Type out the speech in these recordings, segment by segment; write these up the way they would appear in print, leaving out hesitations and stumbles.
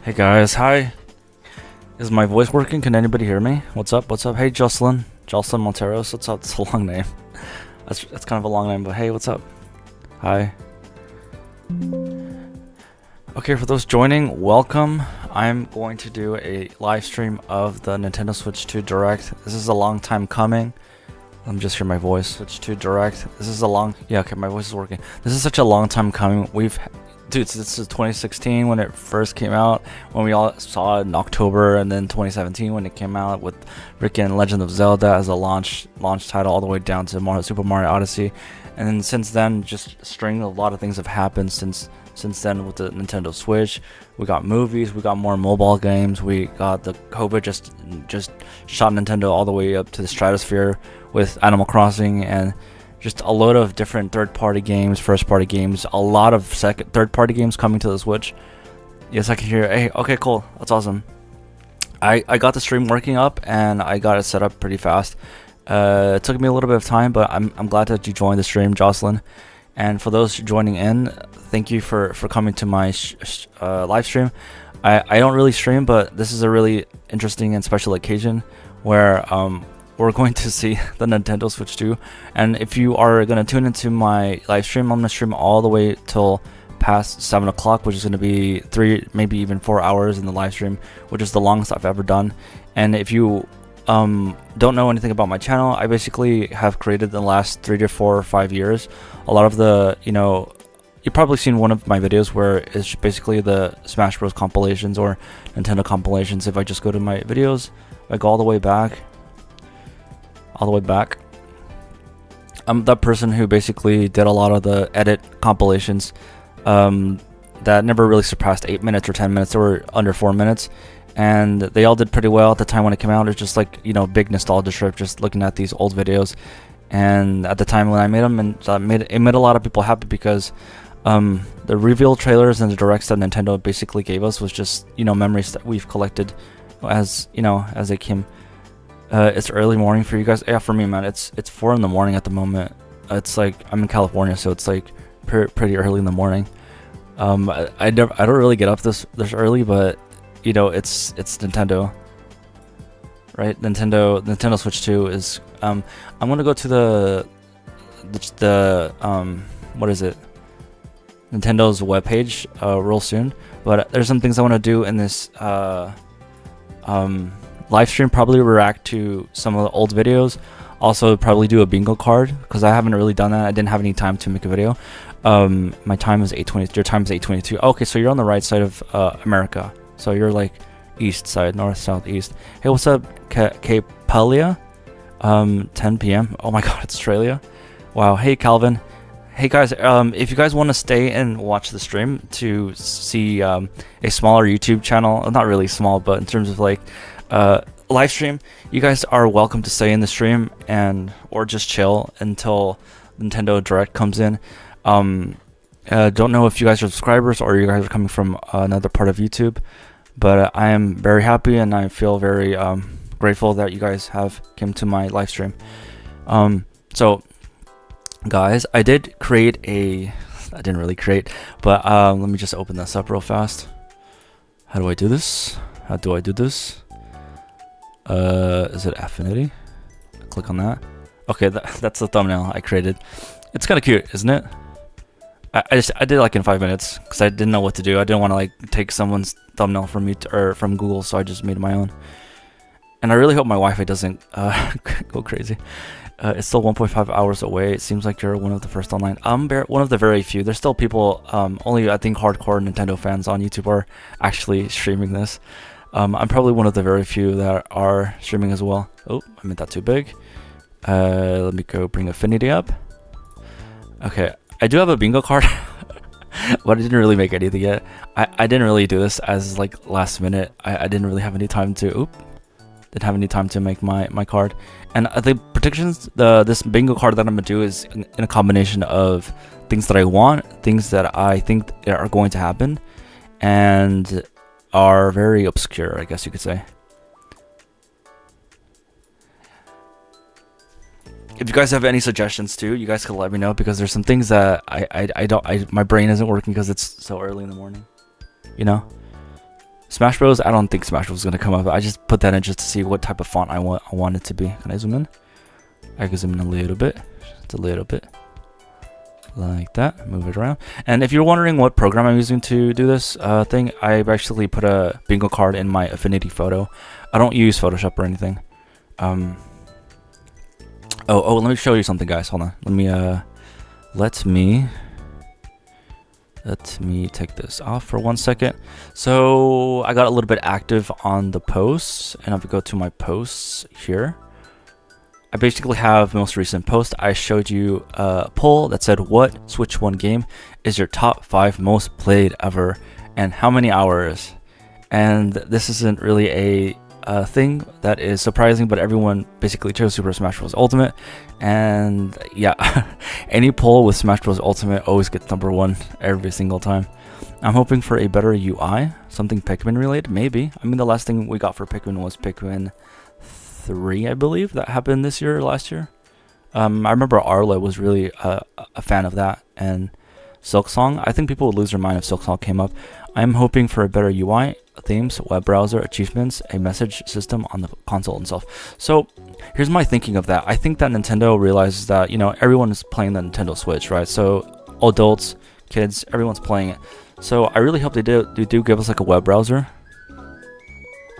Hey guys, hi. Is my voice working? Can anybody hear me? What's up? What's up? Hey Jocelyn. Jocelyn Monteros. What's up? It's a long name. That's kind of a long name, but hey, what's up? Hi. Okay, for those joining, welcome. I'm going to do a live stream of the Nintendo Switch 2 Direct. This is a long time coming. Let me just hear my voice. Switch 2 Direct. Yeah, okay, my voice is working. This is such a long time coming. Dude, this is 2016 when it first came out, when we all saw it in October, and then 2017 when it came out with freaking Legend of Zelda as a launch title, all the way down to Super Mario Odyssey. And then since then, just a string of a lot of things have happened since then with the Nintendo Switch. We got movies, we got more mobile games, we got the COVID just shot Nintendo all the way up to the stratosphere with Animal Crossing, and just a load of different third-party games, first-party games, a lot of third-party games coming to the Switch. Yes, I can hear. Hey, okay, cool. That's awesome. I got the stream working up, and I got it set up pretty fast. It took me a little bit of time, but I'm glad that you joined the stream, Jocelyn. And for those joining in, thank you for coming to my live stream. I don't really stream, but this is a really interesting and special occasion where we're going to see the Nintendo Switch 2. And if you are going to tune into my live stream, I'm going to stream all the way till past 7 o'clock, which is going to be 3, maybe even 4 hours in the live stream, which is the longest I've ever done. And if you don't know anything about my channel, I basically have created in the last 3 to 4 or 5 years a lot of the, you've probably seen one of my videos where it's basically the Smash Bros compilations or Nintendo compilations. If I just go to my videos, I go all the way back, I'm that person who basically did a lot of the edit compilations that never really surpassed 8 minutes or 10 minutes. They were under 4 minutes, and they all did pretty well at the time when it came out. It's just like, big nostalgia trip just looking at these old videos. And at the time when I made them, and it made a lot of people happy because the reveal trailers and the directs that Nintendo basically gave us was just memories that we've collected as they came. It's early morning for you guys. Yeah, for me, man, it's 4 in the morning at the moment. It's like I'm in California, so it's like pretty early in the morning. I don't really get up this early, but it's Nintendo, right? Nintendo Switch 2 is I'm gonna go to the what is it? Nintendo's webpage real soon, but there's some things I want to do in this live stream. Probably react to some of the old videos, also probably do a bingo card because I haven't really done that. I didn't have any time to make a video. My time is 8:20. Your time is 8:22. Okay, so you're on the right side of America, so you're like east side, north, south, east. Hey, what's up, Capelia? 10 p.m. Oh my god, it's Australia. Wow. Hey, Calvin. Hey guys, if you guys want to stay and watch the stream to see a smaller YouTube channel, not really small, but in terms of like live stream, you guys are welcome to stay in the stream or just chill until Nintendo Direct comes in. Don't know if you guys are subscribers or you guys are coming from another part of YouTube, but I am very happy and I feel very grateful that you guys have came to my live stream. So guys, I didn't really create, but let me just open this up real fast. How do I do this? Is it Affinity? Click on that. Okay, that's the thumbnail I created. It's kind of cute, isn't it? I did like in 5 minutes because I didn't know what to do. I didn't want to like take someone's thumbnail from from Google, so I just made my own. And I really hope my Wi-Fi doesn't go crazy. It's still 1.5 hours away. It seems like you're one of the first online. I'm one of the very few. There's still people, only I think hardcore Nintendo fans on YouTube are actually streaming this. I'm probably one of the very few that are streaming as well. Oh, I made that too big. Let me go bring Affinity up. Okay, I do have a bingo card, but I didn't really make anything yet. I didn't really do this as like last minute. I didn't really have any time to. Didn't have any time to make my card. And the predictions, this bingo card that I'm gonna do is in a combination of things that I want, things that I think are going to happen, and are very obscure, I guess you could say. If you guys have any suggestions too, you guys can let me know, because there's some things that my brain isn't working because it's so early in the morning, you know. Smash Bros. I don't think Smash Bros. Is gonna come up. I just put that in just to see what type of font I want it to be. Can I zoom in? I can zoom in a little bit. Just a little bit. Like that. Move it around. And if you're wondering what program I'm using to do this thing, I've actually put a bingo card in my Affinity photo. I don't use Photoshop or anything. Oh, let me show you something, guys. Hold on. Let me take this off for 1 second. So I got a little bit active on the posts, and if we go to my posts here, I basically have most recent post. I showed you a poll that said, what Switch 1 game is your top 5 most played ever, and how many hours? And this isn't really a thing that is surprising, but everyone basically chose Super Smash Bros. Ultimate. And yeah, any poll with Smash Bros. Ultimate always gets #1 every single time. I'm hoping for a better UI, something Pikmin related, maybe. I mean, the last thing we got for Pikmin was Pikmin 3, I believe, that happened this year or last year. I remember Arla was really a fan of that, and Silksong. I think people would lose their mind if Silksong came up. I'm hoping for a better UI, themes, web browser, achievements, a message system on the console itself. So here's my thinking of that. I think that Nintendo realizes that, you know, everyone is playing the Nintendo Switch, right? So adults, kids, everyone's playing it. So I really hope they do give us like a web browser.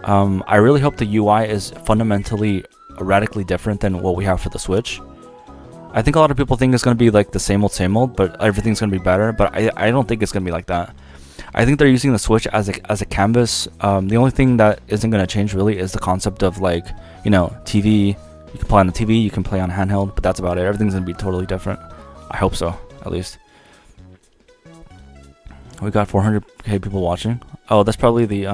I really hope the UI is fundamentally radically different than what we have for the Switch. I think a lot of people think it's going to be like the same old, but everything's going to be better. But I don't think it's going to be like that. I think they're using the Switch as a canvas. The only thing that isn't going to change really is the concept of, like, you know, TV. You can play on the TV, you can play on handheld, but that's about it. Everything's going to be totally different. I hope so, at least. We got 400k people watching. Oh, that's probably the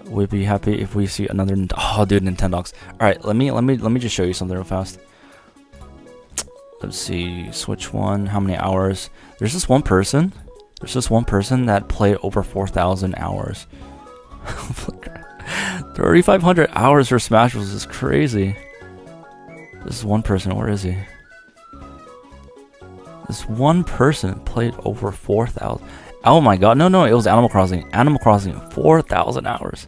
we'd be happy if we see another. Oh, dude, Nintendogs. All right, let me just show you something real fast. Let's see, Switch 1. How many hours? There's this one person. There's this one person that played over 4,000 hours. 3,500 hours for Smash Bros. Is crazy. This is one person. Where is he? This one person played over 4,000. Oh my god. No, it was Animal Crossing. Animal Crossing, 4,000 hours.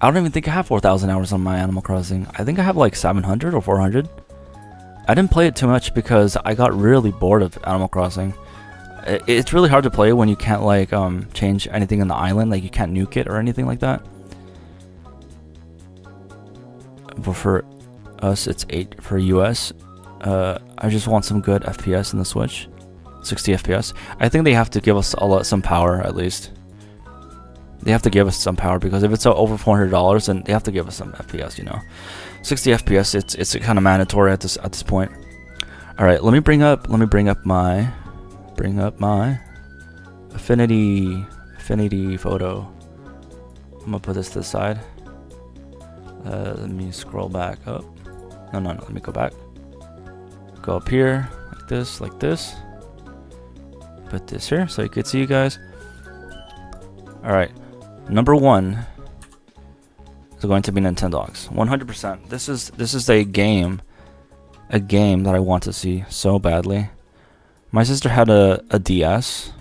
I don't even think I have 4,000 hours on my Animal Crossing. I think I have like 700 or 400. I didn't play it too much because I got really bored of Animal Crossing. It's really hard to play when you can't, like, change anything in the island. Like, you can't nuke it or anything like that. But for us, it's 8 for US. I just want some good FPS in the Switch. 60 FPS. I think they have to give us some power, at least. They have to give us some power, because if it's over $400, then they have to give us some FPS, you know. 60 FPS, it's kind of mandatory at this point. All right, let me bring up my Affinity photo. I'm gonna put this to the side. Let me scroll back up. No, let me go back. Go up here like this. Put this here so you could see, you guys. All right, number 1 is going to be Nintendogs. 100%. This is a game that I want to see so badly. My sister had a DS.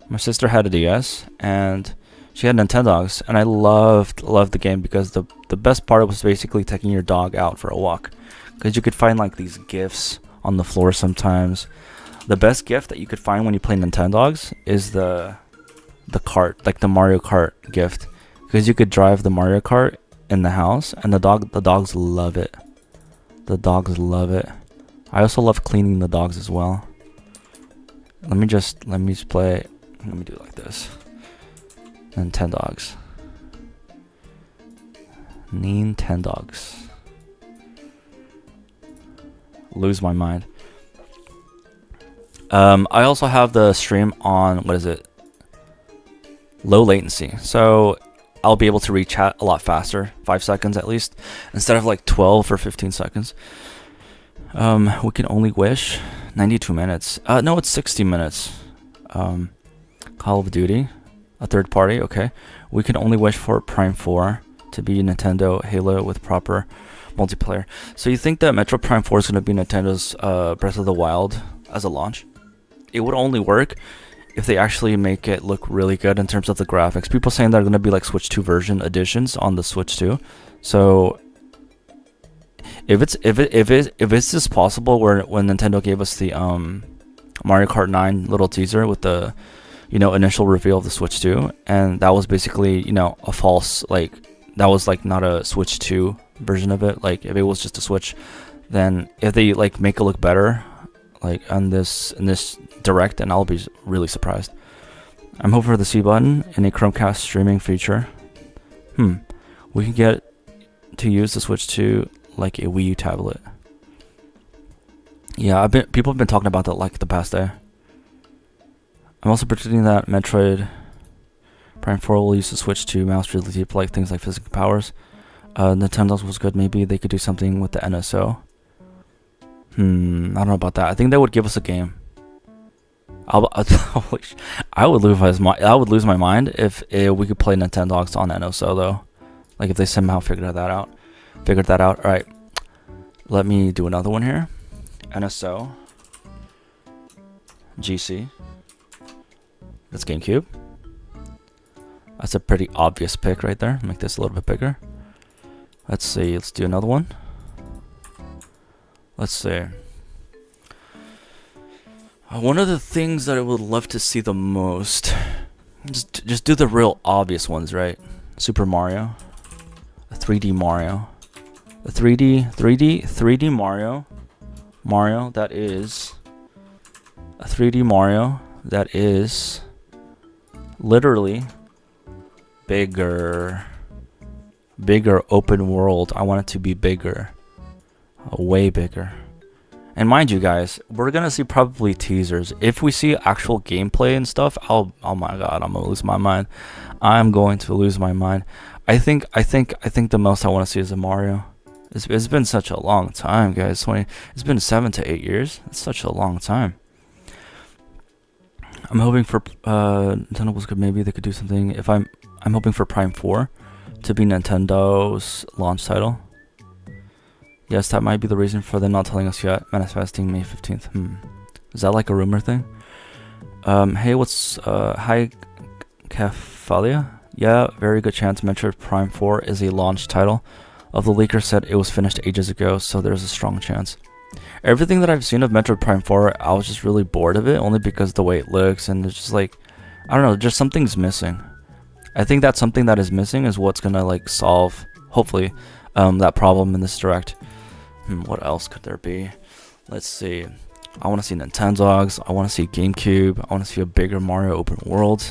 My sister had a DS, and she had Nintendogs, and I loved the game, because the best part was basically taking your dog out for a walk, because you could find like these gifts on the floor sometimes. The best gift that you could find when you play Nintendogs is the cart, like the Mario Kart gift, because you could drive the Mario Kart in the house, and the dogs love it. The dogs love it. I also love cleaning the dogs as well. Let me do it like this. Nintendogs. Lose my mind. I also have the stream on, what is it? Low latency. So I'll be able to read chat a lot faster, 5 seconds at least, instead of like 12 or 15 seconds. We can only wish. 92 minutes. No, it's 60 minutes. Call of Duty, a third party. Okay, we can only wish for Prime 4 to be Nintendo Halo with proper multiplayer. So you think that Metro Prime 4 is going to be Nintendo's Breath of the Wild as a launch? it would only work if they actually make it look really good in terms of the graphics. People saying they're gonna be like Switch 2 version editions on the Switch 2. So if it's just possible, where when Nintendo gave us the Mario Kart 9 little teaser with the initial reveal of the Switch 2, and that was basically a false, like, that was like not a Switch 2 version of it. Like if it was just a Switch, then if they like make it look better like in this direct, then I'll be really surprised. I'm hoping for the C button in a Chromecast streaming feature. We can get to use the Switch 2 like a Wii U tablet. Yeah, people have been talking about that like the past day. I'm also predicting that Metroid Prime 4 will use the Switch 2 mouse really deep, like things like physical powers. Nintendo's was good. Maybe they could do something with the NSO. I don't know about that. I think they would give us a game. I would lose my mind if we could play Nintendogs on NSO though. Like if they somehow figured that out. All right, let me do another one here. NSO GC. That's GameCube. That's a pretty obvious pick right there. Make this a little bit bigger. Let's see. Let's do another one. Let's see. One of the things that I would love to see the most, just do the real obvious ones, right? Super Mario, a 3D Mario, a 3D Mario that is a 3D Mario that is literally bigger open world. I want it to be bigger, way bigger. And mind you guys, we're gonna see probably teasers. If we see actual gameplay and stuff, oh my god, I'm gonna lose my mind. I'm going to lose my mind. I think the most I want to see is a Mario. It's been such a long time, guys. It's been 7 to 8 years. It's such a long time. I'm hoping for Nintendo was good. Maybe they could do something. I'm hoping for Prime 4 to be Nintendo's launch title. Yes, that might be the reason for them not telling us yet. Manifesting May 15th. Is that like a rumor thing? Hey, hi, Cafalia? Yeah, very good chance Metroid Prime 4 is a launch title. Of the leaker said it was finished ages ago, so there's a strong chance. Everything that I've seen of Metroid Prime 4, I was just really bored of it, only because the way it looks, and it's just like, I don't know, just something's missing. I think that something that is missing is what's gonna like solve, hopefully, that problem in this direct. What else could there be? Let's see. I want to see Nintendogs. I want to see GameCube. I want to see a bigger Mario open world.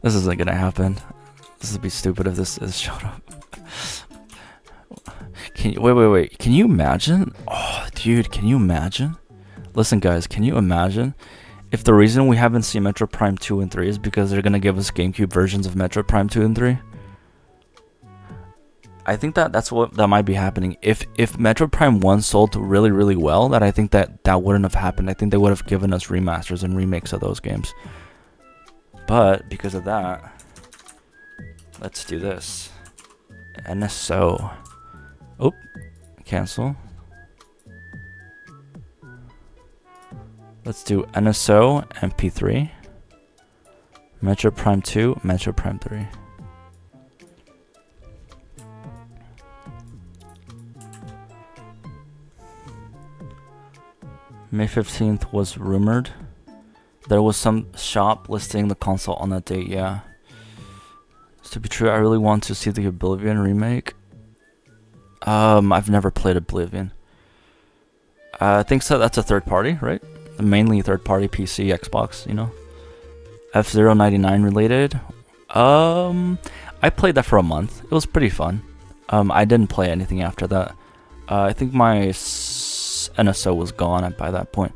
This isn't gonna happen. This would be stupid if this is showed up. Wait. Can you imagine? Oh, dude, can you imagine? Listen, guys, can you imagine if the reason we haven't seen Metroid Prime 2 and 3 is because they're gonna give us GameCube versions of Metroid Prime 2 and 3? I think that might be happening. If Metroid Prime 1 sold really, really well, I think that wouldn't have happened. I think they would have given us remasters and remakes of those games. But because of that, let's do this. NSO. Oh, cancel. Let's do NSO MP3. Metroid Prime 2, Metroid Prime 3. May 15th was rumored. There was some shop listing the console on that date, yeah. It's to be true, I really want to see the Oblivion remake. I've never played Oblivion. I think so. That's a third party, right? Mainly third party PC, Xbox, F099 related. I played that for a month. It was pretty fun. I didn't play anything after that. I think my NSO was gone by that point.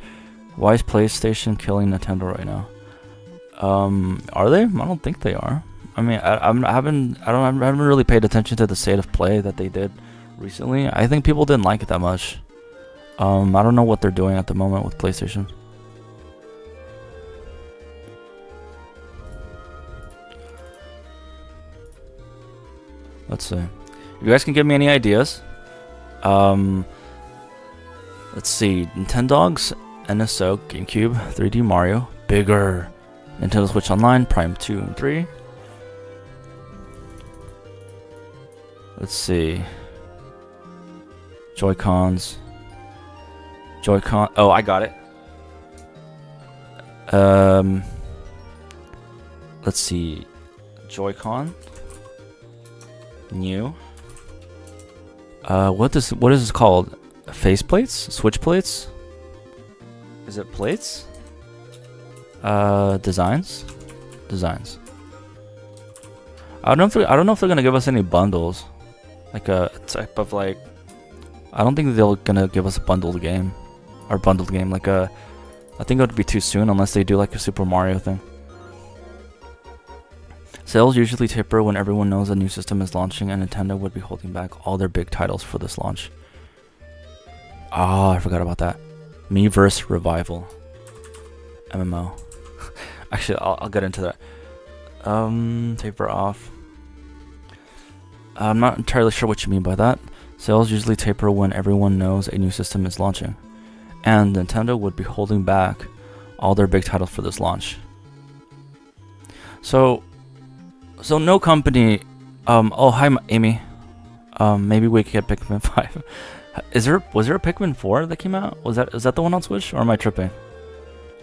Why is PlayStation killing Nintendo right now? Are they? I don't think they are. I mean, I haven't really paid attention to the state of play that they did recently. I think people didn't like it that much. I don't know what they're doing at the moment with PlayStation. Let's see. If you guys can give me any ideas, Let's see. Nintendogs, NSO, GameCube, 3D Mario, bigger. Nintendo Switch Online, Prime 2 and 3. Let's see. Joy-Cons. Joy-Con. Oh, I got it. Let's see. Joy-Con. New. What is this called? Face plates? Switch plates? Is it plates? Designs. I don't know if they're gonna give us any bundles, like a type of like. I don't think they're gonna give us a bundled game, like a. I think it would be too soon unless they do like a Super Mario thing. Sales usually taper when everyone knows a new system is launching, and Nintendo would be holding back all their big titles for this launch. Ah, I forgot about that. Miiverse Revival. MMO. Actually, I'll get into that. Taper off. I'm not entirely sure what you mean by that. Sales usually taper when everyone knows a new system is launching, and Nintendo would be holding back all their big titles for this launch. So no company. Oh, hi, Amy. Maybe we could get Pikmin 5. Was there a Pikmin 4 that came out? Is that the one on Switch, or am I tripping?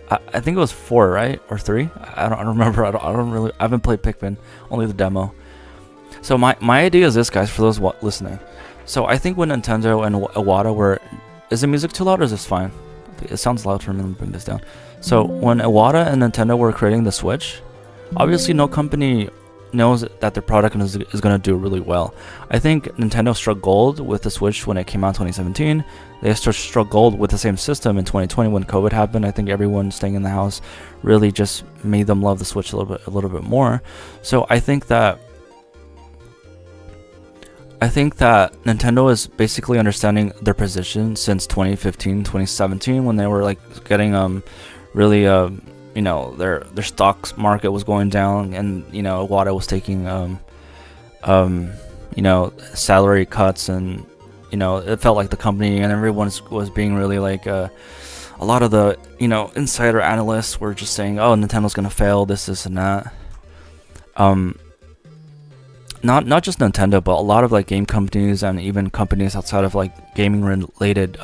I think it was 4, right? Or 3? I don't remember. I haven't played Pikmin, only the demo. So my idea is this, guys, for those listening. So I think when Nintendo and Iwata were... Is the music too loud or is this fine? It sounds loud for me. Let me bring this down. So when Iwata and Nintendo were creating the Switch, obviously no company knows that their product is going to do really well. I think Nintendo struck gold with the Switch when it came out in 2017. They struck gold with the same system in 2020 when COVID happened. I think everyone staying in the house really just made them love the Switch a little bit more. So I think that Nintendo is basically understanding their position since 2015, 2017 when they were like getting really you know, their stocks market was going down, and you know, Iwata was taking you know, salary cuts, and you know, it felt like the company and everyone was being really like a lot of the, you know, insider analysts were just saying, oh, Nintendo's gonna fail, this and that. Not just Nintendo, but a lot of like game companies and even companies outside of like gaming related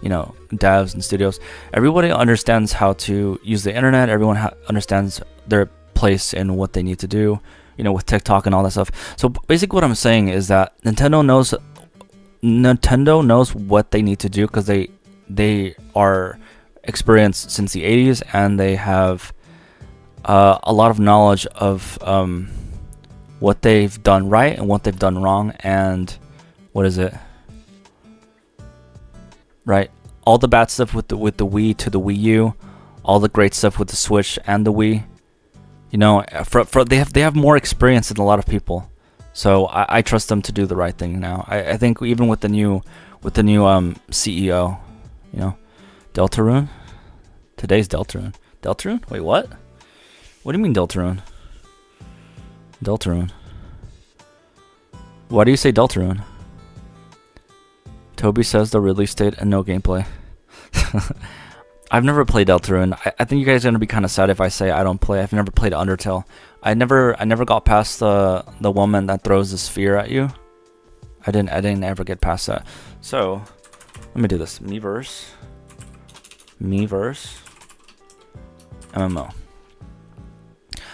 you know, devs and studios. Everybody understands how to use the internet. Everyone understands their place in what they need to do, you know, with TikTok and all that stuff. So basically what I'm saying is that Nintendo knows what they need to do, because they are experienced since the 80s, and they have a lot of knowledge of what they've done right and what they've done wrong, and what is it? Right, all the bad stuff with the Wii to the Wii U, all the great stuff with the Switch and the Wii. You know, they have more experience than a lot of people, so I trust them to do the right thing now. I think even with the new CEO, you know, Deltarune. Today's Deltarune. Deltarune? Wait, what? What do you mean Deltarune? Deltarune. Why do you say Deltarune? Toby says the release date and no gameplay. I've never played Deltarune. I think you guys are gonna be kind of sad if I say I don't play. I've never played Undertale. I never got past the woman that throws the sphere at you. I didn't ever get past that. So let me do this. Miiverse MMO.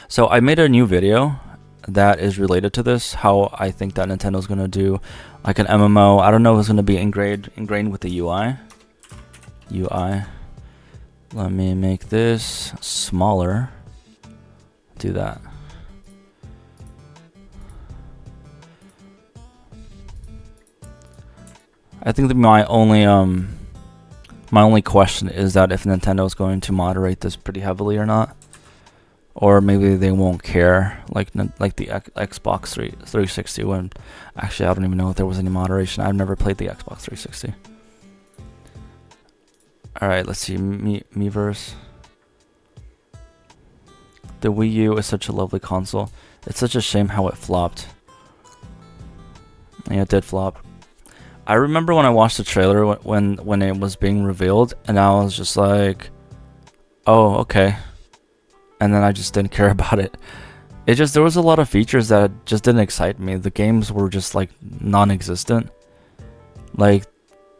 So I made a new video that is related to this, how I think that Nintendo's gonna do like an MMO. I don't know if it's gonna be ingrained with the UI. Let me make this smaller. Do that. I think that my only question is that if Nintendo is going to moderate this pretty heavily or not. Or maybe they won't care, like the Xbox 360. When actually I don't even know if there was any moderation. I've never played the Xbox 360. All right, let's see. Miiverse. The Wii U is such a lovely console. It's such a shame how it flopped. Yeah, it did flop. I remember when I watched the trailer when it was being revealed, and I was just like, oh, okay. And then I just didn't care about it. There was a lot of features that just didn't excite me. The games were just like non-existent. Like,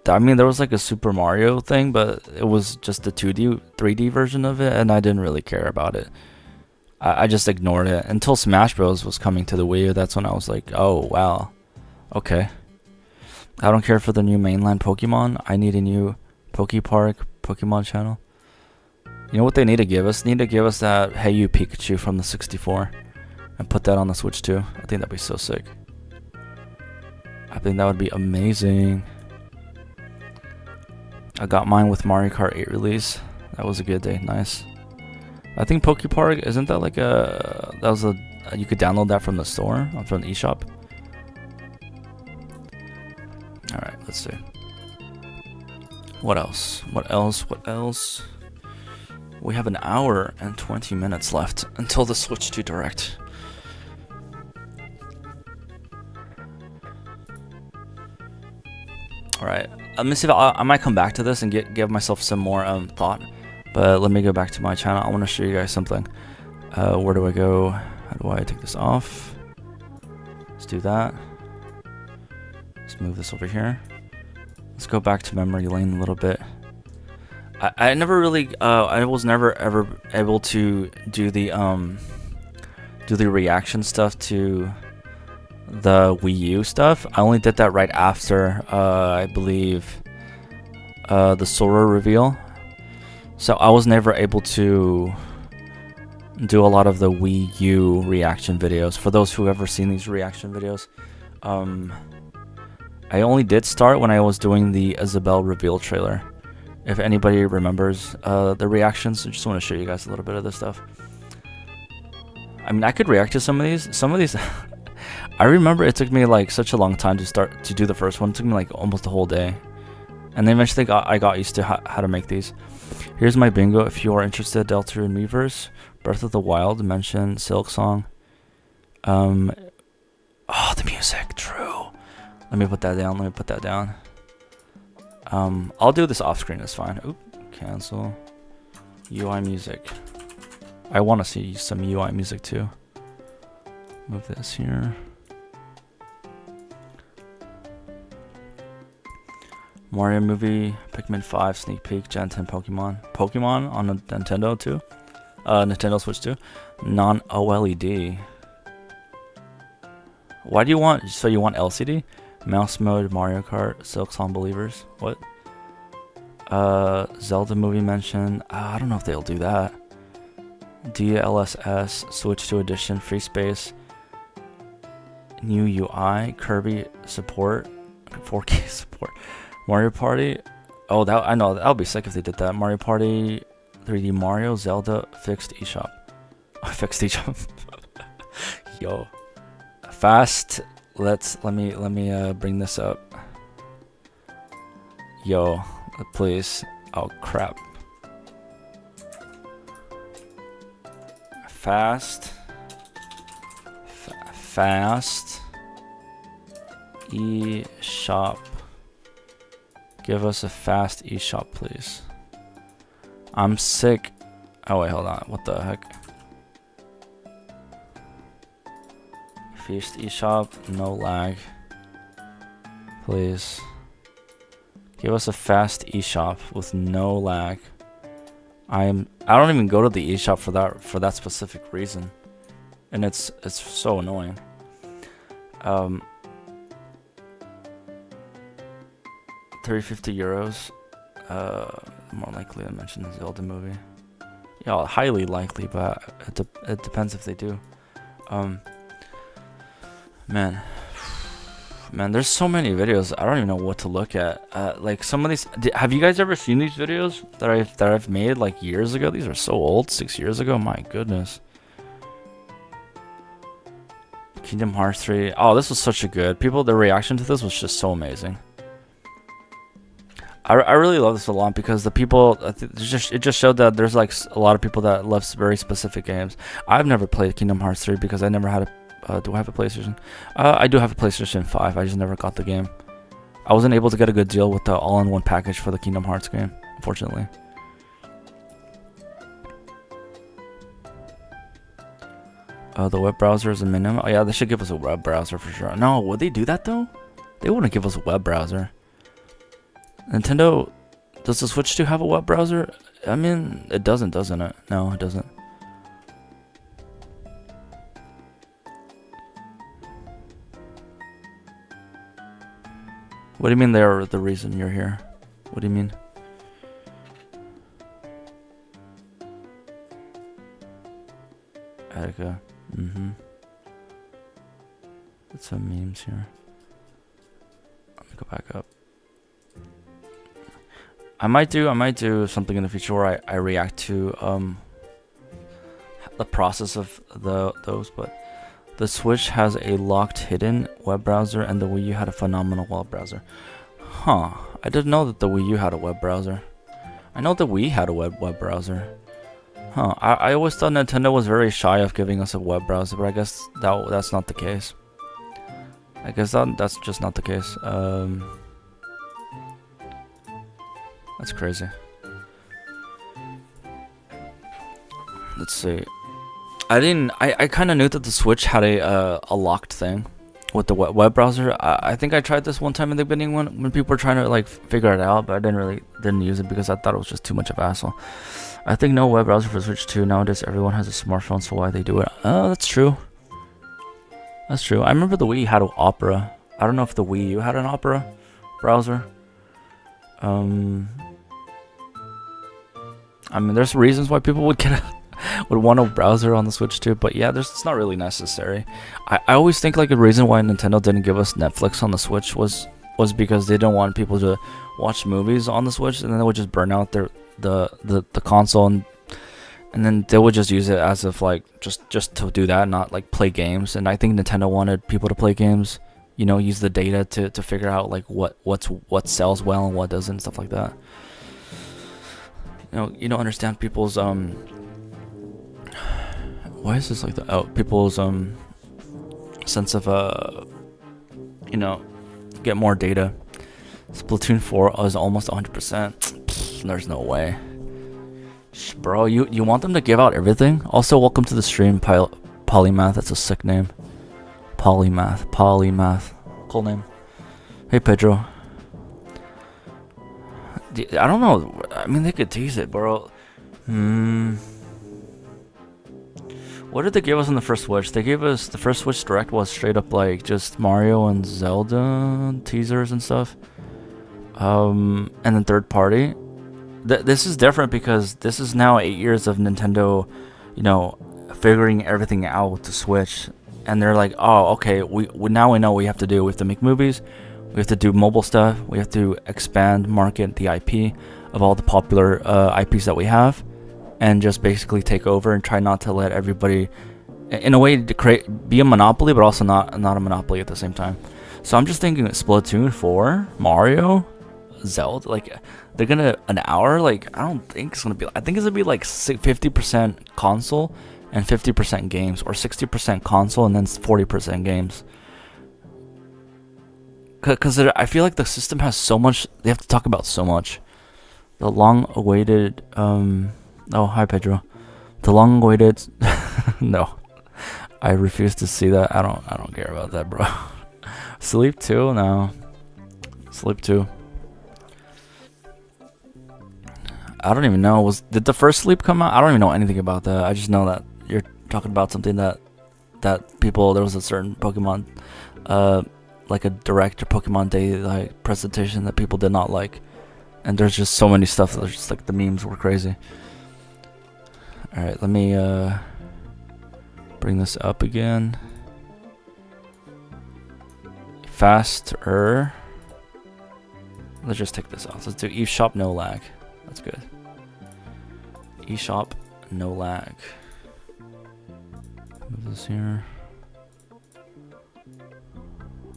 I mean, there was like a Super Mario thing, but it was just the 2D, 3D version of it, and I didn't really care about it. I just ignored it until Smash Bros was coming to the Wii U. That's when I was like, oh wow, okay. I don't care for the new mainland Pokemon. I need a new Pokepark Pokemon channel. You know what they need to give us? Need to give us that Hey You Pikachu from the 64 and put that on the Switch too. I think that'd be so sick. I think that would be amazing. I got mine with Mario Kart 8 release. That was a good day. Nice. I think Pokepark, isn't that like you could download that from the store, from the eShop? Alright, let's see. What else? What else? We have an hour and 20 minutes left until the Switch 2 Direct. Alright, let me see if I might come back to this and give myself some more thought. But let me go back to my channel. I want to show you guys something. Where do I go? How do I take this off? Let's do that. Let's move this over here. Let's go back to memory lane a little bit. I never really, I was never ever able to do the reaction stuff to the Wii U stuff. I only did that right after, I believe, the Sora reveal. So I was never able to do a lot of the Wii U reaction videos. For those who ever seen these reaction videos, I only did start when I was doing the Isabelle reveal trailer. If anybody remembers the reactions, I just want to show you guys a little bit of this stuff. I mean, I could react to some of these. I remember it took me like such a long time to do the first one. It took me like almost a whole day. And then eventually I got used to how to make these. Here's my bingo. If you are interested, Delta and Miiverse, Breath of the Wild, mention Silk Song. Oh, the music, true. Let me put that down. I'll do this off screen, it's fine. Oop, cancel. UI music. I want to see some UI music too. Move this here. Mario movie, Pikmin 5 sneak peek, Gen 10 Pokemon on a Nintendo too. Nintendo Switch 2. Non-OLED. Why do you want, so you want LCD? Mouse mode, Mario Kart, Silk Song Believers. What? Zelda movie mention. I don't know if they'll do that. DLSS, Switch 2 edition, free space. New UI, Kirby support, 4K support. Mario Party. Oh, that I know that'll be sick if they did that. Mario Party, 3D Mario, Zelda, fixed eShop. Fixed eShop. Yo, fast. Let me bring this up. Yo, please. Oh crap. Fast eShop. Give us a fast eShop, please. I'm sick. Oh wait, hold on. What the heck? Fast eShop, no lag. Please. Give us a fast eShop with no lag. I don't even go to the eShop for that specific reason. And it's so annoying. 350 euros. More likely to mention the Zelda movie. Yeah, highly likely, but it depends if they do. Man, there's so many videos. I don't even know what to look at. Like some of these. Have you guys ever seen these videos that I've made like years ago? These are so old, 6 years ago. My goodness. Kingdom Hearts 3. Oh, this was such a good. The reaction to this was just so amazing. I really love this a lot because the people, it just showed that there's like a lot of people that love very specific games. I've never played Kingdom Hearts 3 because I never had a, do I have a PlayStation? I do have a PlayStation 5, I just never got the game. I wasn't able to get a good deal with the all-in-one package for the Kingdom Hearts game, unfortunately. The web browser is a minimum. Oh yeah, they should give us a web browser for sure. No, would they do that though? They wouldn't give us a web browser. Nintendo, does the Switch 2 have a web browser? I mean, it doesn't it? No, it doesn't. What do you mean they're the reason you're here? What do you mean? Attica. Let's some memes here. Let me go back up. I might do something in the future where I react to the process of those, but the Switch has a locked hidden web browser and the Wii U had a phenomenal web browser. Huh. I didn't know that the Wii U had a web browser. I know the Wii had a web browser. Huh. I always thought Nintendo was very shy of giving us a web browser, but I guess that's not the case. I guess that's just not the case. That's crazy. Let's see. I kind of knew that the Switch had a locked thing with the web browser. I think I tried this one time in the beginning when people were trying to like figure it out, but I didn't use it because I thought it was just too much of a hassle. I think no web browser for Switch 2. Nowadays everyone has a smartphone, so why they do it? Oh, that's true. That's true. I remember the Wii had an Opera. I don't know if the Wii U had an Opera browser. I mean, there's reasons why people would would want a browser on the Switch too, but yeah, it's not really necessary. I always think like a reason why Nintendo didn't give us Netflix on the Switch was because they didn't want people to watch movies on the Switch, and then they would just burn out the console, and then they would just use it as if like just to do that, not like play games. And I think Nintendo wanted people to play games, you know, use the data to figure out like what sells well and what doesn't, stuff like that. You don't understand people's why is this like that? Oh, people's sense of get more data. Splatoon 4 is almost 100%. There's no way. Bro, you want them to give out everything? Also, welcome to the stream, Polymath. That's a sick name. Polymath. Cool name. Hey, Pedro. I don't know. I mean, they could tease it, bro. What did they give us in the first Switch? They gave us the first Switch Direct was straight up like just Mario and Zelda teasers and stuff. And then third party. This is different because this is now 8 years of Nintendo, figuring everything out with the Switch, and they're like, oh, okay, we now we know what we have to do. We have to make movies, we have to do mobile stuff, we have to expand, market the IP of all the popular IPs that we have, and just basically take over and try not to let everybody, in a way, to be a monopoly, but also not a monopoly at the same time. So I'm just thinking Splatoon 4, Mario, Zelda, like they're gonna an hour. Like I don't think it's gonna be. I think it's gonna be like 50% console and 50% games, or 60% console and then 40% games. Because I feel like the system has so much. They have to talk about so much. The long-awaited. Oh, hi Pedro. The long-awaited. No, I refuse to see that. I don't care about that, bro. Sleep 2? No. Sleep 2. I don't even know. Did the first Sleep come out? I don't even know anything about that. I just know that you're talking about something that people. There was a certain Pokemon, like a direct or Pokemon Day like presentation that people did not like, and there's just so many stuff. There's just like the memes were crazy. All right, let me bring this up again. Faster. Let's just take this off. Let's do eShop no lag. That's good. eShop no lag. Move this here.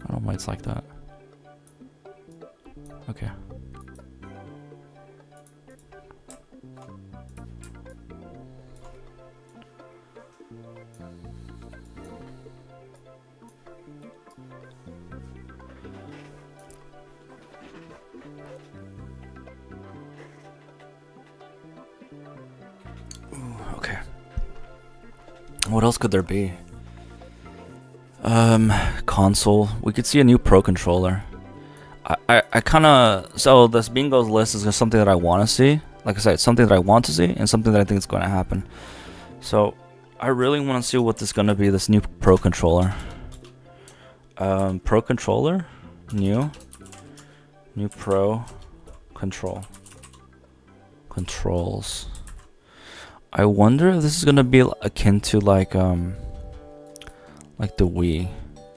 I don't know why it's like that. Okay. What else could there be? Console. We could see a new Pro controller. I kind of, so this bingo's list is just something that I want to see. Like I said, it's something that I want to see and something that I think is going to happen. So I really want to see what this is going to be. This new Pro controller. Pro controller, new Pro controls. I wonder if this is going to be akin to like the Wii.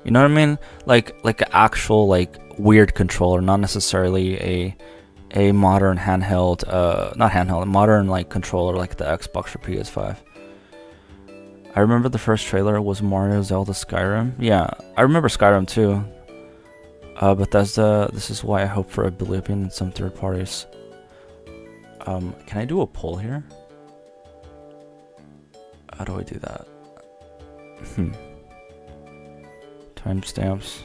You know what I mean? Like an actual like weird controller, not necessarily a modern handheld, not handheld, a modern like controller like the Xbox or PS5. I remember the first trailer was Mario, Zelda, Skyrim. Yeah, I remember Skyrim too. Bethesda, this is why I hope for Oblivion and some third parties. Can I do a poll here? How do I do that? Timestamps,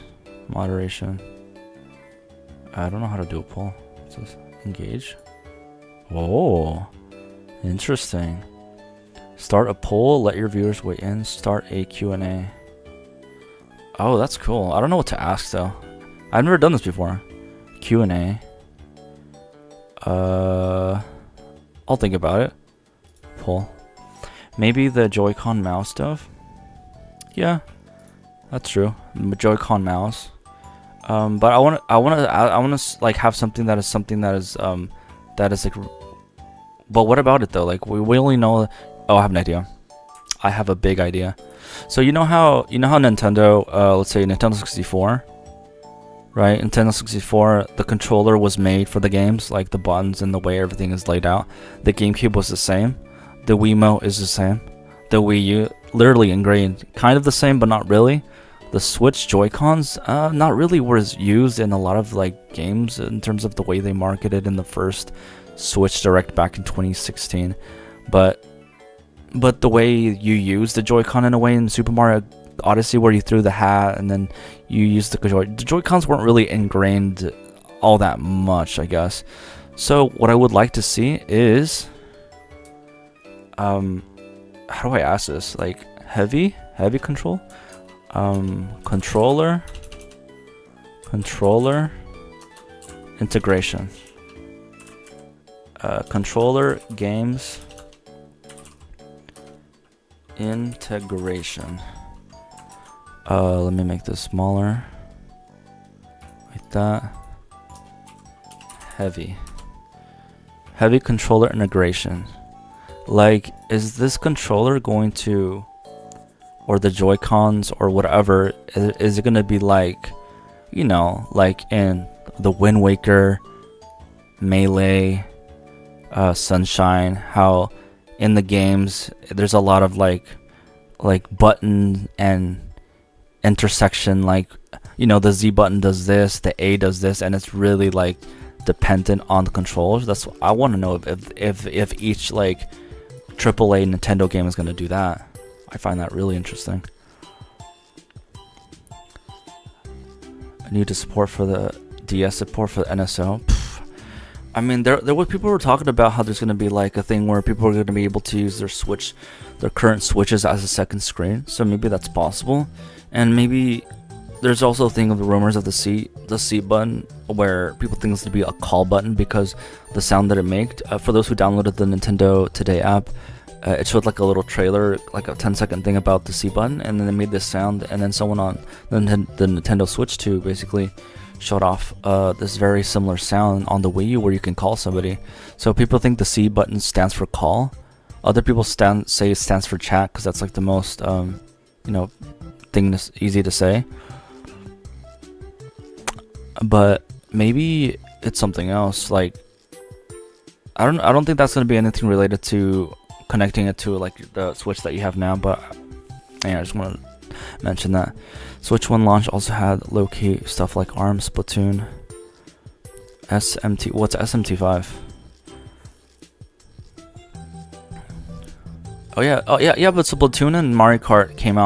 moderation. I don't know how to do a poll. It says engage. Oh, interesting. Start a poll, let your viewers weigh in, start a Q&A. Oh, that's cool. I don't know what to ask though. I've never done this before. Q&A. I'll think about it. Poll. Maybe the Joy-Con mouse stuff. Yeah, that's true. Joy-Con mouse. But I want to like have something that is like. But what about it though? Like we only know. Oh, I have an idea. I have a big idea. So you know how Nintendo, let's say Nintendo 64, right? Nintendo 64, the controller was made for the games, like the buttons and the way everything is laid out. The GameCube was the same. The Wiimote is the same. The Wii U, literally ingrained, kind of the same, but not really. The Switch Joy-Cons, not really was used in a lot of like games in terms of the way they marketed in the first Switch Direct back in 2016. But the way you use the Joy-Con in a way in Super Mario Odyssey, where you threw the hat and then you used the Joy-Cons weren't really ingrained all that much, I guess. So what I would like to see is, how do I ask this? Like heavy control, controller integration, controller games integration. Let me make this smaller, like that. Heavy controller integration. Like, is this controller going to, or the Joy-Cons or whatever, is it going to be like, you know, like in the Wind Waker, Melee, Sunshine, how in the games there's a lot of like button and intersection, like, you know, the Z button does this, the A does this, and it's really like dependent on the controls. That's what I want to know, if each like AAA Nintendo game is going to do that. I find that really interesting. I need to support for the DS, support for the NSO. I mean, there were people who were talking about how there's going to be like a thing where people are going to be able to use their current Switches as a second screen. So maybe that's possible. And maybe there's also a thing of the rumors of the C button, where people think it's to be a call button because the sound that it made. For those who downloaded the Nintendo Today app, it showed like a little trailer, like a 10-second thing about the C button, and then it made this sound, and then someone on the Nintendo Switch 2 basically showed off this very similar sound on the Wii U where you can call somebody. So people think the C button stands for call. Other people say it stands for chat, because that's like the most you know, thing that's easy to say. But maybe it's something else. Like, I don't think that's gonna be anything related to connecting it to like the Switch that you have now. But yeah, I just want to mention that Switch 1 launch also had low-key stuff like ARM, Splatoon, SMT. What's SMT5? Oh yeah, but Splatoon and Mario Kart came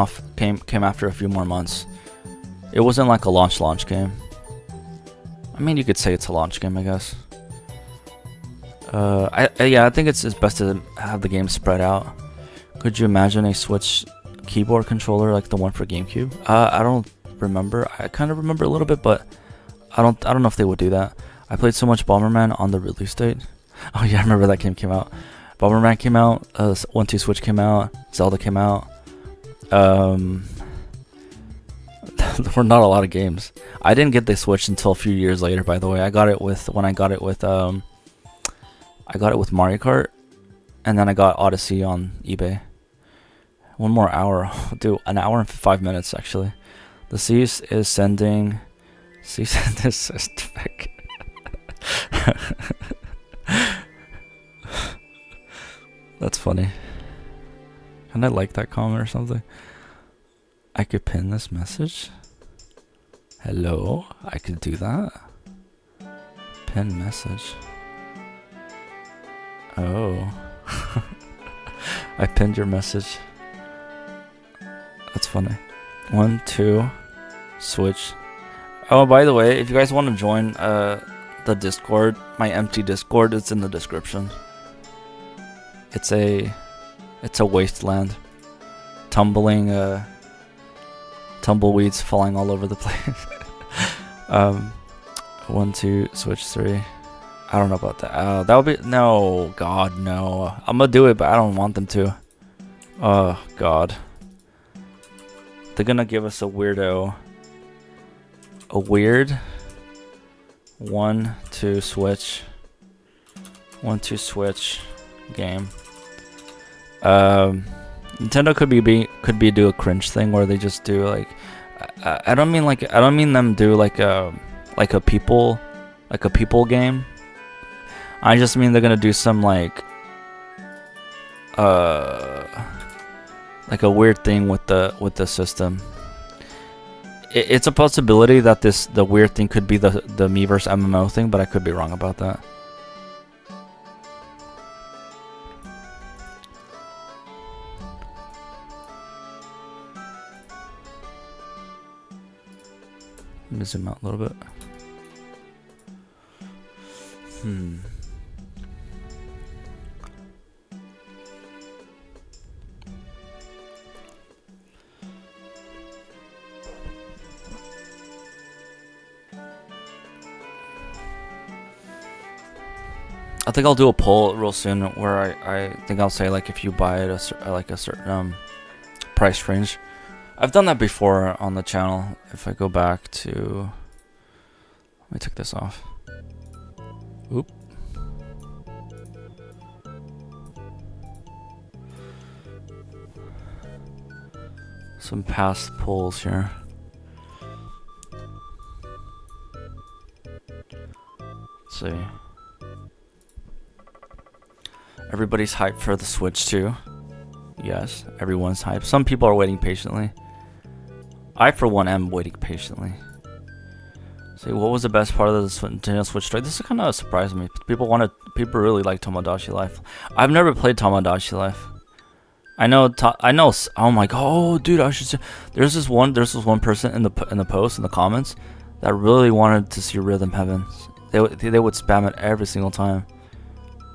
after a few more months. It wasn't like a launch game. I mean, you could say it's a launch game, I guess. I think it's best to have the game spread out. Could you imagine a Switch keyboard controller like the one for GameCube? I don't remember. I kind of remember a little bit, but I don't know if they would do that. I played so much Bomberman on the release date. Oh yeah, I remember that game came out. Bomberman came out. 1-2 Switch came out. Zelda came out. There were not a lot of games. I didn't get the Switch until a few years later. By the way, I got it with I got it with Mario Kart, and then I got Odyssey on eBay. One more hour, dude. An hour and 5 minutes actually. The cease is sending cease and desist. That's funny. Can I like that comment or something? I could pin this message. Hello, I could do that. Pin message. Oh. I pinned your message. That's funny. 1, 2, Switch. Oh, by the way, if you guys want to join the Discord, my empty Discord, it's in the description. It's a wasteland. Tumbleweeds falling all over the place. 1, 2, Switch 3. I don't know about that. That would be no. God, no. I'm gonna do it, but I don't want them to. Oh God. They're gonna give us a weirdo. A weird 1, 2 Switch. 1, 2 Switch game. Nintendo could be do a cringe thing where they just do like I don't mean them do like a people game. I just mean they're gonna do some like a weird thing with the system. It's a possibility that the weird thing could be the Miiverse MMO thing, but I could be wrong about that. Let me zoom out a little bit. I think I'll do a poll real soon where I think I'll say like if you buy it a certain price range. I've done that before on the channel. If I go back to, let me take this off. Oop. Some past polls here. Let's see. Everybody's hyped for the Switch too. Yes, everyone's hyped. Some people are waiting patiently. I, for one, am waiting patiently. See, what was the best part of the Nintendo Switch story? This is kind of surprised me. People really like Tomodachi Life. I've never played Tomodachi Life. I know. Oh my god, oh dude, I should say. There's this one person in the post in the comments that really wanted to see Rhythm Heaven. They would spam it every single time.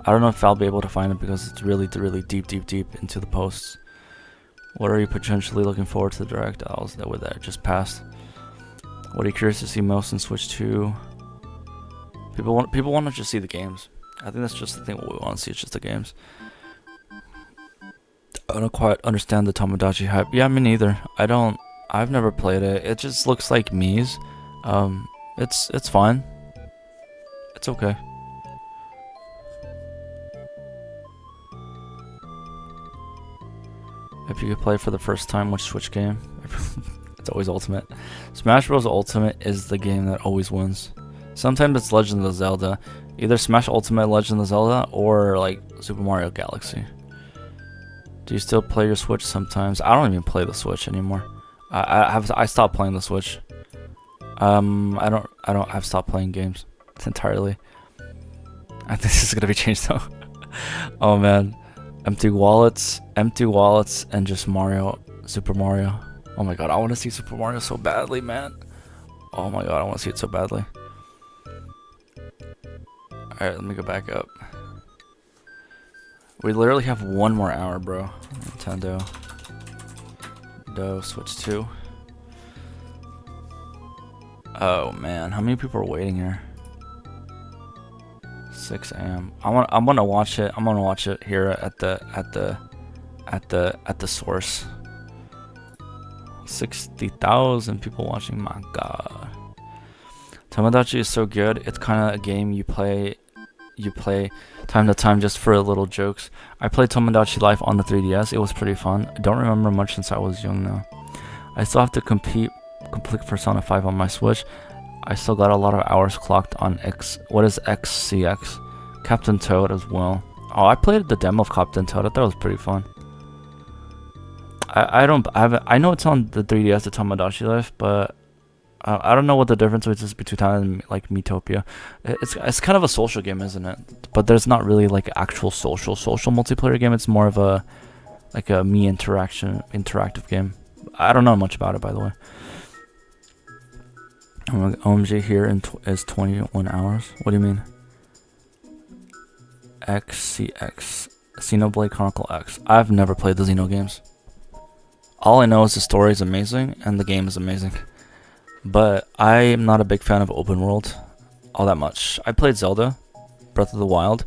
I don't know if I'll be able to find it because it's really deep into the posts. What are you potentially looking forward to the direct? That just passed. What are you curious to see most in Switch 2? People want to just see the games. I think that's just the thing. What we want to see is just the games. I don't quite understand the Tomodachi hype. Yeah, me neither. I've never played it. It just looks like Mii's. It's fine. It's okay. If you could play for the first time, which Switch game? It's always Ultimate. Smash Bros. Ultimate is the game that always wins. Sometimes it's Legend of Zelda. Either Smash Ultimate, Legend of Zelda, or like Super Mario Galaxy. Do you still play your Switch sometimes? I don't even play the Switch anymore. I stopped playing the Switch. I've stopped playing games entirely. I think this is gonna be changed though. Oh man. Empty wallets, and just Mario, Super Mario. Oh my god, I want to see Super Mario so badly, man. Oh my god, I want to see it so badly. Alright, let me go back up. We literally have 1 more hour, bro. Nintendo. Nintendo Switch 2. Oh man, how many people are waiting here? 6 a.m. I'm gonna watch it. I'm gonna watch it here at the source. 60,000 people watching. My God. Tomodachi is so good. It's kind of a game you play time to time just for little jokes. I played Tomodachi Life on the 3DS. It was pretty fun. I don't remember much since I was young though. I still have to complete Persona 5 on my Switch. I still got a lot of hours clocked on what is XCX? Captain Toad as well. Oh, I played the demo of Captain Toad. I thought it was pretty fun. I know it's on the 3DS, the Tomodachi Life, but I don't know what the difference is between that and like Miitopia. It's kind of a social game, isn't it? But there's not really like actual social multiplayer game. It's more of a like a interactive game. I don't know much about it, by the way. OMG here is 21 hours. What do you mean? XCX Xenoblade Chronicle X. I've never played the Xeno games. All I know is the story is amazing and the game is amazing. But I am not a big fan of open world all that much. I played Zelda, Breath of the Wild,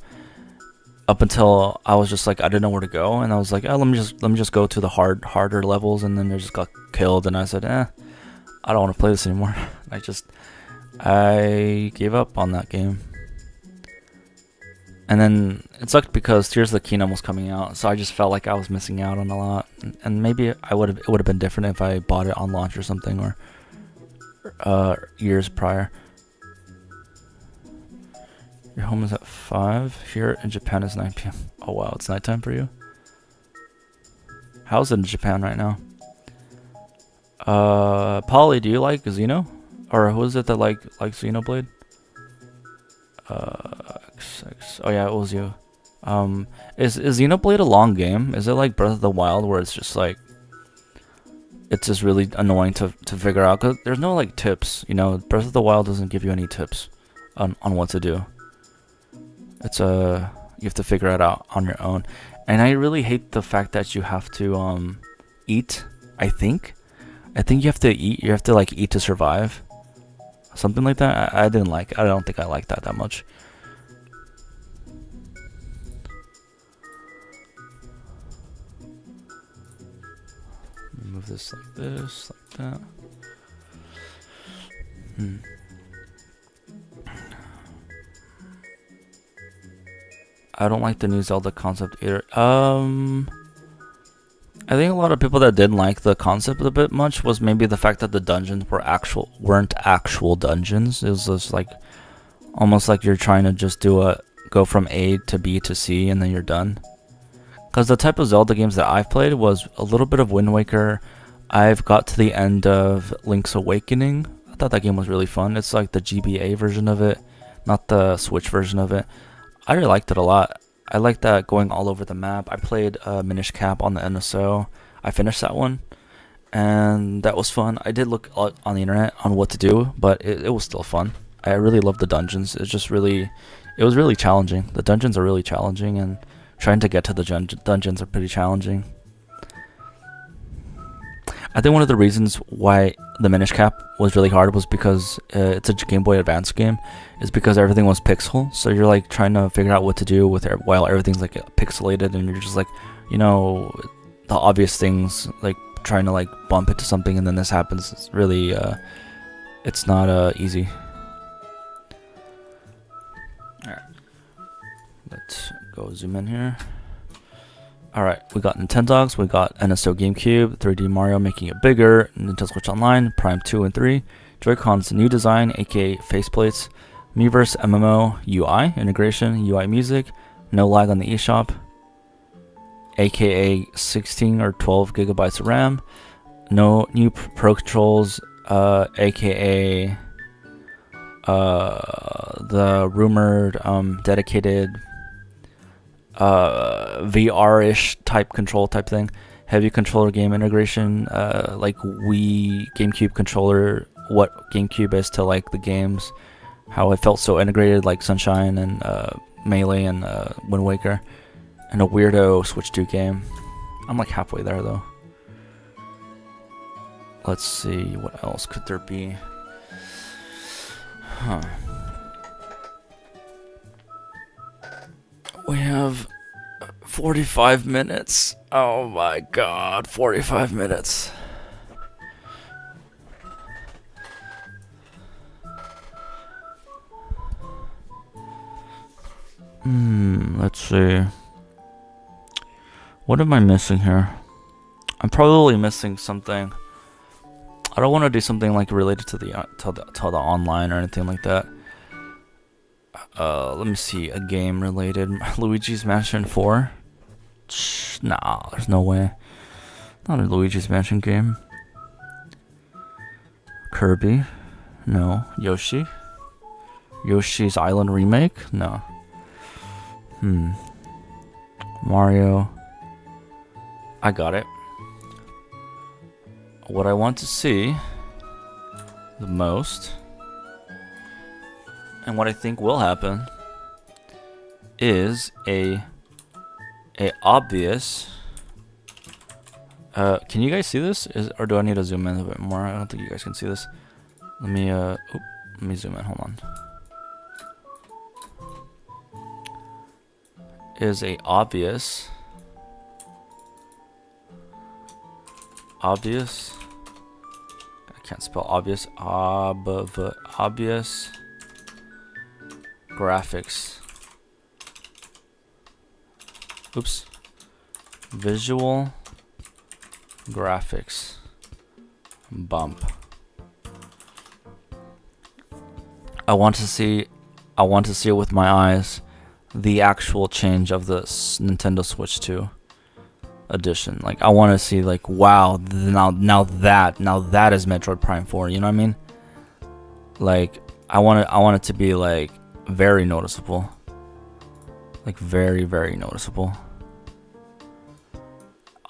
up until I was just like I didn't know where to go, and I was like, oh, let me just go to the harder levels, and then I just got killed, and I said, I don't want to play this anymore. I gave up on that game. And then it sucked because Tears of the Kingdom was coming out, so I just felt like I was missing out on a lot. And maybe it would have been different if I bought it on launch or something, or years prior. Your home is at 5. Here in Japan it's 9 p.m. Oh wow, it's nighttime for you? How's it in Japan right now? Polly, do you like Xeno? Or who is it that likes Xenoblade? XX. Oh yeah, it was you. Is Xenoblade a long game? Is it like Breath of the Wild where it's just like it's just really annoying to figure out, because there's no like tips, you know. Breath of the Wild doesn't give you any tips on what to do. It's you have to figure it out on your own. And I really hate the fact that you have to eat. I think you have to eat. You have to like eat to survive, something like that. I didn't like. I don't think I liked that much. Move this like this, like that. I don't like the new Zelda concept either. I think a lot of people that didn't like the concept a bit much was maybe the fact that the dungeons weren't actual dungeons. It was just like almost like you're trying to just go from A to B to C and then you're done. Because the type of Zelda games that I've played was a little bit of Wind Waker. I've got to the end of Link's Awakening. I thought that game was really fun. It's like the GBA version of it, not the Switch version of it. I really liked it a lot. I liked that going all over the map. I played Minish Cap on the NSO. I finished that one, and that was fun. I did look on the internet on what to do, but it was still fun. I really loved the dungeons. It was really challenging. The dungeons are really challenging, and trying to get to the dungeons are pretty challenging. I think one of the reasons why the Minish Cap was really hard was because it's a Game Boy Advance game. Is because everything was pixel, so you're like trying to figure out what to do with it while everything's like pixelated, and you're just like, you know, the obvious things, like trying to like bump into something and then this happens. It's really it's not easy. Alright, let's go zoom in here. Alright, we got Nintendogs, we got NSO GameCube, 3D Mario making it bigger, Nintendo Switch Online, Prime 2 and 3, Joy-Con's new design, aka faceplates, Miiverse MMO UI integration, UI music, no lag on the eShop, aka 16 or 12 gigabytes of RAM, no new Pro Controls, aka the rumored dedicated VR-ish type control type thing, heavy controller game integration, like Wii GameCube controller, what GameCube is to like the games, how it felt so integrated, like Sunshine and Melee and Wind Waker, and a weirdo Switch 2 game. I'm like halfway there though. Let's see, what else could there be? Huh. We have 45 minutes. Oh my god, 45 minutes. Let's see. What am I missing here? I'm probably missing something. I don't want to do something like related to the online or anything like that. Let me see, a game related. Luigi's Mansion 4? Nah, there's no way. Not a Luigi's Mansion game. Kirby? No. Yoshi? Yoshi's Island remake? No. Mario. I got it. What I want to see the most, and what I think will happen, is a obvious. Can you guys see this? Or do I need to zoom in a bit more? I don't think you guys can see this. Let me zoom in. Hold on. Is a obvious. Obvious. I can't spell obvious. Obvious graphics. Oops. Visual graphics bump. I want to see it with my eyes, the actual change of the Nintendo Switch 2 edition. Like, I want to see, like, wow, now that is Metroid Prime 4, you know what I mean? Like, I want it to be, like, very noticeable. Like, very, very noticeable.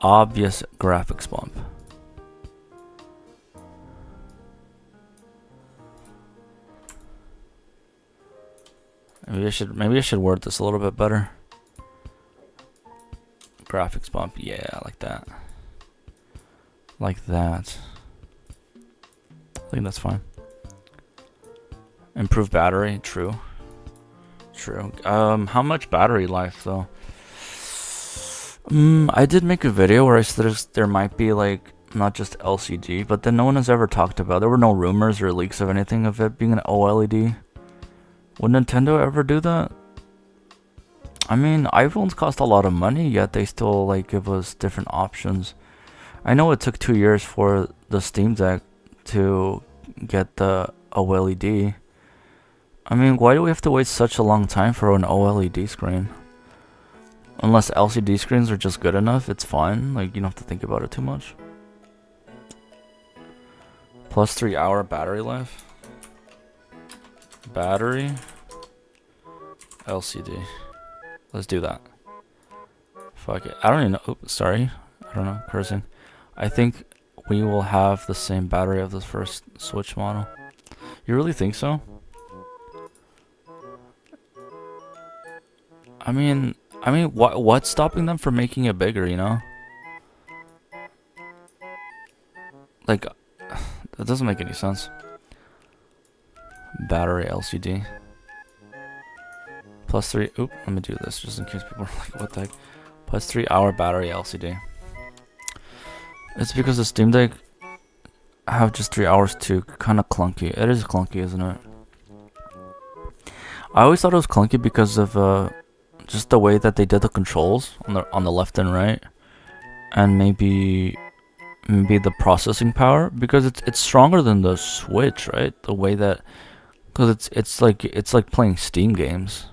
Obvious graphics bump. Maybe I should word this a little bit better. Graphics bump, yeah, like that. Like that. I think that's fine. Improved battery, true. True. How much battery life though? I did make a video where I said there might be like not just LCD, but then no one has ever talked about. There were no rumors or leaks of anything of it being an OLED. Would Nintendo ever do that? I mean, iPhones cost a lot of money, yet they still like give us different options. I know it took 2 years for the Steam Deck to get the OLED. I mean, why do we have to wait such a long time for an OLED screen? Unless LCD screens are just good enough, it's fine. Like, you don't have to think about it too much. Plus 3 hour battery life. Battery. LCD. Let's do that. Fuck it. I don't even know. Oops, sorry. I don't know. Cursing. I think we will have the same battery of the first Switch model. You really think so? I mean, what's stopping them from making it bigger, you know? Like, that doesn't make any sense. Battery LCD. Plus 3, oop, let me do this just in case people are like, what the heck? Plus 3 hour battery LCD. It's because the Steam Deck have just 3 hours too, kind of clunky. It is clunky, isn't it? I always thought it was clunky because of just the way that they did the controls on the left and right, and maybe the processing power, because it's stronger than the Switch, right? The way that, because it's like playing Steam games.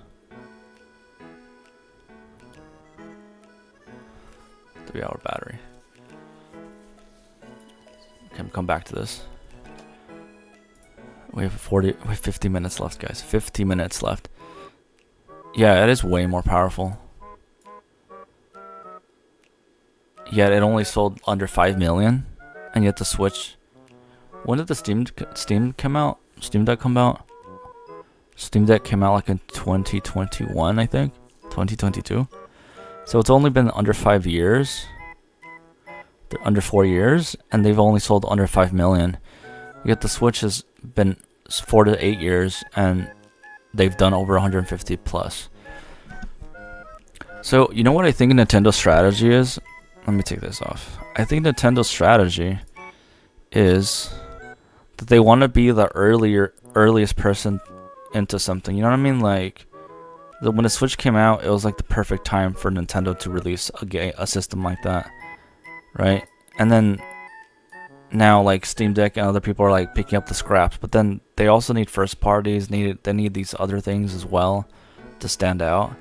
3 hour battery. Okay, come back to this. We have 50 minutes left, guys. 50 minutes left. Yeah, it is way more powerful. Yet it only sold under 5 million, and yet the Switch. When did the Steam come out? Steam Deck come out? Steam Deck came out like in 2021, I think. 2022. So it's only been under 5 years. They're under 4 years, and they've only sold under 5 million. Yet the Switch has been 4 to 8 years, and they've done over 150 plus. So, you know what I think Nintendo's strategy is? Let me take this off. I think Nintendo's strategy is that they want to be the earliest person into something. You know what I mean? Like, when the Switch came out, it was like the perfect time for Nintendo to release a system like that, right? And then now, like, Steam Deck and other people are like picking up the scraps, but then they also need first parties. They need these other things as well to stand out.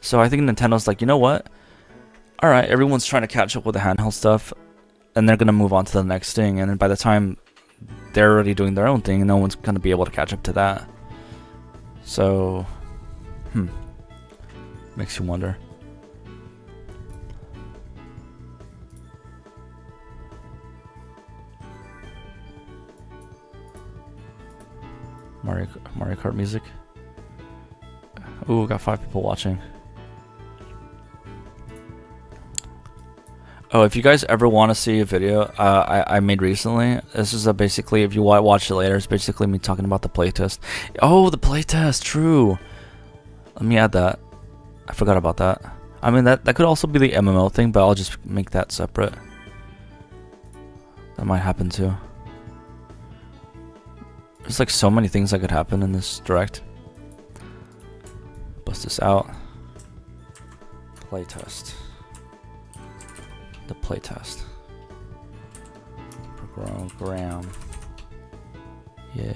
So I think Nintendo's like, you know what? All right, everyone's trying to catch up with the handheld stuff, and they're gonna move on to the next thing. And then by the time they're already doing their own thing, no one's gonna be able to catch up to that. So, makes you wonder. Mario Kart music. Ooh, got 5 people watching. Oh, if you guys ever want to see a video I made recently, this is basically, if you watch it later, it's basically me talking about the playtest. Oh, the playtest, true. Let me add that. I forgot about that. I mean, that could also be the MMO thing, but I'll just make that separate. That might happen too. There's like so many things that could happen in this direct. Bust this out. Playtest. The playtest. Program. Yeah.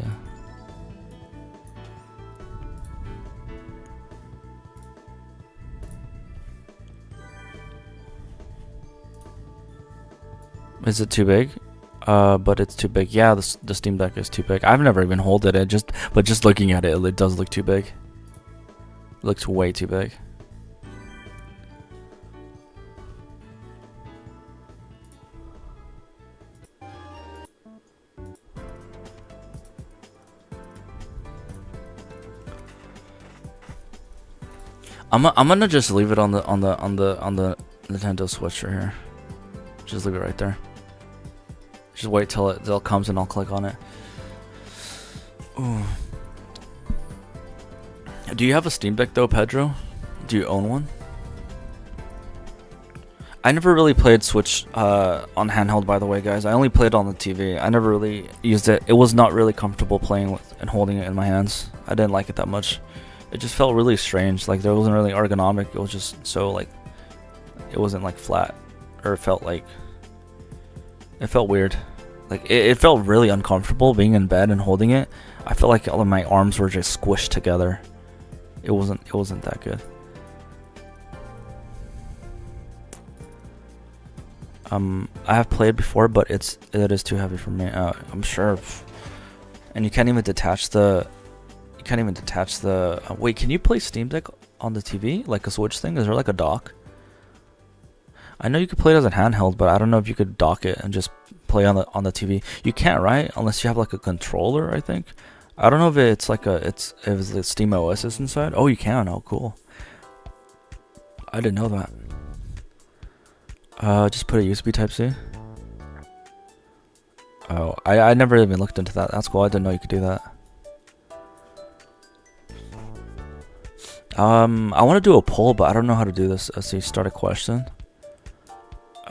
Is it too big? But it's too big. Yeah, the Steam Deck is too big. I've never even holded it. But just looking at it, it does look too big. It looks way too big. I'm gonna just leave it on the Nintendo Switch right here. Just leave it right there. Just wait till it comes and I'll click on it. Ooh. Do you have a Steam Deck though, Pedro? Do you own one? I never really played Switch on handheld, by the way, guys. I only played on the TV. I never really used it. It was not really comfortable playing with and holding it in my hands. I didn't like it that much. It just felt really strange. Like, there wasn't really ergonomic. It was just so, like, it wasn't like flat, or it felt weird. Like, it felt really uncomfortable being in bed and holding it. I felt like all of my arms were just squished together. It wasn't that good. I have played before, but it is too heavy for me. I'm sure. And you can't even detach the. Wait, can you play Steam Deck on the TV, like a Switch thing? Is there like a dock? I know you could play it as a handheld, but I don't know if you could dock it and just play on the TV. You can't, right? Unless you have like a controller, I think. I don't know if it's like if the Steam OS is inside. Oh, you can. Oh, cool. I didn't know that. Just put a USB Type-C. Oh, I never even looked into that. That's cool. I didn't know you could do that. I want to do a poll, but I don't know how to do this. Let's see. Start a question.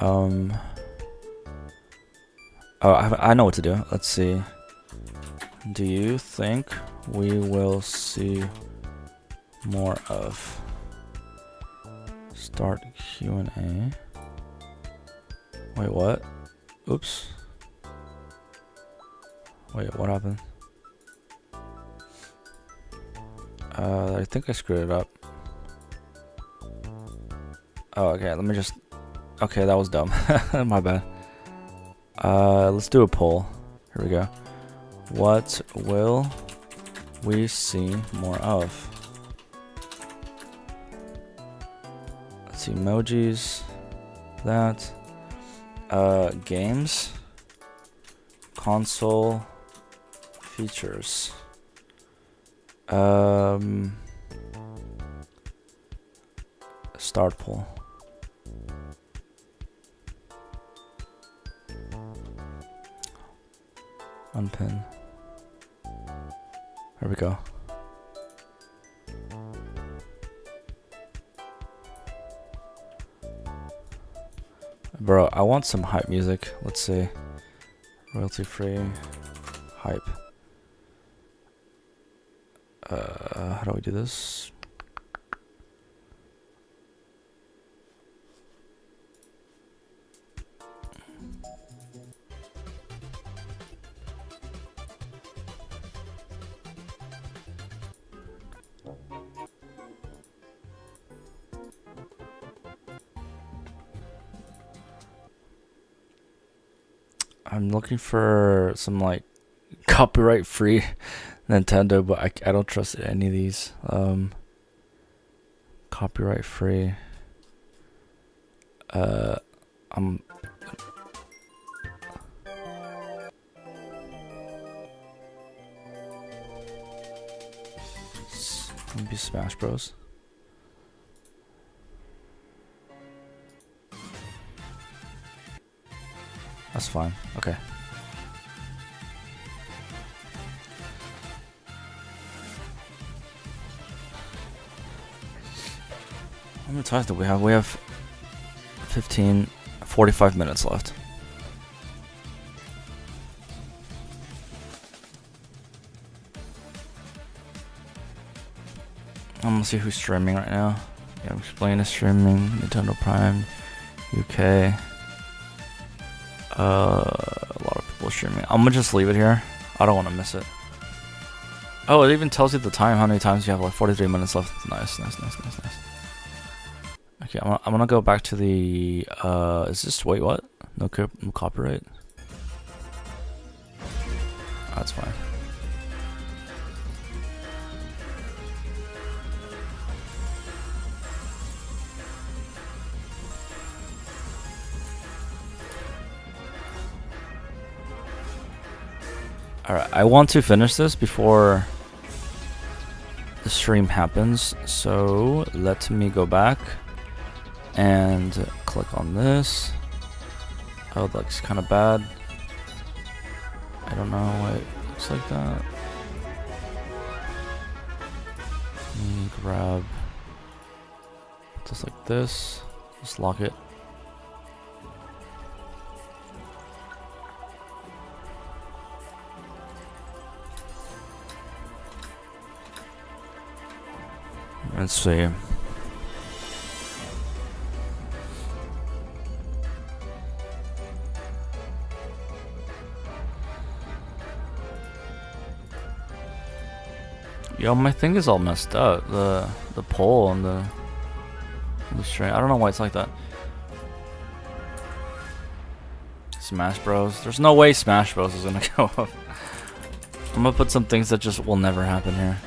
Oh, I know what to do. Let's see. Do you think we will see more of? Start Q&A. Wait, what? Oops. Wait, what happened? I think I screwed it up. Oh, okay, let me just... Okay, that was dumb. My bad. Let's do a poll. Here we go. What will we see more of? Let's see, emojis. That. Games. Console features. Start poll. Unpin. There we go. Bro, I want some hype music. Let's see. Royalty free. Hype. How do we do this? I'm looking for some like copyright free Nintendo, but I don't trust any of these. Copyright free. I'm maybe Smash Bros. That's fine. Okay. How many times do we have? We have 45 minutes left. I'm gonna see who's streaming right now. Yeah, I'm explaining the streaming. Nintendo Prime, UK. A lot of people streaming. I'm gonna just leave it here. I don't want to miss it. Oh, it even tells you the time, how many times you have. Like 43 minutes left. Nice. Okay, I'm gonna go back to the. Is this? Wait, what? No copyright. Oh, that's fine. Alright, I want to finish this before the stream happens, so let me go back and click on this. Oh, that looks kind of bad. I don't know why it looks like that. Let me grab just like this, just lock it. Let's see. Yo, my thing is all messed up. The pole on the string. I don't know why it's like that. Smash Bros. There's no way Smash Bros is gonna go up. I'm gonna put some things that just will never happen here.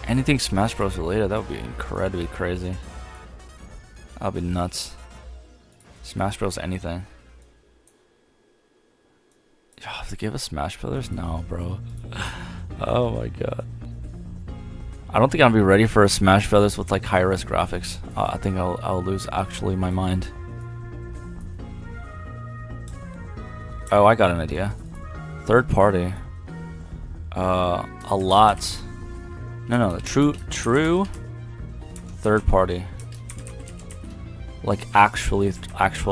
Anything Smash Bros related, that would be incredibly crazy. That would be nuts. Smash Bros anything. Yo, have to give us Smash Brothers? No, bro. Oh my god. I don't think I'll be ready for a Smash Brothers with like high-res graphics. I think I'll lose actually my mind. Oh, I got an idea. Third party. A lot. No, the true third party. Like actual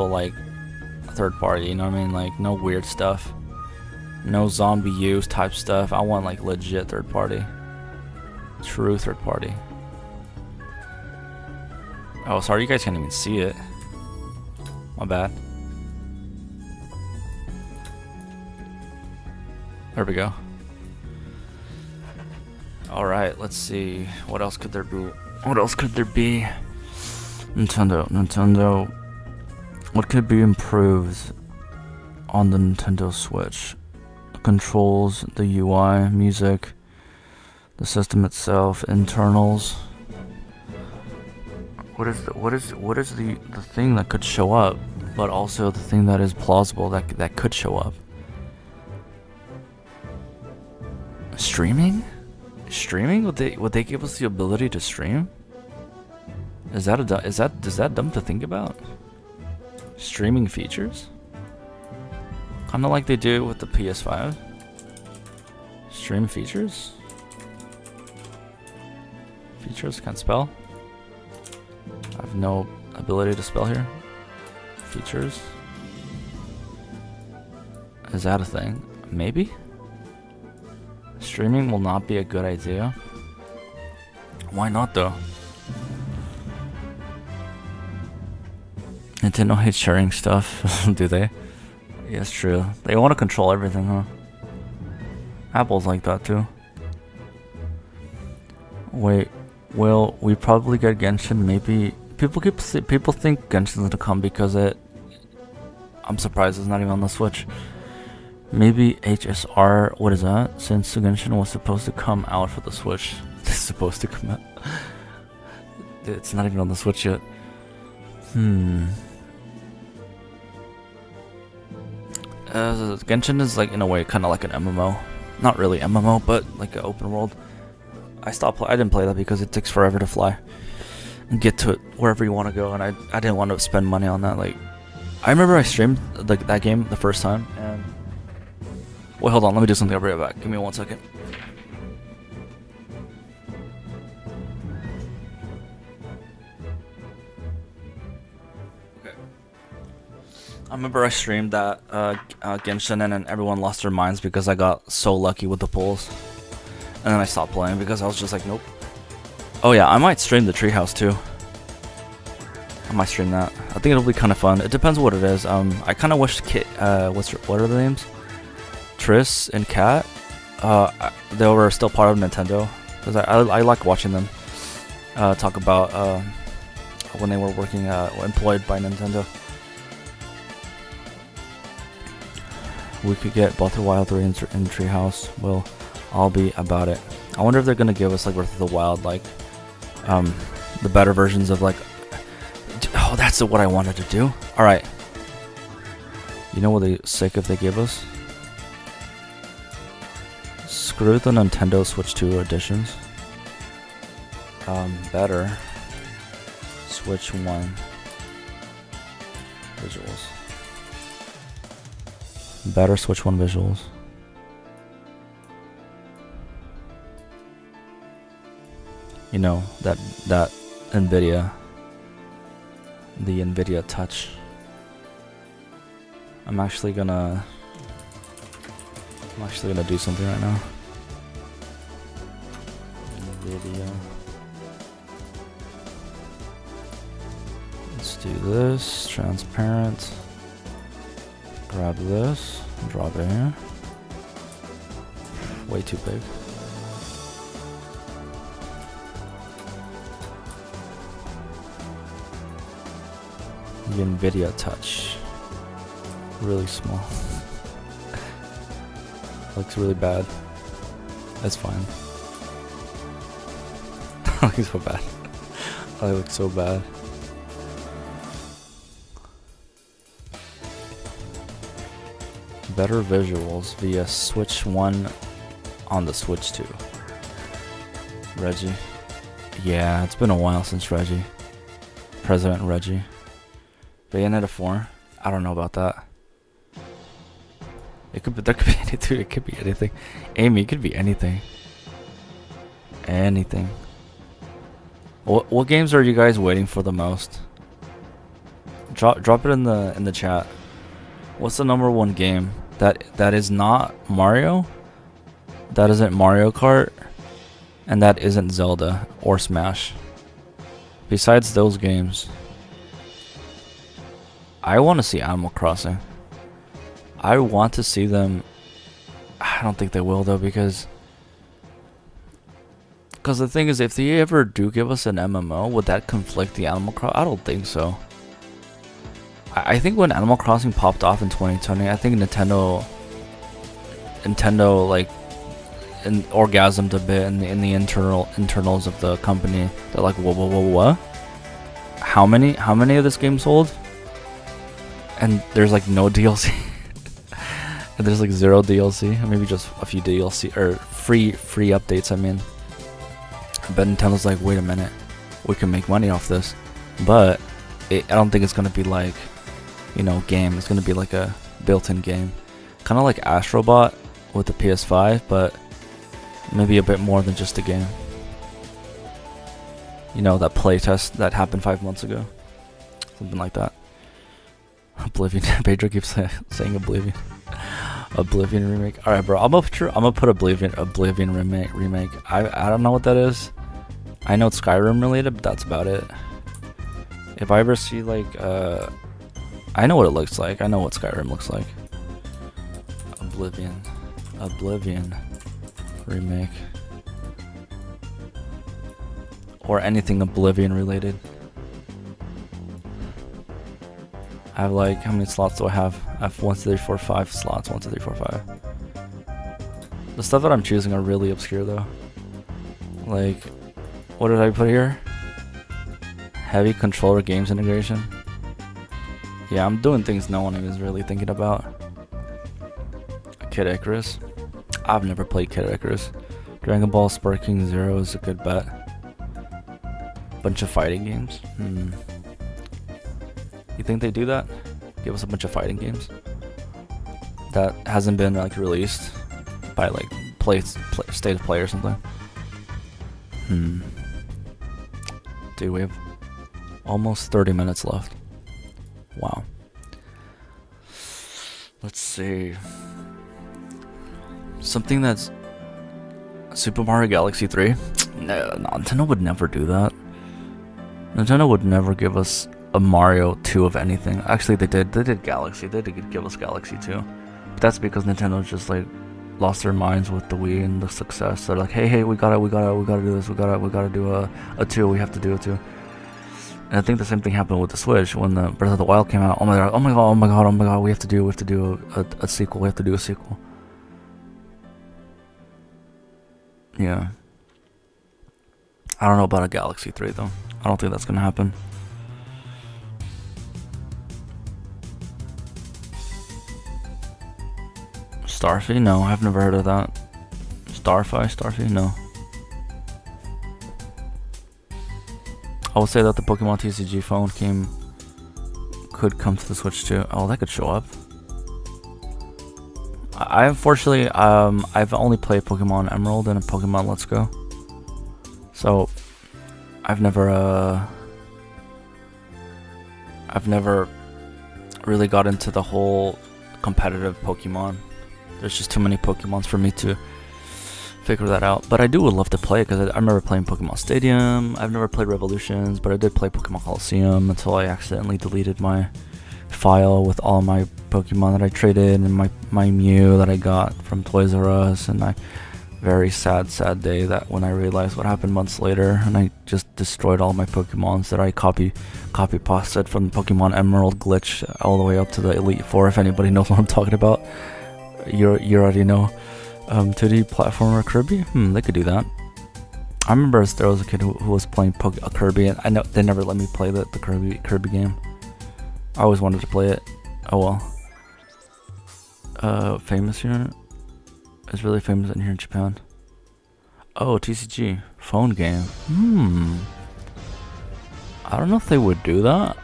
like third party, you know what I mean? Like no weird stuff. No zombie use type stuff. I want like legit third party. True third party. Oh, sorry, you guys can't even see it. My bad. There we go. Alright, let's see. What else could there be? Nintendo. What could be improved on the Nintendo Switch? The controls, the UI, music, the system itself, internals. What is the thing that could show up, but also the thing that is plausible that could show up? Streaming? Would they give us the ability to stream? Is that dumb to think about? Streaming features? Kind of like they do with the PS5. Stream features? Features, can't spell. I have no ability to spell here. Features. Is that a thing? Maybe? Streaming will not be a good idea. Why not though? Nintendo hates sharing stuff, do they? Yeah, it's true. They want to control everything, huh? Apple's like that too. Wait, will we probably get Genshin? Maybe people think Genshin's gonna come because I'm surprised it's not even on the Switch. Maybe HSR. What is that? Since Genshin was supposed to come out for the Switch, it's supposed to come out. It's not even on the Switch yet. Genshin is like in a way kind of like an MMO. Not really MMO, but like an open world. I didn't play that because it takes forever to fly and get to it wherever you want to go, and I didn't want to spend money on that. Like, I remember I streamed like that game the first time, and wait, hold on, let me do something. I'll be right back. Give me 1 second. Okay. I remember I streamed that Genshin, and then everyone lost their minds because I got so lucky with the pulls. And then I stopped playing because I was just like, nope. Oh yeah, I might stream the Treehouse too. I might stream that. I think it'll be kind of fun. It depends what it is. I kind of wish what are the names? Triss and Kat. They were still part of Nintendo, because I like watching them talk about when they were working employed by Nintendo. We could get Breath of the Wild 3 in Treehouse. We'll all be about it. I wonder if they're gonna give us like Breath of the Wild, like the better versions of like. Oh, that's what I wanted to do. All right. You know what they sick if they give us? Screw the Nintendo Switch 2 editions. Better Switch 1 visuals. Better Switch 1 visuals. You know, that NVIDIA, the NVIDIA Touch. I'm actually gonna do something right now. NVIDIA. Let's do this, transparent. Grab this, drop it here. Way too big. The NVIDIA Touch. Really small. Looks really bad. That's fine. Looks so bad. I look so bad. Better visuals via Switch 1 on the Switch 2. Reggie. Yeah, it's been a while since Reggie. President Reggie. Bayonetta 4. I don't know about that. There could be anything. It could be anything. Amy, it could be anything. Anything. What games are you guys waiting for the most? Drop it in the chat. What's the #1 game that is not Mario? That isn't Mario Kart, and that isn't Zelda or Smash. Besides those games, I want to see Animal Crossing. I want to see them. I don't think they will though, because the thing is, if they ever do give us an MMO, would that conflict the Animal Crossing? I don't think so. I think when Animal Crossing popped off in 2020, I think Nintendo like orgasmed a bit in the internals of the company. They're like, what? How many of this game sold? And there's like no DLC. And there's like 0 DLC, or maybe just a few DLC or free updates. I mean, but Nintendo's like, wait a minute, we can make money off this, but I don't think it's gonna be like, you know, game. It's gonna be like a built-in game, kind of like Astrobot with the PS5, but Maybe a bit more than just a game. You know, that playtest that happened 5 months ago. Something like that. Oblivion. Pedro keeps saying Oblivion. Oblivion remake. Alright, bro. I'm gonna put Oblivion remake. I don't know what that is. I know it's Skyrim related, but that's about it. If I ever see like I know what it looks like. I know what Skyrim looks like. Oblivion remake. Or anything Oblivion related. I have like, how many slots do I have? I have 1, 2, 3, 4, 5 slots. 1, 2, 3, 4, 5. The stuff that I'm choosing are really obscure though. Like, what did I put here? Heavy controller games integration. Yeah, I'm doing things no one is really thinking about. Kid Icarus. I've never played Kid Icarus. Dragon Ball Sparking Zero is a good bet. Bunch of fighting games. You think they do that? Give us a bunch of fighting games that hasn't been like released by like State of Play or something. Dude, we have almost 30 minutes left. Wow. Let's see. Something that's Super Mario Galaxy 3. No, Nintendo would never do that. Nintendo would never give us a Mario 2 of anything. Actually, they did. They did Galaxy. They did give us Galaxy 2. But that's because Nintendo just like lost their minds with the Wii and the success. They're like, hey, we gotta do this. We gotta do a 2. We have to do a 2. And I think the same thing happened with the Switch when the Breath of the Wild came out. Oh my god! We have to do a sequel. We have to do a sequel. Yeah. I don't know about a Galaxy 3 though. I don't think that's gonna happen. Starfy? No, I've never heard of that. Starfy? No. I would say that the Pokemon TCG phone could come to the Switch too. Oh, that could show up. I unfortunately, I've only played Pokemon Emerald and Pokemon Let's Go. So, I've never really got into the whole competitive Pokemon. There's just too many Pokemons for me to figure that out. But I would love to play it because I remember playing Pokemon Stadium. I've never played Revolutions, but I did play Pokemon Coliseum until I accidentally deleted my file with all my Pokemon that I traded and my Mew that I got from Toys R Us, and my very sad day that when I realized what happened months later and I just destroyed all my Pokemons that I copy pasted from the Pokemon Emerald glitch all the way up to the Elite Four. If anybody knows what I'm talking about, you already know. 2D platformer Kirby? They could do that. I remember there was a kid who was playing Kirby, and I know they never let me play the Kirby game. I always wanted to play it. Oh well. Famous here? It's really famous in here in Japan. Oh, TCG. Phone game. I don't know if they would do that.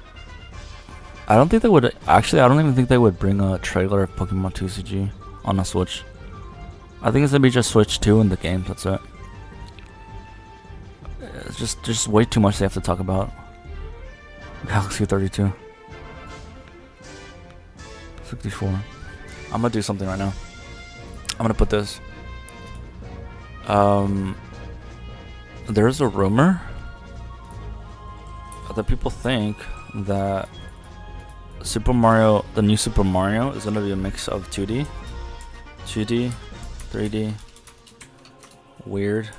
I don't think they would. Actually, I don't even think they would bring a trailer of Pokemon TCG on a Switch. I think it's gonna be just Switch 2 in the game. That's it. It's just way too much they have to talk about. Galaxy 32. 64. I'm gonna do something right now. I'm gonna put this. There's a rumor that people think that the new Super Mario is gonna be a mix of 2D, 3D, weird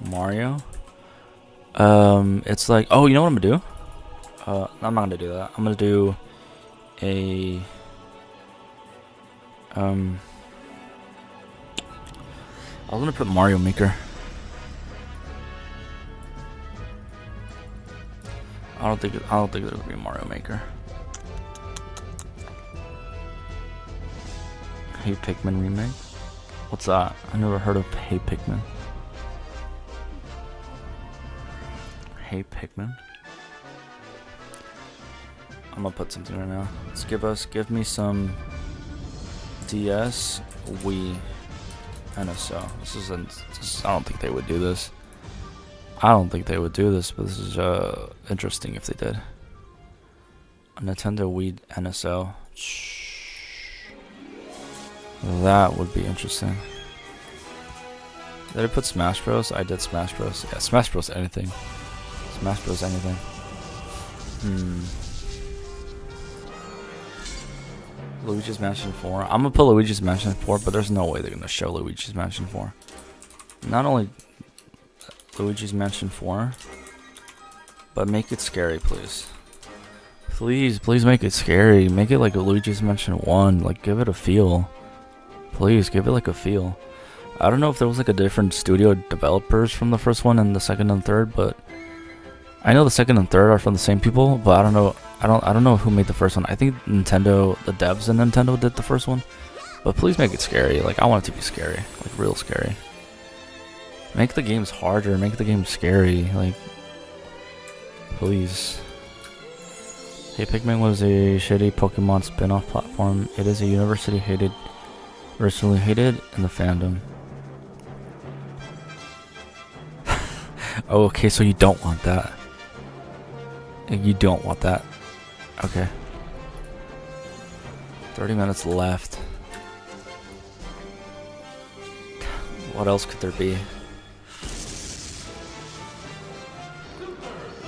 Mario. It's like, oh, you know what I'm gonna do? I'm not gonna do that. I'm gonna do a I was gonna put Mario Maker. I don't think there's gonna be a Mario Maker. Hey Pikmin remake? What's that? I never heard of Hey Pikmin. Hey Pikmin. I'm gonna put something right now. Let's give me some DS Wii NSO. I don't think they would do this. I don't think they would do this, but this is interesting if they did. A Nintendo Wii NSO. That would be interesting. Did I put Smash Bros? I did Smash Bros. Yeah, Smash Bros. Anything. Smash Bros. Anything. Luigi's Mansion 4. I'm gonna put Luigi's Mansion 4, but there's no way they're gonna show Luigi's Mansion 4. Not only Luigi's Mansion 4, but make it scary, please. Please make it scary. Make it like a Luigi's Mansion 1. Like, give it a feel. Please, give it like a feel. I don't know if there was like a different studio developers from the first one and the second and third, but I know the second and third are from the same people, but I don't know. I don't know who made the first one. I think Nintendo, the devs in Nintendo did the first one. But please make it scary. Like, I want it to be scary, like real scary. Make the games harder. Make the game scary. Like, please. Hey, Pikmin was a shitty Pokemon spin-off platform. It is a universally hated in the fandom. Oh, okay, so you don't want that. You don't want that. Okay. 30 minutes left. What else could there be?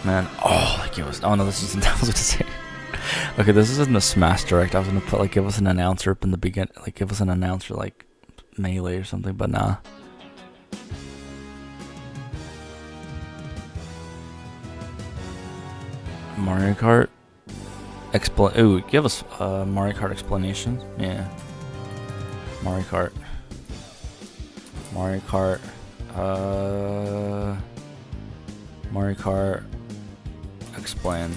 Man, oh, like it was. Oh no, this isn't. I was gonna say. Okay, this isn't the Smash Direct. I was gonna put like give us an announcer up in the beginning, like give us an announcer like Melee or something, but nah. Mario Kart. Ooh, give us Mario Kart explanation. Yeah. Mario Kart. Mario Kart. Mario Kart. Explain.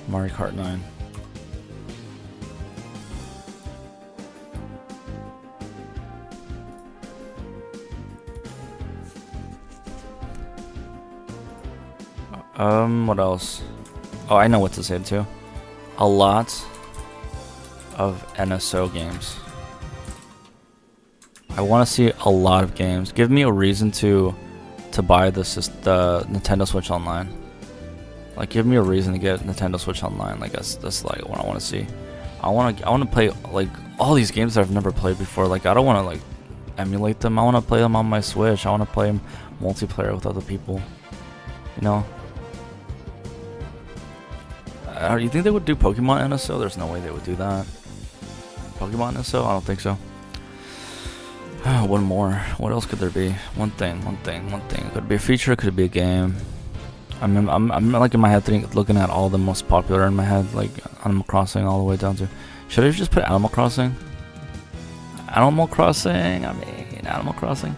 Mario Kart 9. What else? Oh, I know what to say too. A lot of NSO games. I want to see a lot of games. Give me a reason to buy the Nintendo Switch Online. Like, give me a reason to get Nintendo Switch Online. Like, that's like what I want to see. I want to play like all these games that I've never played before. Like, I don't want to like emulate them. I want to play them on my Switch. I want to play them multiplayer with other people. You know. You think they would do Pokemon NSO? There's no way they would do that. Pokemon NSO? I don't think so. One more. What else could there be? One thing. Could it be a feature? Could it be a game? I'm like in my head looking at all the most popular in my head, like Animal Crossing all the way down to. Should I just put Animal Crossing? Animal Crossing. I mean, Animal Crossing.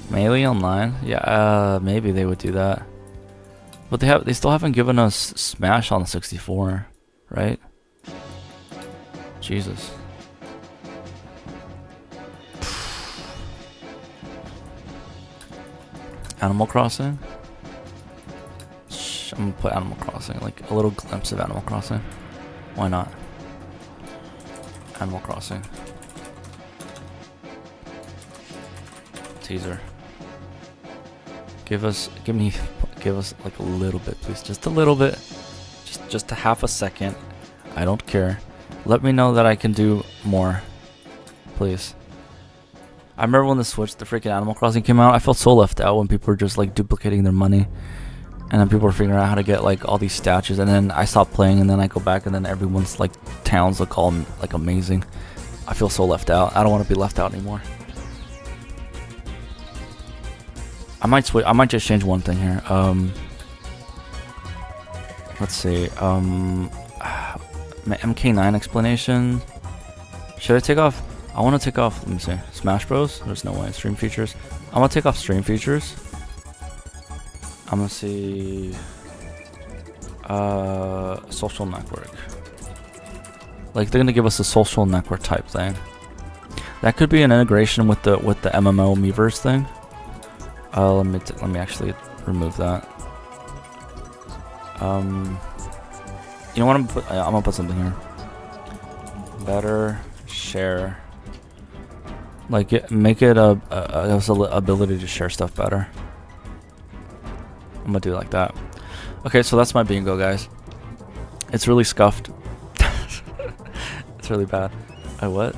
Melee Online. Yeah. Maybe they would do that. But they still haven't given us Smash on the 64, right? Jesus. Animal Crossing? I'm gonna put Animal Crossing, like a little glimpse of Animal Crossing. Why not? Animal Crossing. Teaser. Give us like a little bit, please. Just a little bit. Just a half a second. I don't care. Let me know that I can do more. Please. I remember when the freaking Animal Crossing came out, I felt so left out when people were just like duplicating their money. And then people were figuring out how to get like all these statues, and then I stopped playing, and then I go back, and then everyone's like towns look all like amazing. I feel so left out. I don't want to be left out anymore. I might switch. I might just change one thing here. Let's see. MK9 explanation. Should I take off? I want to take off. Let me see. Smash Bros. There's no way. Stream features. I'm gonna take off stream features. I'm gonna see. Social network. Like they're gonna give us a social network type thing. That could be an integration with the MMO Miiverse thing. Let me actually remove that. You know what I'm gonna put something here. Better share Like make it a ability to share stuff better. I'm gonna do it like that. Okay, so that's my bingo, guys. It's really scuffed. It's really bad. What?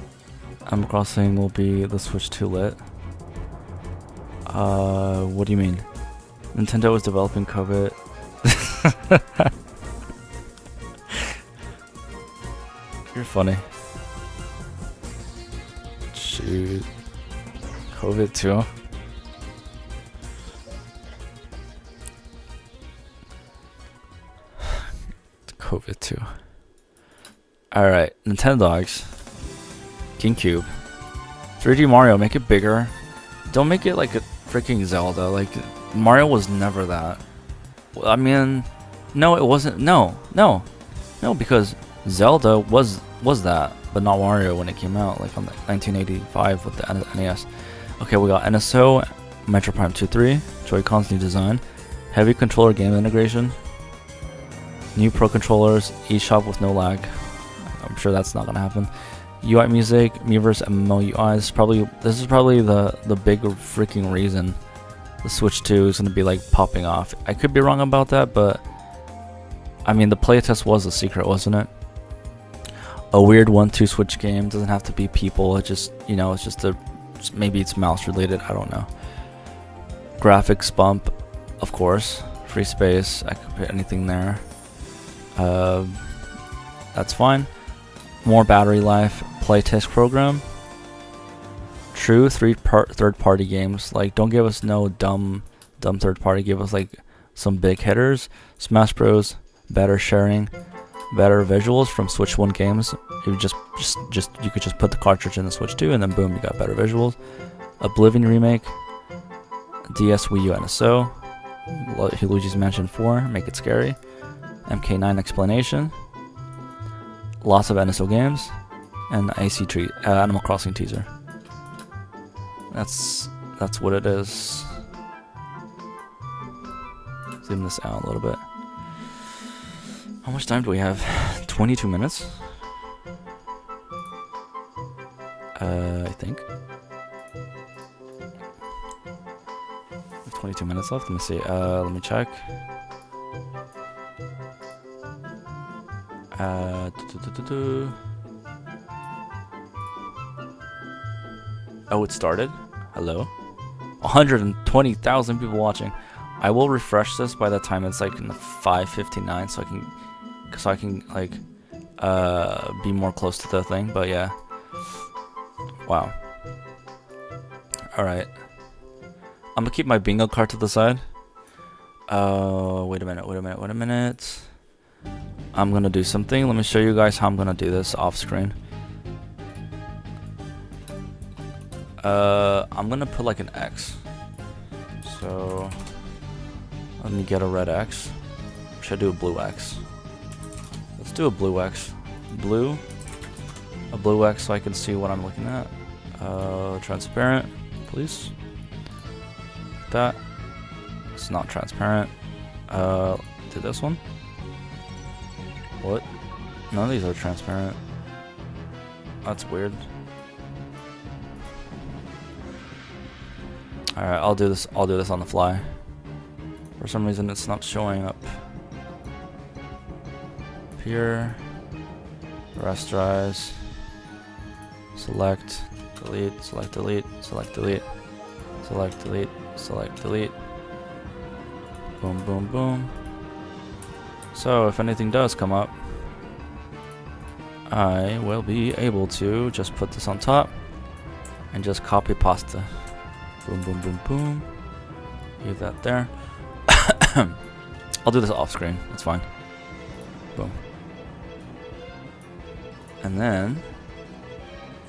Animal Crossing will be the Switch 2 lit. What do you mean? Nintendo is developing COVID. You're funny. Shoot. COVID 2. COVID 2. Alright, Nintendo Dogs. GameCube. 3D Mario, make it bigger. Don't make it like a freaking Zelda. Like, Mario was never that. I mean, no, it wasn't. No, because Zelda was that, but not Mario when it came out, like on the 1985 with the NES. Okay, we got NSO, Metro Prime 2-3, Joy-Cons new design, heavy controller game integration, new Pro controllers, eShop with no lag. I'm sure that's not gonna happen. UI music, Miiverse MMO UI. This is probably the big freaking reason the Switch 2 is gonna be like popping off. I could be wrong about that, but I mean the playtest was a secret, wasn't it? A weird 1-2 Switch game, doesn't have to be people. It just, you know, it's just maybe it's mouse related. I don't know. Graphics bump, of course. Free space. I could put anything there. That's fine. More battery life. Playtest program. True third-party games. Like, don't give us no dumb third-party. Give us like some big hitters. Smash Bros. Better sharing. Better visuals from Switch 1 games. You you could just put the cartridge in the Switch 2 and then boom, you got better visuals. Oblivion remake. DS Wii U NSO. Luigi's Mansion 4, make it scary. MK9 explanation. Lots of NSO games. And Animal Crossing teaser. That's what it is. Zoom this out a little bit. How much time do we have? 22 minutes? I think. 22 minutes left. Let me see. Let me check. Oh, it started? Hello? 120,000 people watching. I will refresh this by the time it's like in the 5:59 so I can like be more close to the thing, but yeah. Wow. Alright. I'm gonna keep my bingo card to the side. Wait a minute. I'm gonna do something. Let me show you guys how I'm gonna do this off screen. I'm gonna put like an X. So let me get a red X. Or should I do a blue X? Let's do a blue X. A blue X so I can see what I'm looking at. Transparent, please. That. It's not transparent. Do this one. What? None of these are transparent. That's weird. Alright, I'll do this on the fly. For some reason it's not showing up. Here. Rasterize. Select. Delete. Select delete. Select delete. Select delete. Select delete. Boom boom boom. So if anything does come up, I will be able to just put this on top and just copy pasta. Boom boom boom boom. Leave that there. I'll do this off screen, it's fine. Boom. And then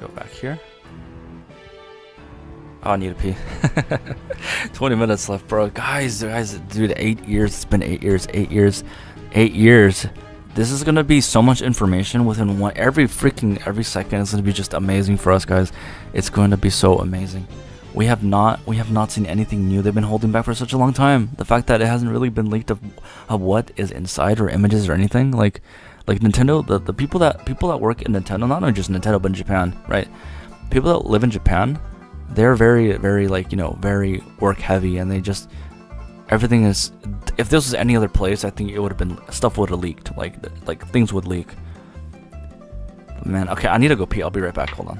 go back here. Oh, I need to pee. 20 minutes left, bro. Guys, dude, 8 years. It's been 8 years. 8 years. 8 years. This is gonna be so much information within every second. It's gonna be just amazing for us, guys. It's going to be so amazing. We have not seen anything new. They've been holding back for such a long time. The fact that it hasn't really been leaked of what is inside or images or anything. Like Nintendo, the people that work in Nintendo, not only just Nintendo but in Japan, right? People that live in Japan they're very, very like, you know, very work heavy, and they just, everything is, if this was any other place, I think it would have been, stuff would have leaked, like things would leak. Man, okay, I need to go pee. I'll be right back. Hold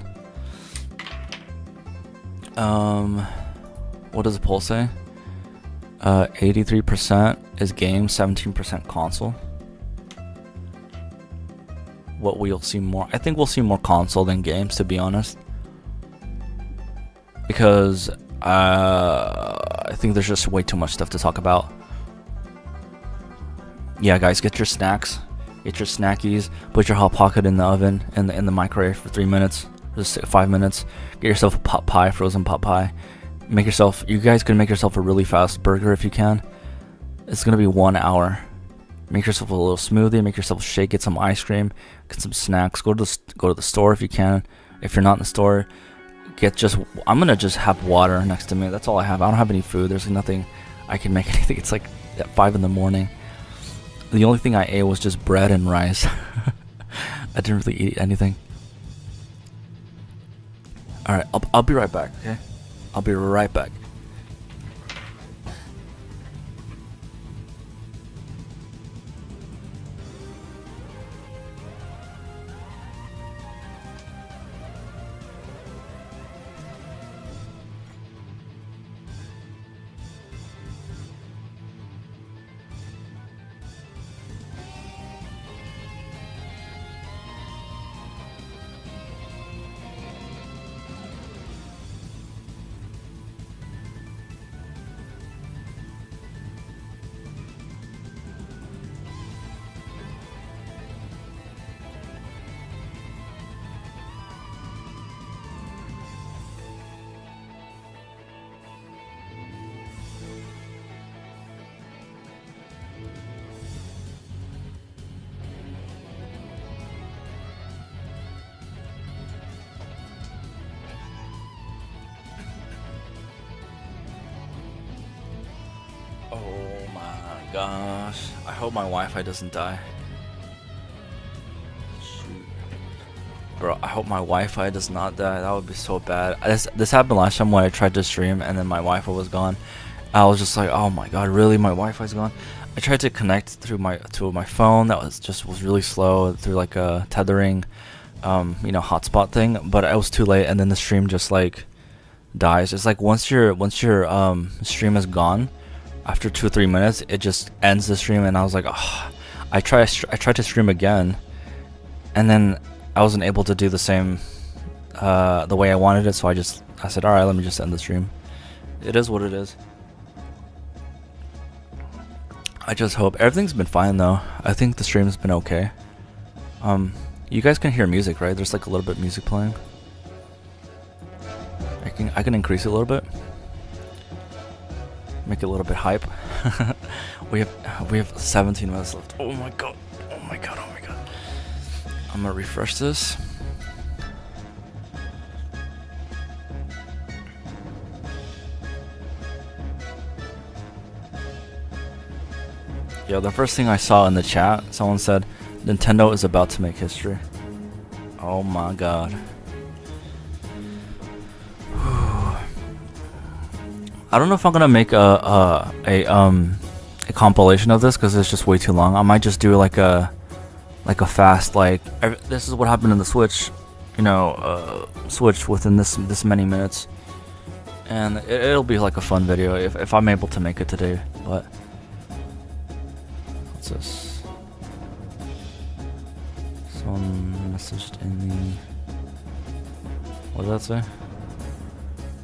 on. What does the poll say? 83% is game, 17% console. What we'll see more? I think we'll see more console than games, to be honest. Because I think there's just way too much stuff to talk about. Yeah, guys, get your snacks. Get your snackies. Put your Hot Pocket in the oven, in the microwave for 3 minutes. Just 5 minutes. Get yourself a pot pie, frozen pot pie. Make yourself, you guys can make yourself a really fast burger if you can. It's gonna be 1 hour. Make yourself a little smoothie. Make yourself a shake. Get some ice cream. Get some snacks. Go to the store if you can. If you're not in the store, I'm gonna just have water next to me. That's all I have. I don't have any food. There's nothing I can make anything. It's like at 5 in the morning. The only thing I ate was just bread and rice. I didn't really eat anything. All right, I'll be right back. Okay, I'll be right back. Oh my gosh. I hope my Wi-Fi doesn't die. Shoot. Bro, I hope my Wi-Fi does not die. That would be so bad. This happened last time when I tried to stream and then my Wi-Fi was gone. I was just like, oh my god, really? My Wi-Fi's gone? I tried to connect through my phone. That was really slow through like a tethering hotspot thing, but it was too late, and then the stream just like dies. It's like once your stream is gone, after 2 or 3 minutes, it just ends the stream, and I was like, oh. I tried to stream again, and then I wasn't able to do the same the way I wanted it, so I said, alright, let me just end the stream. It is what it is. I just hope everything's been fine though. I think the stream's been okay. You guys can hear music, right? There's like a little bit of music playing. I can increase it a little bit. Make it a little bit hype. we have 17 minutes left. Oh my god. Oh my god. Oh my god. I'm gonna refresh this. Yo, the first thing I saw in the chat, someone said, Nintendo is about to make history. Oh my god. I don't know if I'm gonna make a compilation of this because it's just way too long. I might just do like a fast this is what happened in the Switch, Switch within this many minutes, and it'll be like a fun video if I'm able to make it today. But what's this? Someone messaged in the, what did that say?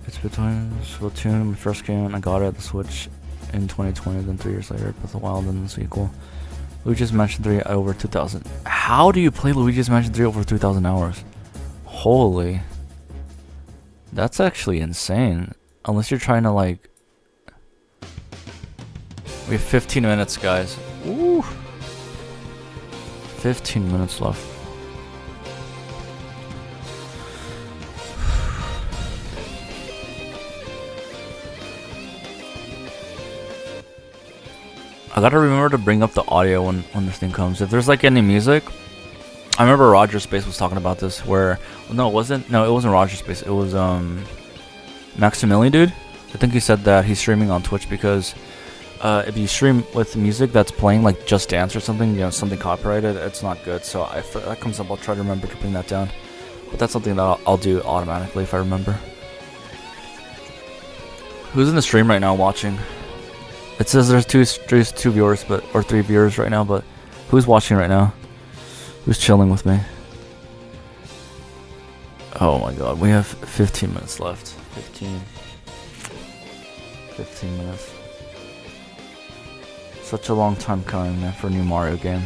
It's between Splatoon, my first game, and I got it at the Switch in 2020, then 3 years later, Breath of the Wild, and the sequel. Luigi's Mansion 3 over 2,000. How do you play Luigi's Mansion 3 over 2,000 hours? Holy. That's actually insane. Unless you're trying to like... We have 15 minutes, guys. Ooh. 15 minutes left. I gotta remember to bring up the audio when this thing comes. If there's like any music, I remember Roger Space was talking about this. Where it wasn't Roger Space. It was Maximilian, dude. I think he said that he's streaming on Twitch because if you stream with music that's playing like Just Dance or something, you know, something copyrighted, it's not good. So if that comes up, I'll try to remember to bring that down. But that's something that I'll do automatically if I remember. Who's in the stream right now watching? It says there's two viewers, or 3 viewers right now, but who's watching right now? Who's chilling with me? Oh my god, we have 15 minutes left. 15 minutes. Such a long time coming, man, for a new Mario game.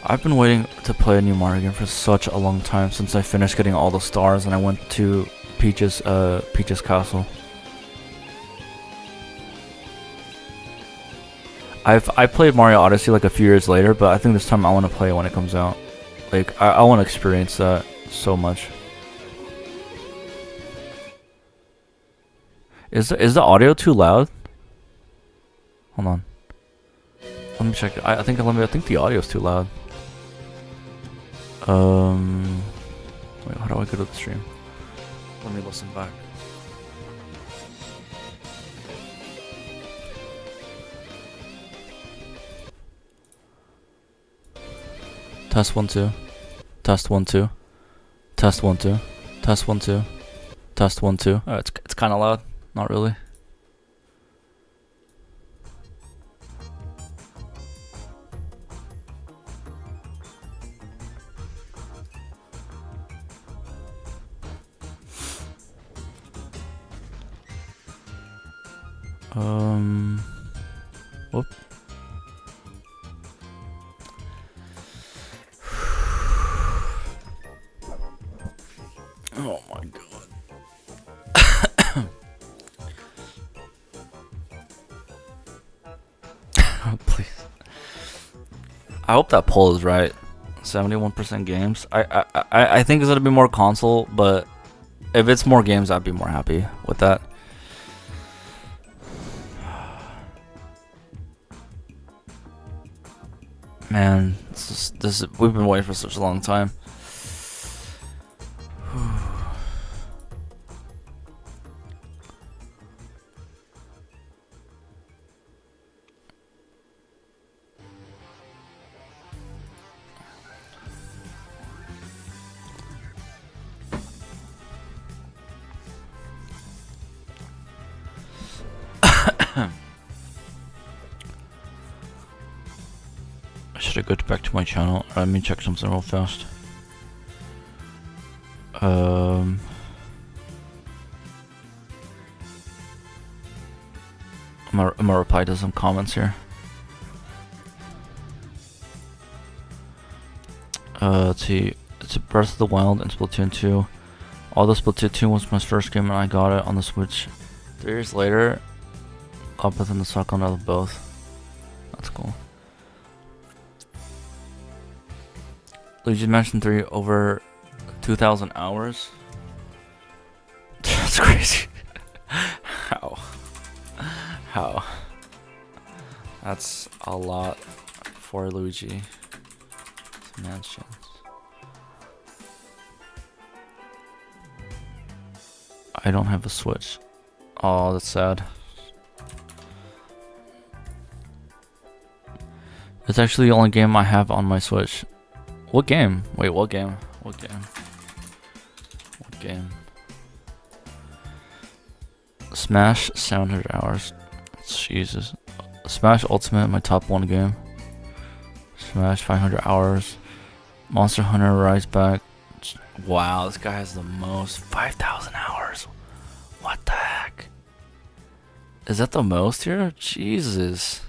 I've been waiting to play a new Mario game for such a long time, since I finished getting all the stars and I went to Peach's castle. I played Mario Odyssey like a few years later, but I think this time I want to play it when it comes out. Like I want to experience that so much. Is the audio too loud? Hold on. Let me check. I think the audio is too loud. Wait, how do I go to the stream? Let me listen back. Test 1 2. Test 1 2. Test 1 2. Test 1 2. Test 1 2. Oh, it's kind of loud. Not really. Whoop. Oh my god. Please. I hope that poll is right. 71% games. I think it's gonna be more console, but if it's more games, I'd be more happy with that. Man, we've been waiting for such a long time. Should I go back to my channel? Let me check something real fast. I'm gonna reply to some comments here. Let's see. It's Breath of the Wild and Splatoon 2. Although Splatoon 2 was my first game and I got it on the Switch 3 years later, up within the second of both. That's cool. Luigi Mansion 3 over 2,000 hours. That's crazy. How? That's a lot for Luigi Mansion. I don't have a Switch. Oh, that's sad. It's actually the only game I have on my Switch. What game? Wait, what game? What game? What game? Smash 700 hours. Jesus. Smash Ultimate, my top 1 game. Smash 500 hours. Monster Hunter Rise Back. Wow, this guy has the most. 5,000 hours. What the heck? Is that the most here? Jesus.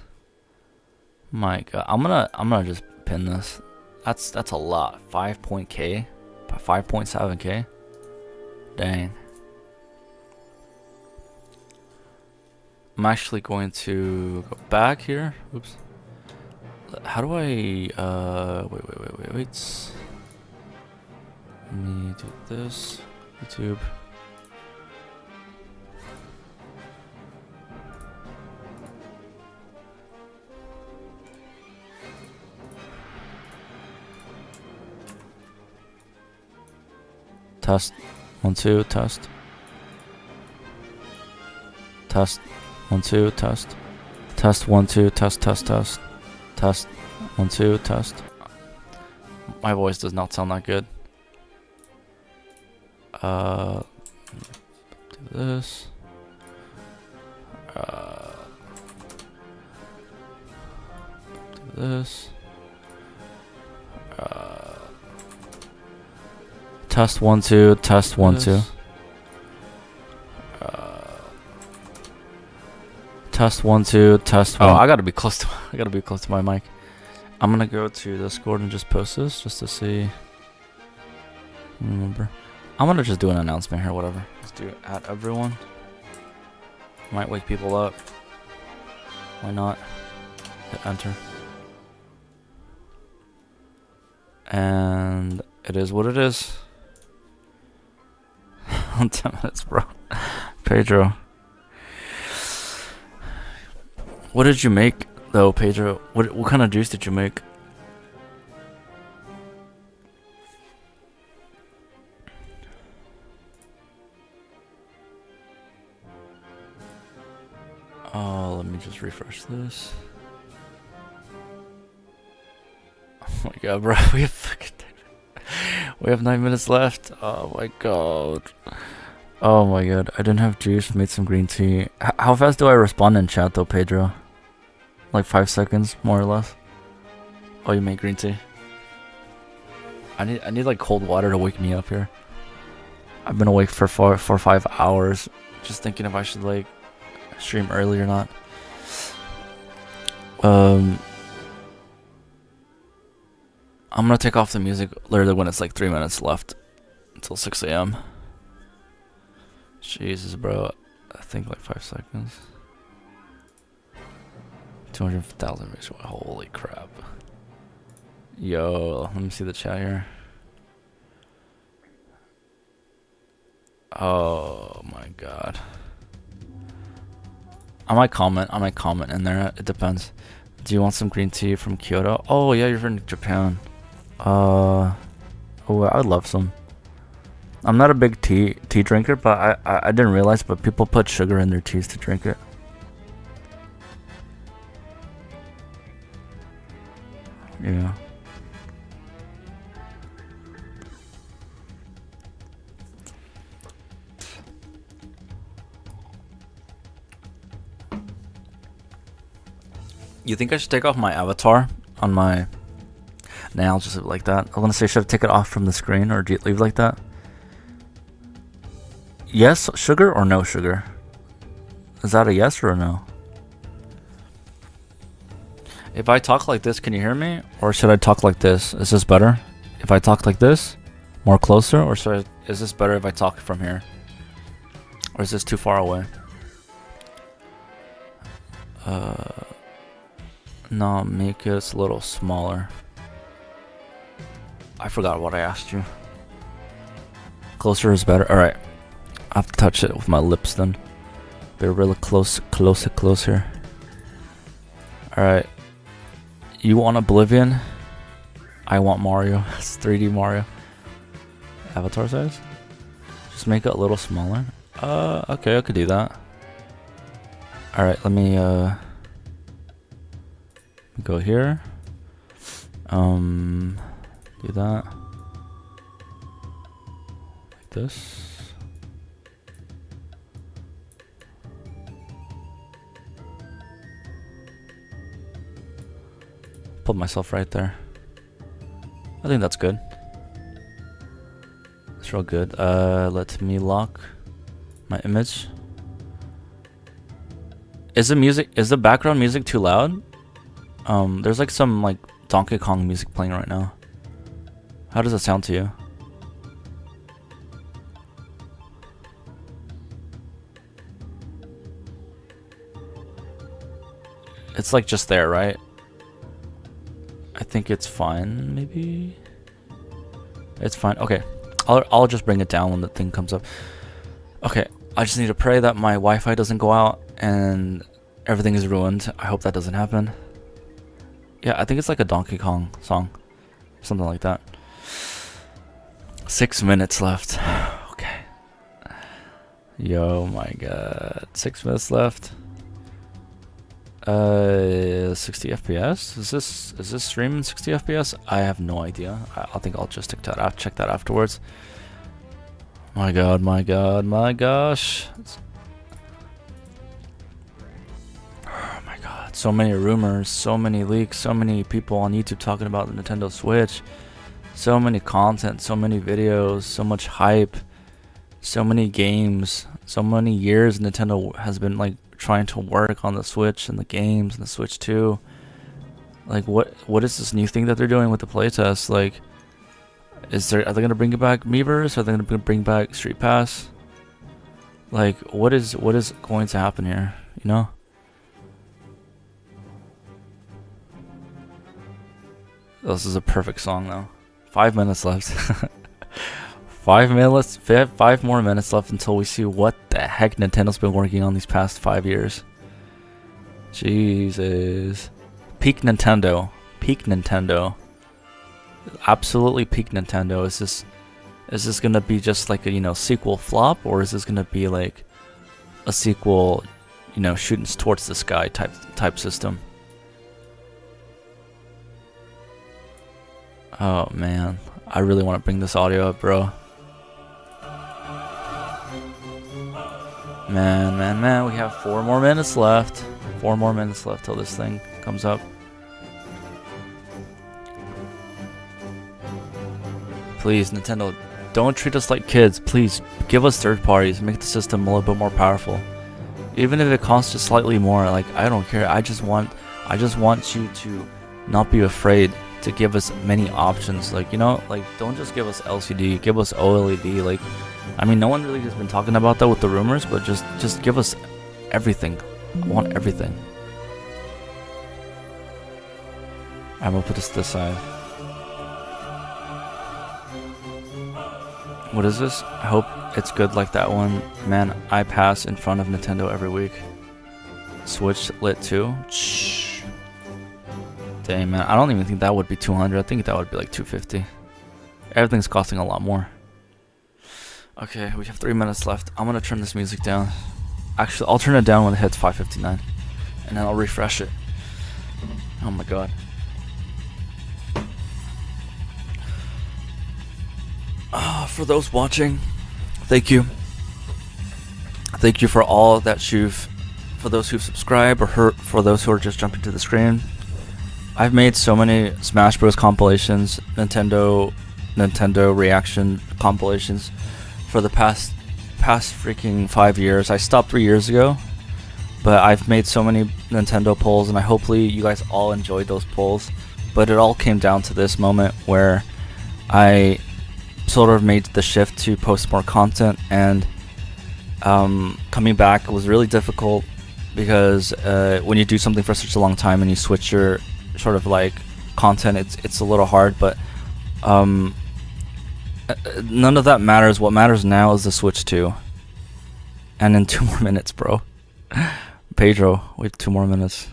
My god. I'm gonna just pin this. That's a lot. 5.7k. Dang. I'm actually going to go back here. Oops. How do I wait. Let me do this. YouTube. Test. 1 2 test. Test. 1 2 test. Test 1 2 test test test. Test 1 2 test. My voice does not sound that good. Do this. Do this. Test 1 2 test 1 2. Test 1 2 test 1. Oh, I gotta be close to my mic. I'm gonna go to Discord and just post this just to see. Remember, I'm gonna just do an announcement here. Whatever. Let's do it at everyone. Might wake people up. Why not? Hit enter. And it is what it is. 10 minutes, bro. Pedro. What did you make, though, Pedro? What kind of juice did you make? Oh, let me just refresh this. Oh my god, bro. We have 9 minutes left. Oh my god. Oh my god. I didn't have juice. Made some green tea. How fast do I respond in chat, though, Pedro? Like 5 seconds, more or less. Oh, you make green tea. I need like cold water to wake me up here. I've been awake for 4 or 5 hours, just thinking if I should like stream early or not. I'm gonna take off the music literally when it's like 3 minutes left until 6 a.m. Jesus, bro. I think like 5 seconds. 200,000 visual. Holy crap. Yo, let me see the chat here. Oh my god. I might comment in there. It depends. Do you want some green tea from Kyoto? Oh yeah, you're from Japan. Oh, I would love some. I'm not a big tea drinker, but I didn't realize, but people put sugar in their teas to drink it. Yeah. You think I should take off my avatar on my nail, just like that? I want to say, should I take it off from the screen, or do you leave like that? Yes, sugar or no sugar? Is that a yes or a no? If I talk like this, can you hear me? Or should I talk like this? Is this better? If I talk like this, more closer? Or is this better if I talk from here? Or is this too far away? No, make it a little smaller. I forgot what I asked you. Closer is better? Alright. I have to touch it with my lips then. They're really close here. Alright. You want Oblivion? I want Mario. It's 3D Mario. Avatar size? Just make it a little smaller. Okay, I could do that. Alright, let me go here. Do that. Like this. Put myself right there. I think that's good. It's real good. Let me lock my image. Is the background music too loud? There's like some like Donkey Kong music playing right now. How does it sound to you? It's like just there, right? I think it's fine, maybe? It's fine. Okay. I'll just bring it down when the thing comes up. Okay. I just need to pray that my Wi-Fi doesn't go out and everything is ruined. I hope that doesn't happen. Yeah, I think it's like a Donkey Kong song. Something like that. 6 minutes left. Okay. Yo, my god. 6 minutes left. 60 FPS? Is this streaming 60 FPS? I have no idea. I think I'll just check that afterwards. My god, my god, my gosh. Oh my god. So many rumors, so many leaks, so many people on YouTube talking about the Nintendo Switch. So many content, so many videos, so much hype, so many games, so many years Nintendo has been like trying to work on the Switch and the games and the Switch 2. Like what is this new thing that they're doing with the playtest? Like are they gonna bring it back Miiverse? Are they gonna bring back Street Pass? Like what is going to happen here, you know? This is a perfect song though. 5 minutes left. 5 minutes, 5 more minutes left until we see what the heck Nintendo's been working on these past 5 years. Jesus. Peak Nintendo. Peak Nintendo. Absolutely peak Nintendo. Is this gonna be just like a, you know, sequel flop, or is this gonna be like a sequel, you know, shooting towards the sky type system? Oh man, I really want to bring this audio up, bro. Man, we have 4 more minutes left. 4 more minutes left till this thing comes up. Please, Nintendo, don't treat us like kids. Please, give us third parties. Make the system a little bit more powerful. Even if it costs just slightly more, like, I don't care. I just want you to not be afraid to give us many options. Like, you know, like, don't just give us LCD, give us OLED. Like, I mean, no one really has been talking about that with the rumors, but just give us everything. I want everything. I'm gonna put this to the side. What is this? I hope it's good like that one. Man, I pass in front of Nintendo every week. Switch lit too? Shh. Dang, man, I don't even think that would be 200. I think that would be like 250. Everything's costing a lot more. Okay, we have 3 minutes left. I'm gonna turn this music down. Actually, I'll turn it down when it hits 5:59, and then I'll refresh it. Oh my god. For those watching, thank you. Thank you for all that for those who've subscribed, or for those who are just jumping to the screen. I've made so many Smash Bros. Compilations, Nintendo reaction compilations for the past freaking 5 years. I stopped 3 years ago, but I've made so many Nintendo polls, and hopefully you guys all enjoyed those polls. But it all came down to this moment where I sort of made the shift to post more content, and coming back was really difficult because when you do something for such a long time and you switch your sort of like content, it's a little hard, but none of that matters. What matters now is the Switch 2. And in 2 more minutes, bro. Pedro, we have 2 more minutes.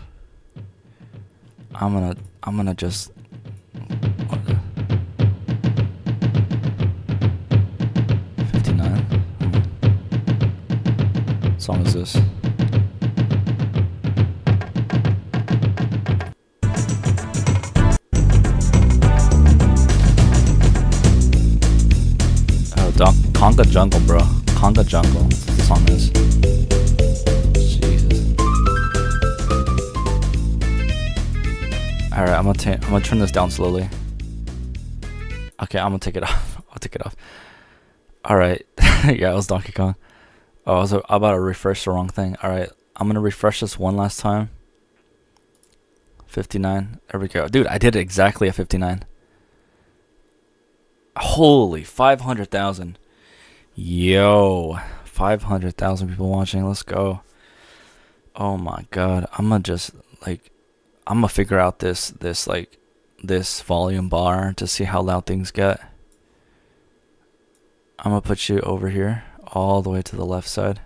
I'm gonna just... What? 59? What song is this? Conga Jungle, bro. Conga Jungle. That's what the song is. Jesus. Alright, I'm gonna turn this down slowly. Okay, I'm gonna take it off. I'll take it off. Alright. Yeah, it was Donkey Kong. Oh, I was about to refresh the wrong thing. Alright, I'm gonna refresh this one last time. 59. There we go. Dude, I did it exactly at 59. Holy 500,000. Yo, 500,000 people watching. Let's go. Oh my god. I'm gonna figure out this volume bar to see how loud things get. I'm gonna put you over here, all the way to the left side.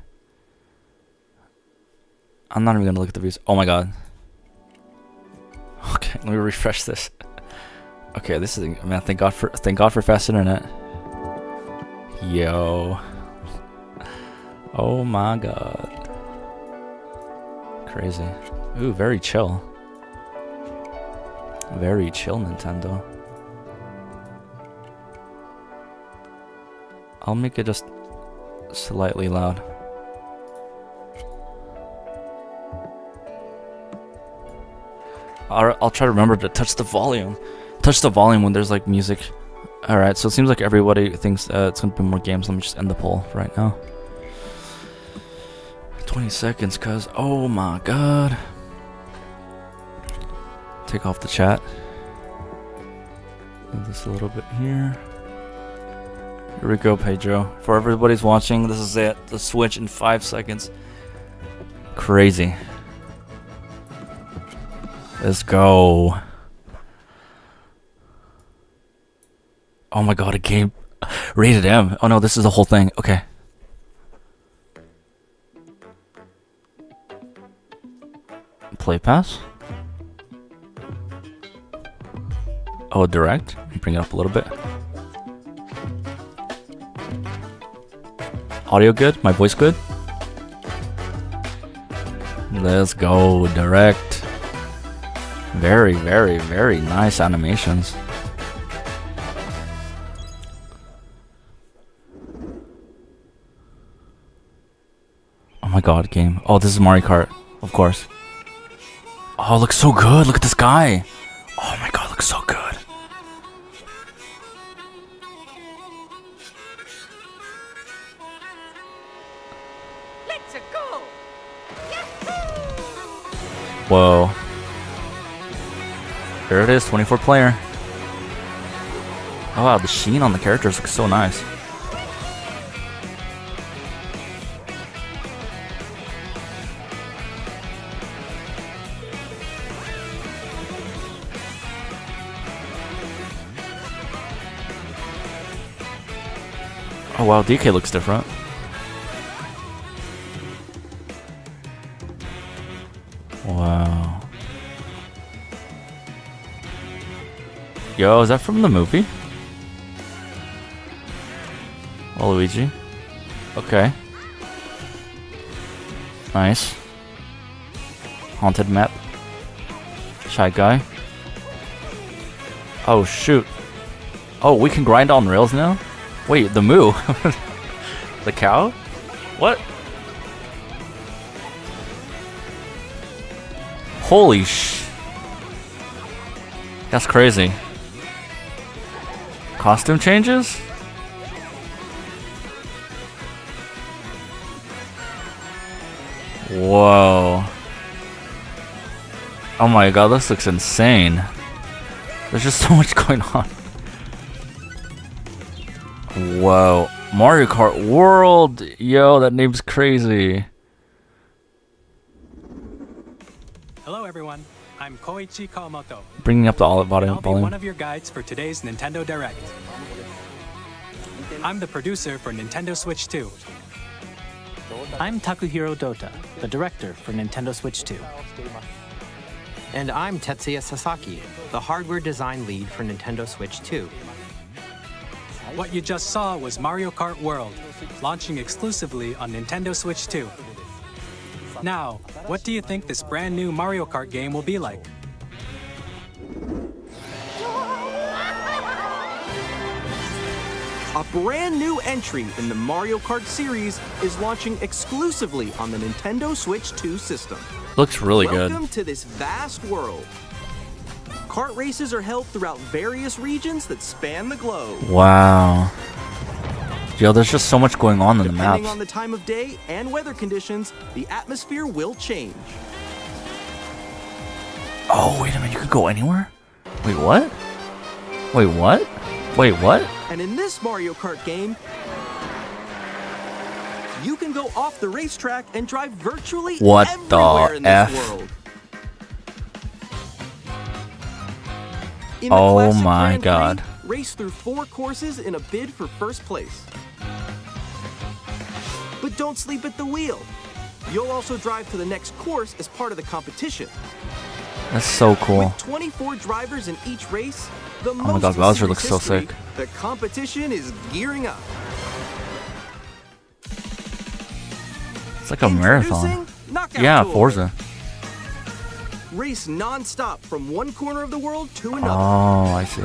I'm not even gonna look at the views. Oh my god. Okay, let me refresh this. Okay, this is, man, thank God for fast internet. Yo. Oh my god. Crazy. Ooh, very chill. Very chill, Nintendo. I'll make it just slightly loud. I'll try to remember to touch the volume. Touch the volume when there's like music. Alright, so it seems like everybody thinks it's gonna be more games. Let me just end the poll right now. 20 seconds, cuz. Oh my god. Take off the chat. Move this a little bit here. Here we go, Pedro. For everybody's watching, this is it. The Switch in 5 seconds. Crazy. Let's go. Oh my god, a game. Rated M. Oh no, this is the whole thing. Okay. Play pass. Oh, direct. Bring it up a little bit. Audio good? My voice good? Let's go, direct. Very, very, very nice animations. Oh my god, game. Oh, this is Mario Kart, of course. Oh, looks so good. Look at this guy. Oh my god, looks so good. Let's go. Whoa. There it is, 24 player. Oh wow, the sheen on the characters looks so nice. Oh wow, DK looks different. Wow. Yo, is that from the movie? Waluigi. Okay. Nice. Haunted map. Shy guy. Oh shoot. Oh, we can grind on rails now? Wait, the moo. The cow? What? Holy sh... That's crazy. Costume changes? Whoa. Oh my god, this looks insane. There's just so much going on. Whoa. Mario Kart World! Yo, that name's crazy. Hello everyone, I'm Koichi Kawamoto. Bringing up the olive I'll volume. be one of your guides for today's Nintendo Direct. I'm the producer for Nintendo Switch 2. I'm Takuhiro Dota, the director for Nintendo Switch 2. And I'm Tetsuya Sasaki, the hardware design lead for Nintendo Switch 2. What you just saw was Mario Kart World, launching exclusively on Nintendo Switch 2. Now, what do you think this brand new Mario Kart game will be like? A brand new entry in the Mario Kart series is launching exclusively on the Nintendo Switch 2 system. Looks really good. Welcome to this vast world. Kart races are held throughout various regions that span the globe. Wow. Yo, there's just so much going on in the Depending maps. on the time of day and weather conditions, the atmosphere will change. Oh, wait a minute, you could go anywhere? Wait, what? Wait, what? Wait, what? And in this Mario Kart game, you can go off the racetrack and drive virtually What everywhere the in this F? world. In the Oh classic my Grand God. Prix, race through 4 courses in a bid for first place. But don't sleep at the wheel. You'll also drive to the next course as part of the competition. That's so cool. With 24 drivers in each race, the my most God, in Bowser series looks so history, sick. The competition is gearing up. It's like a marathon. Introducing Knockout Yeah, Tour. Forza. Race non-stop from one corner of the world to another. Oh, I see.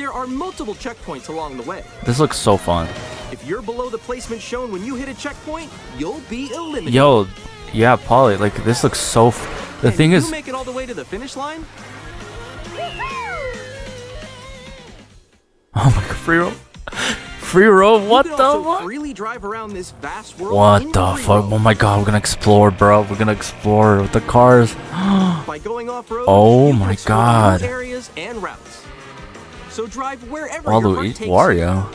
There are multiple checkpoints along the way. This looks so fun. If you're below the placement shown when you hit a checkpoint, you'll be eliminated. Yo, yeah, Polly, like this looks so. The And thing you is, make it all the way to the finish line. oh my god, free roll, free roll. What you can the also what? freely drive around this vast world. What in the free fuck? roam. Oh my god, we're gonna explore, bro. We're gonna explore with the cars. By going off-road, Oh you can my explore God. new areas and routes. So drive wherever your heart takes you. Wario.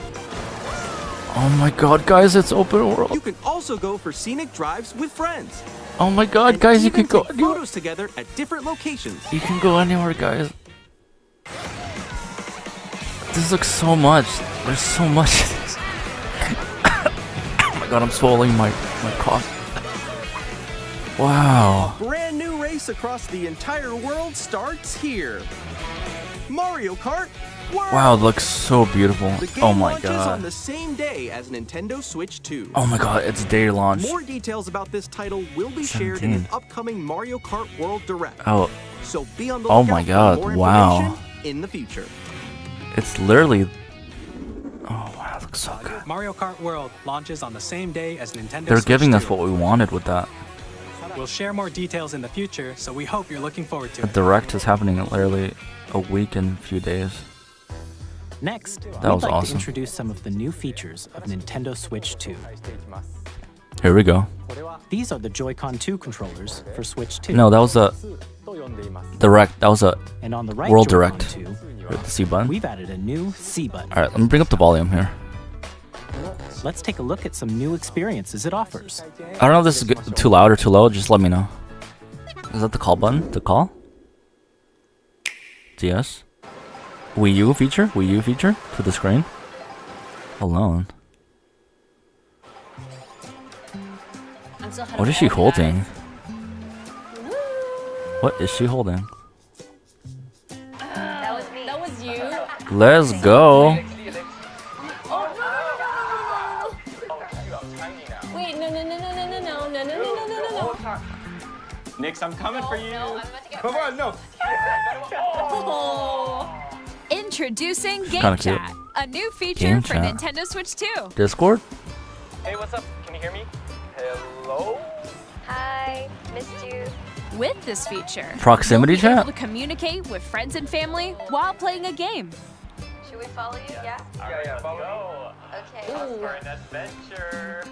Oh my god, guys, it's open You world. can also go for scenic drives with friends. Oh my god, And guys, you even can go take anywhere. photos together at different locations. You can go anywhere, guys. This looks so much. There's so much. Oh my god, I'm swallowing my cough. Wow. Brand new race across the entire world starts here. Mario Kart World. Wow, it looks so beautiful. The game Oh my launches on god. the same day as Nintendo Switch 2. Oh my god, it's day launch. More details about this title will be shared in an 17. upcoming Mario Kart World Direct. Oh, So be on the Oh lookout my for God, more wow. information in the future. it's literally. Oh wow, it looks so good. Mario Kart World launches on the same day as Nintendo They're Switch giving 2. us what we wanted with that. We'll share more details in the future, so we hope you're looking forward to The it. direct is happening in literally a week and a few days. Next, That we'd was like awesome. to introduce some of the new features of Nintendo Switch 2. Here we go. These are the Joy-Con 2 controllers for Switch 2. No, that was a direct. That was a And on the right World Joy-Con Direct. 2, hit the C button. we've added a new C button. All right, let me bring up the volume here. Let's take a look at some new experiences it offers. I don't know if this is too loud or too low. Just let me know. Is that the call button? The call? Yes. Wii U feature? Wii U feature to the screen? Alone. What is she holding? What is she holding? That was you. Let's go. Wait, no. Nix, I'm coming for you. No, I'm about to get Come on, no. Introducing Game Kinda cute. Chat, a new feature Game for Chat. Nintendo Switch 2. Discord? Hey, what's up? Can you hear me? Hello? Hi, missed you. With this feature, Proximity you'll be chat? able to communicate with friends and family while playing a game. Should we follow you? Yeah? Yeah, follow Okay. me. For an adventure.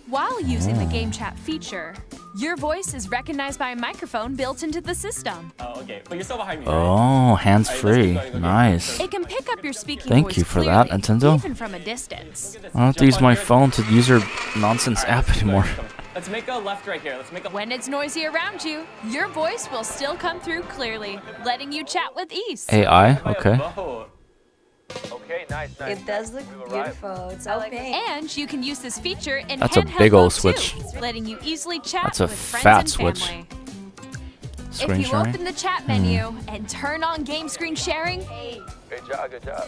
While using the Game Chat feature, your voice is recognized by a microphone built into the system. Oh, okay. But you're still behind me, right? Oh, hands Alright, let's free. keep going, okay. Nice. It can pick up your speaking Thank voice you for that, clearly, Nintendo. even from a distance. I don't have to use my phone to use your nonsense app anymore. Let's make a left right here. Let's make a When it's noisy around you, your voice will still come through clearly, letting you chat with ease. AI? Okay. Okay, nice. It does look beautiful. It's so pink. And you can use this feature in That's a handheld big ol' mode too, switch. letting you easily chat That's a with friends fat and switch. family. Screen If you sharing? open the chat menu and turn on game screen sharing, Good job, good job.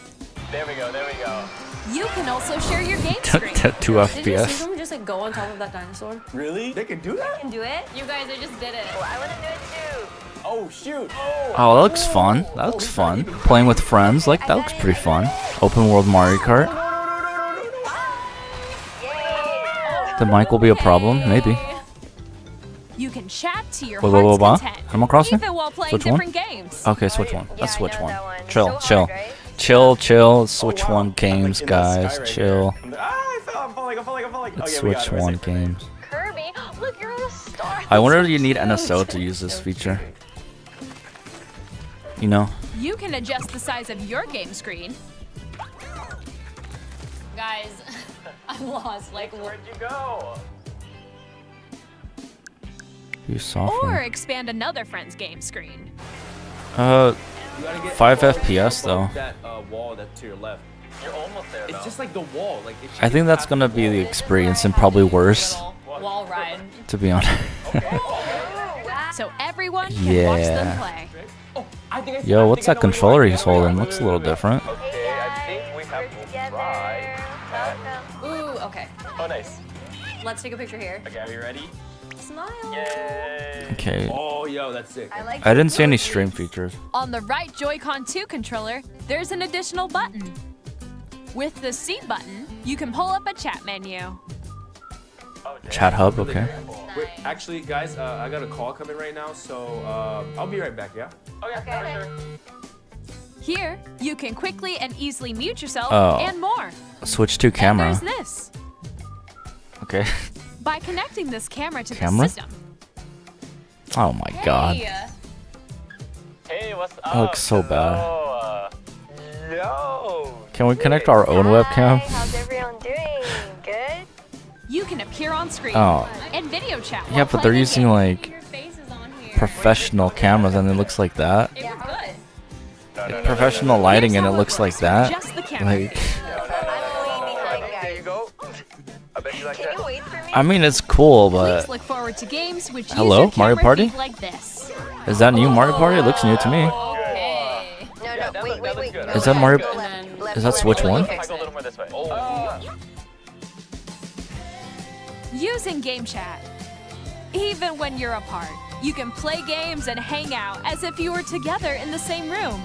There we go, there we go. you can also share your game screen. 2 Did you see FPS. someone just like go on top of that dinosaur? Really? They can do that? Can do it? You guys, I just did it. Oh, I want to do it too. Oh, shoot. Oh, that looks fun. That looks fun. Playing with friends, like that looks pretty fun. Open world Mario Kart. The mic will be a problem, maybe. You can chat to your Wait, wait, wait, heart's what? content, Animal Crossing? even while playing Switch one? different games. Okay, switch one. Yeah, Let's I switch know one. that one. Chill, So chill. hard, right? Chill. Switch Oh, wow. one games, Like in the sky guys. right Chill. here. I fell. I'm falling. Let's Okay, we got switch it. We're one safe, we're safe. games. Kirby, look, you're the star. I wonder if you need NSO to use this feature. You know? You can adjust the size of your game screen, Guys, I'm lost. Like, Where'd you go? Use or software. expand another friend's game screen. 5 FPS though. That wall that's to your left. You're almost there, It's though. just like the wall. Like I think that's gonna be the experience and probably worse, wall ride. to be honest. So everyone can watch them Yeah. play. I think I Yo, what's think I that know controller where you he's are. holding? Looks a little different. Okay, I think we have Together. Welcome. Ooh, okay. Oh, nice. Let's take a picture here. Okay, are you ready? Smile. Yay. Okay. Oh, yo, that's sick. I like I didn't see any stream features. On the right Joy-Con 2 controller, there's an additional button. With the C button, you can pull up a chat menu. Oh, damn. Chat hub, okay. Wait, actually, guys, I got a call coming right now, so I'll be right back, yeah? Okay, for sure. Here, you can quickly and easily mute yourself Oh. and more. Switch to camera. And there's this. Okay. By connecting this camera to Camera? the system, Oh my god. Hey. Hey, what's up? That looks so bad. Yo. Can we connect our own webcam? Hi, how's everyone doing? Good? you can appear on screen Oh. and video chat. Yeah, while but they're playing a using game. like Your face is on here. professional cameras and it looks like that. It was good. Professional lighting Here's and it how looks like works. that. Just the camera. Like, I'm way behind, There you guys. go. I bet you like Can that. you wait for me? I mean, it's cool, Please but look forward to games which Hello, use your Mario camera Party? feed like this. is that new Mario Party? It looks new to me. Okay. No, Yeah, that wait. looks good. Is that Mario- Go And left, then- left, Is that left, Switch left, one? fix If I go a it. little more this way. Using Game Chat. Even when you're apart, you can play games and hang out as if you were together in the same room.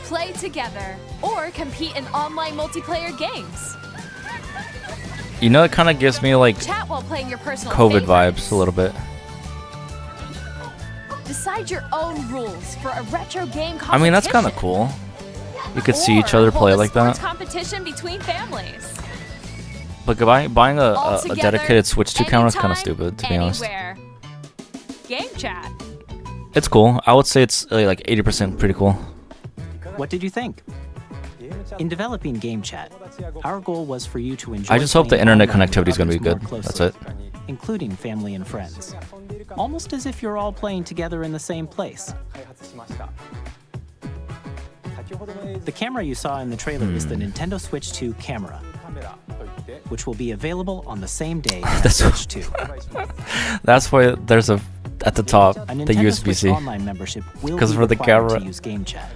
Play together or compete in online multiplayer games. You know, it kind of gives me like Chat while playing your personal COVID favorites. vibes a little bit. Decide your own rules for a retro game competition. I mean, that's kind of cool. You could see each Or other hold play a like sports that. competition between families. But buying a All together, dedicated Switch 2 camera is kind of anytime, stupid, to be honest. anywhere. Game Chat. It's cool. I would say it's like 80% pretty cool. What did you think? In developing Game Chat, our goal was for you to enjoy. I just hope the playing internet online with connectivity is going to be others good. more That's closely, it. including family and friends. Almost as if you're all playing together in the same place. The camera you saw in the trailer is the Nintendo Switch 2 camera, which will be available on the same day as That's- Switch 2. That's why there's a at the top A the Nintendo Switch USB-C. online membership will 'Cause be for the required camera- to use Game Chat.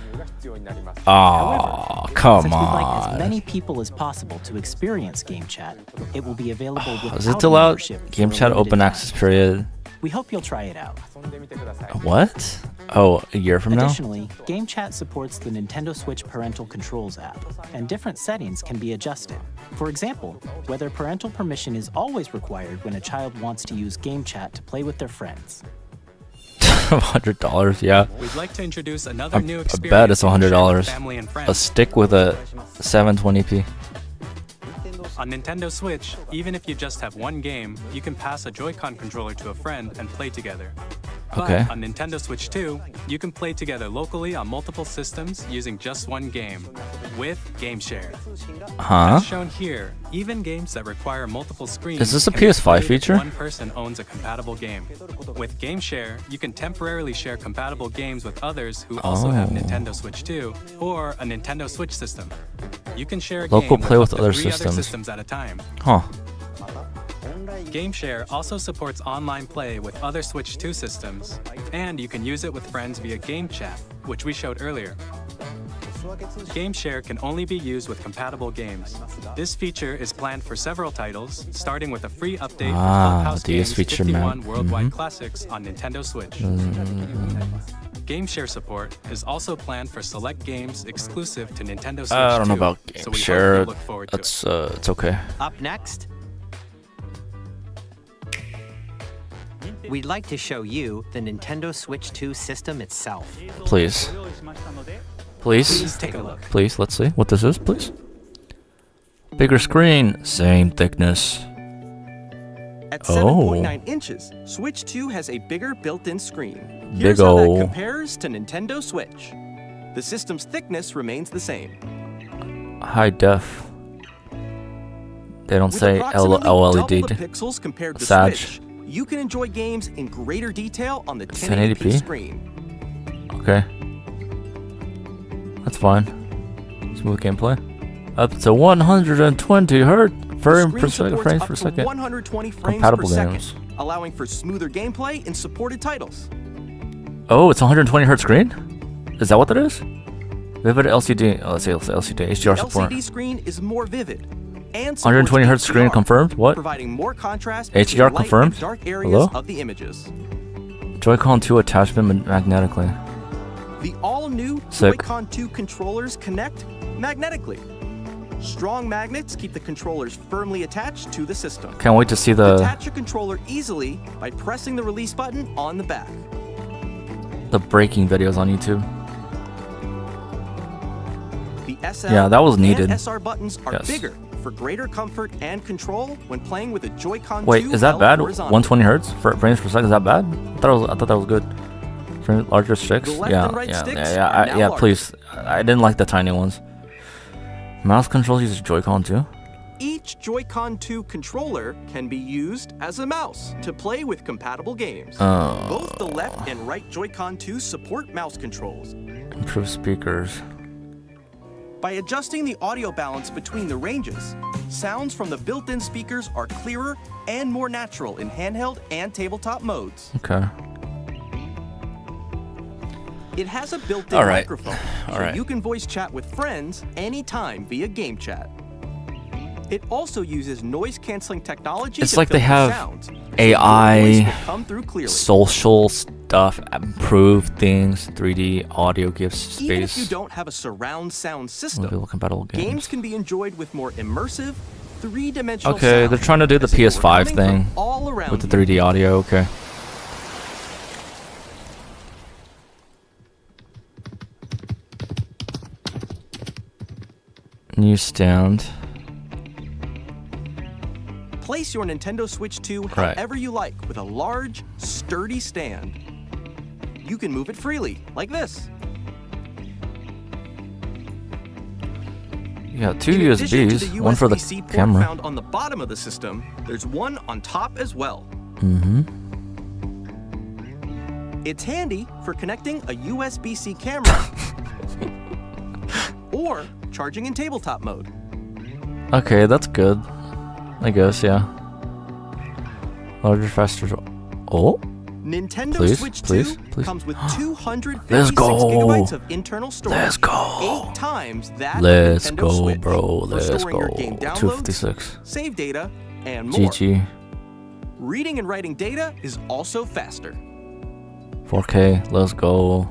Oh, come Since we'd like as on. many people as possible to experience Game Chat, it will be available without Is it still out? membership Game for a Chat limited open time. access period. We hope you'll try it out. What? Oh, a year from now? Additionally, Game Chat supports the Nintendo Switch Parental Controls app, and different settings can be adjusted. For example, whether parental permission is always required when a child wants to use Game Chat to play with their friends. $100, yeah. We'd like to introduce another new I experience. bet it's you can share with $100. family and A friends. stick with a 720p. On Nintendo Switch, even if you just have one game, you can pass a Joy-Con controller to a friend and play together. Okay. But on Nintendo Switch 2, you can play together locally on multiple systems using just one game, with Game Share. Huh? As shown here, even games that require multiple screens Is this a can be PS5 played if feature? one person owns a compatible game. With Game Share, you can temporarily share compatible games with others who also have Oh. Nintendo Switch 2 or a Nintendo Switch system. You can share a Local game play with with up to other 3 systems. other systems at a time. Huh. Game Share also supports online play with other Switch 2 systems, and you can use it with friends via Game Chat, which we showed earlier. Game Share can only be used with compatible games. This feature is planned for several titles, starting with a free update for Clubhouse the use Games feature 51 map. Worldwide Classics on Nintendo Switch. Game Share support is also planned for select games exclusive to Nintendo Switch 2. I don't know about so Game we hope Share. you look forward to it. It's okay. Up next, we'd like to show you the Nintendo Switch 2 system itself. Please. Please. Please take a look. Please, let's see what this is, please. Bigger screen, same thickness. At Oh. 7.9 inches, Switch 2 has a bigger built-in screen. Big Here's how ol'. that compares to Nintendo Switch. The system's thickness remains the same. High def. They don't With say approximately OLED. double the pixels compared to Sag. Switch, you can enjoy games in greater detail on the 1080p? 1080p screen. Okay. That's fine. Smooth gameplay. Up to 120 hertz The frames screen per supports frames up per to second. 120 frames Compatible per second, games. allowing for smoother gameplay in supported titles. Oh, it's 120 hertz screen? Is that what that is? Vivid LCD. Oh, let's say LCD. HDR The support. LCD screen is more vivid and 120 supports hertz screen HDR, confirmed. What? providing more contrast HDR between light confirmed? and dark areas Hello? of the images. Joy-Con 2 attachment magnetically. The all-new Sick. Joy-Con 2 controllers connect magnetically. Strong magnets keep the controllers firmly attached to the system. Can't wait to see the Detach your controller easily by pressing the release button on the back. breaking videos on YouTube. The SL Yeah, that was needed. and SR buttons are Yes. bigger for greater comfort and control when playing with a Joy-Con 2 Wait, is that held bad? horizontally. 120 hertz for frames per second? Is that bad? I thought that was good. For larger sticks? The left Yeah, and right yeah, sticks yeah, are now yeah. larger. Please, I didn't like the tiny ones. Mouse controls uses Joy-Con too. Each Joy-Con 2 controller can be used as a mouse to play with compatible games. Oh. Both the left and right Joy-Con 2 support mouse controls. Improve speakers. By adjusting the audio balance between the ranges, sounds from the built-in speakers are clearer and more natural in handheld and tabletop modes. Okay. It has a built-in All right. microphone, All so right. you can voice chat with friends anytime via game chat. It also uses noise-canceling technology It's to like they filter have sounds, so your AI, voice will come through clearly. social stuff, improve things, 3D audio gives Even if you space. don't have a surround sound system, Movie compatible games games. can be enjoyed with more immersive, three-dimensional Okay, sound, they're trying to do the as if it were PS5 coming thing from all around with the you. 3D audio. Okay. Newsstand. Place your Nintendo Switch 2 Right. however you like with a large, sturdy stand. You can move it freely, like this. You got two In addition to USBs, one for the USB-C port camera. found on the bottom of the system, there's one on top as well. Mm-hmm. It's handy for connecting a USB-C camera or charging in tabletop mode. Okay, that's good. I guess, yeah. Larger, faster. Oh, Nintendo Please, Switch 2 please, please. comes with 256 Let's go. gigabytes of internal storage. Let's go. 8 times that let's of Nintendo go, Switch bro. for Let's storing go. your game downloads, 256. save data, and more. GG. Reading and writing data is also faster. 4K. Let's go.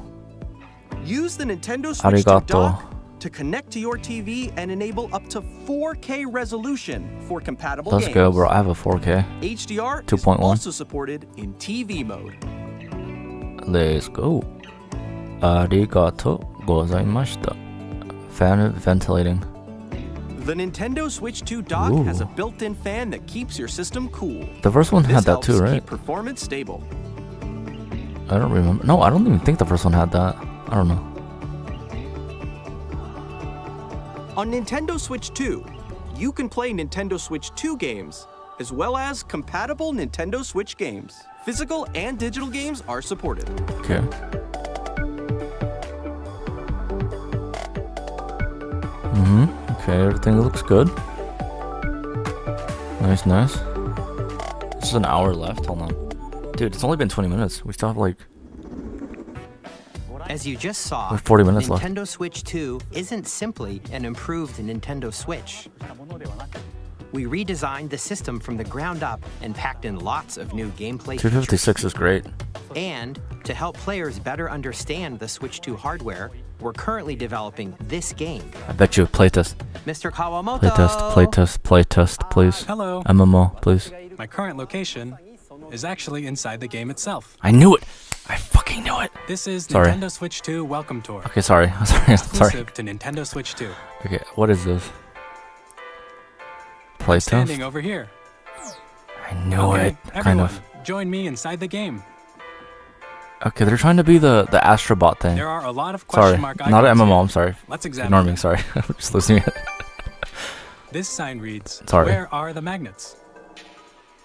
Use the Nintendo Switch 2 Arigato. dock to connect to your TV and enable up to 4K resolution for compatible Let's games. go, bro. I have a 4K. HDR is 2.1. also supported in TV mode. Let's go. Arigato gozaimashita. Fan ventilating. The Nintendo Switch 2 dock Ooh. has a built-in fan that keeps your system cool. The first one This had that helps too, right? keep performance stable. I don't remember. No, I don't even think the first one had that. I don't know. On Nintendo Switch 2, you can play Nintendo Switch 2 games, as well as compatible Nintendo Switch games. Physical and digital games are supported. Okay. Okay, everything looks good. Nice, nice. This is an hour left. Hold on. Dude, it's only been 20 minutes. We still have like As you just saw, Like 40 minutes left. Nintendo Switch 2 isn't simply an improved Nintendo Switch. We redesigned the system from the ground up and packed in lots of new gameplay 256 is great. And to help players better understand the Switch 2 hardware, we're currently developing this game. I bet you playtest. Mr. Kawamoto! Playtest, please. Hello. MMO, please. My current location is actually inside the game itself. I knew it. I fucking knew it. This is Sorry. Nintendo Switch 2 Welcome Tour. Okay, sorry. sorry. Exclusive to Nintendo Switch 2. Okay, what is this? Playtest? Standing over here. I knew Okay, it. everyone, Kind of. join me inside the game. Okay, they're trying to be the Astrobot thing. There are a lot of question Sorry, mark not an icons MMO. here. I'm sorry. Let's examine Ignore me. them. Sorry, I'm just listening. This sign reads, Sorry. where are the magnets?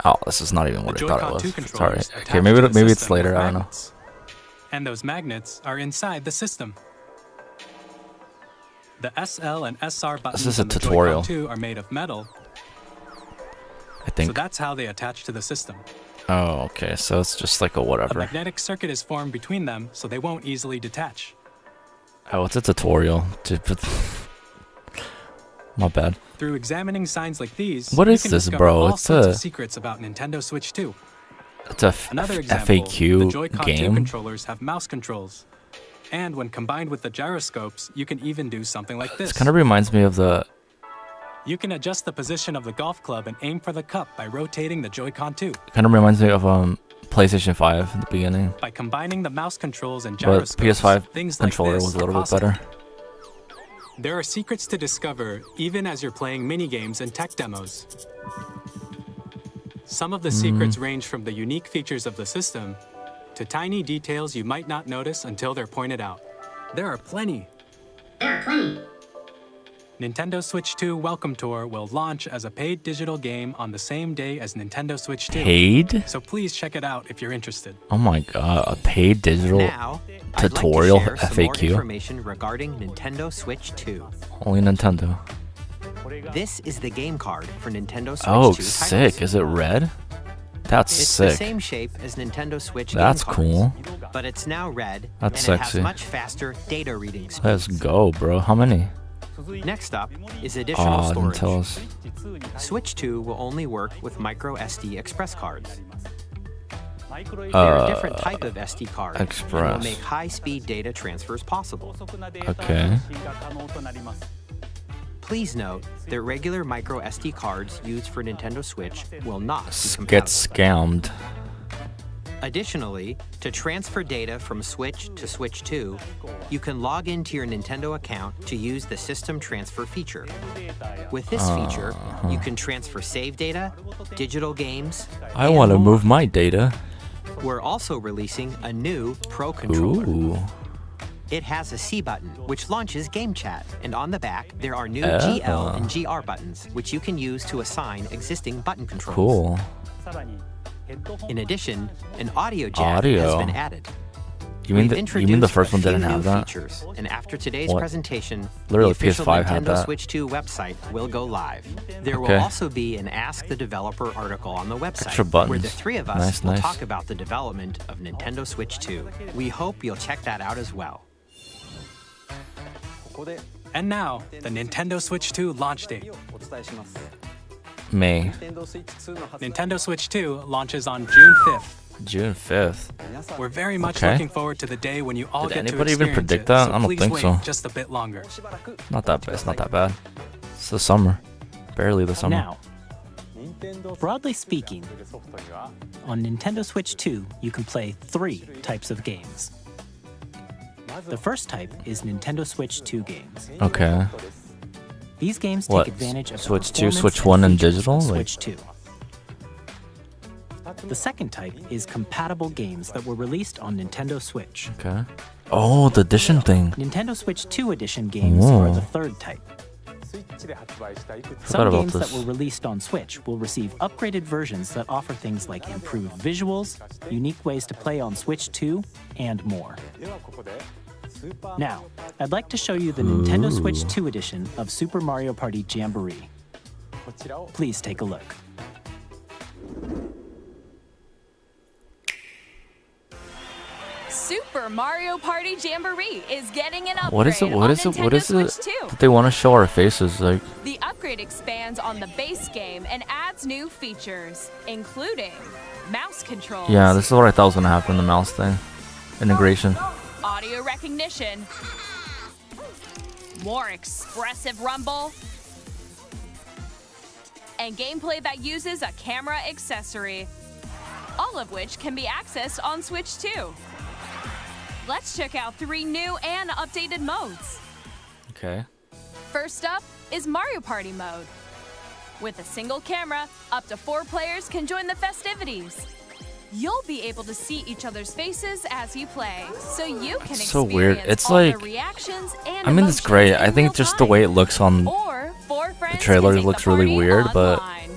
Oh, this is not even what The I thought Joy-Con it 2 was. controllers Sorry. attach Okay, maybe to the maybe it's system later. with I don't know. magnets. And those magnets are inside the system. The SL and SR buttons is a on the tutorial. Joy-Con 2 are made of metal, I so think. that's how they attach to the system. Oh, okay. So it's just like a A whatever. magnetic circuit is formed between them, so they won't easily detach. Oh, it's a tutorial. My bad. Through examining signs like these, What you is can this, discover bro? all It's sorts a- of secrets about Nintendo Switch 2. It's a Another example, the FAQ Joy-Con 2 game. controllers have mouse controls. And when combined with the gyroscopes, you can even do something like this. This kind of reminds me of the. You can adjust the position of the golf club and aim for the cup by rotating the Joy-Con 2. Kind of reminds me of PlayStation 5 in the beginning. By combining the mouse controls and But gyroscopes, PS5 things like controller this was a are little bit possible. better. There are secrets to discover even as you're playing mini-games and tech demos. Some of the secrets range from the unique features of the system to tiny details you might not notice until they're pointed out. There are plenty. Nintendo Switch 2 Welcome Tour will launch as a paid digital game on the same day as Nintendo Switch 2. Paid? So please check it out if you're interested. Oh my god, a paid digital Now, tutorial I'd like to share some more FAQ? information regarding Nintendo Switch 2. Only Nintendo. This is the game card for Nintendo Switch 2 Oh, titles. sick. Is it red? That's It's the sick. same shape as Nintendo Switch That's game cool. cards, but it's now red That's and sexy. it has much faster data reading speeds. Let's go, bro. How many? Next up is additional Oh, didn't storage. tell us. Switch 2 will only work with micro SD express cards. There are different type of SD cards that will Express. make high-speed data transfers possible. Okay. Please note that regular micro SD cards used for Nintendo Switch will not be compatible. Get scammed. Additionally, to transfer data from Switch to Switch 2, you can log into your Nintendo account to use the System Transfer feature. With this feature, you can transfer save data, digital games, I and want to more. move my data. We're also releasing a new Pro controller. Ooh. It has a C button, which launches Game Chat, and on the back, there are new Oh. GL and GR buttons, which you can use to assign existing button controls. Cool. In addition, an audio jack has Audio. been added. You mean We've the introduced first a one few didn't new have that? features, and after today's What? presentation, Literally, the official PS5 had Nintendo that. Switch 2 website will go live. There Okay. will also be an Ask the Developer article on the website, Extra where the buttons. three of us Nice, will nice. talk about the development of Nintendo Switch 2. We hope you'll check that out as well. And now, the Nintendo Switch 2 launch date. May. Nintendo Switch 2 launches on June 5th. June 5th. We're very much Okay. looking forward to the day when you all Did get to anybody even experience predict it, that? so I don't please think wait so. just a bit longer. Not that bad. It's not that bad. It's the summer. Barely the summer. Now, broadly speaking, on Nintendo Switch 2, you can play 3 types of games. The first type is Nintendo Switch 2 games. Okay. These games What, take advantage of Switch the 2, performance Switch 1, and features digital? of Like- Switch 2. The second type is compatible games that were released on Nintendo Switch. Okay. Oh, the edition thing. Nintendo Switch 2 edition games Oh. are the third type. Forgot Some about games this. that were released on Switch will receive upgraded versions that offer things like improved visuals, unique ways to play on Switch 2, and more. Now, I'd like to show you the Nintendo Switch 2 edition of Super Mario Party Jamboree. Please take a look. Super Mario Party Jamboree is getting an upgrade What is it? What on is it? What Nintendo is it? Switch 2. That they want to show our faces? Like, The upgrade expands on the base game and adds new features, including mouse controls, yeah, this is what I thought was gonna happen. The mouse thing, integration. audio recognition, more expressive rumble, and gameplay that uses a camera accessory, all of which can be accessed on Switch 2. Let's check out 3 new and updated modes. Okay. First up is Mario Party mode. With a single camera, up to 4 players can join the festivities. You'll be able to see each other's faces as you play, so you can It's experience so weird. It's all like- the reactions and I mean, it's emotions great. in I think real just the time. way it looks on Or 4 friends the trailer can take looks the really party weird, but online.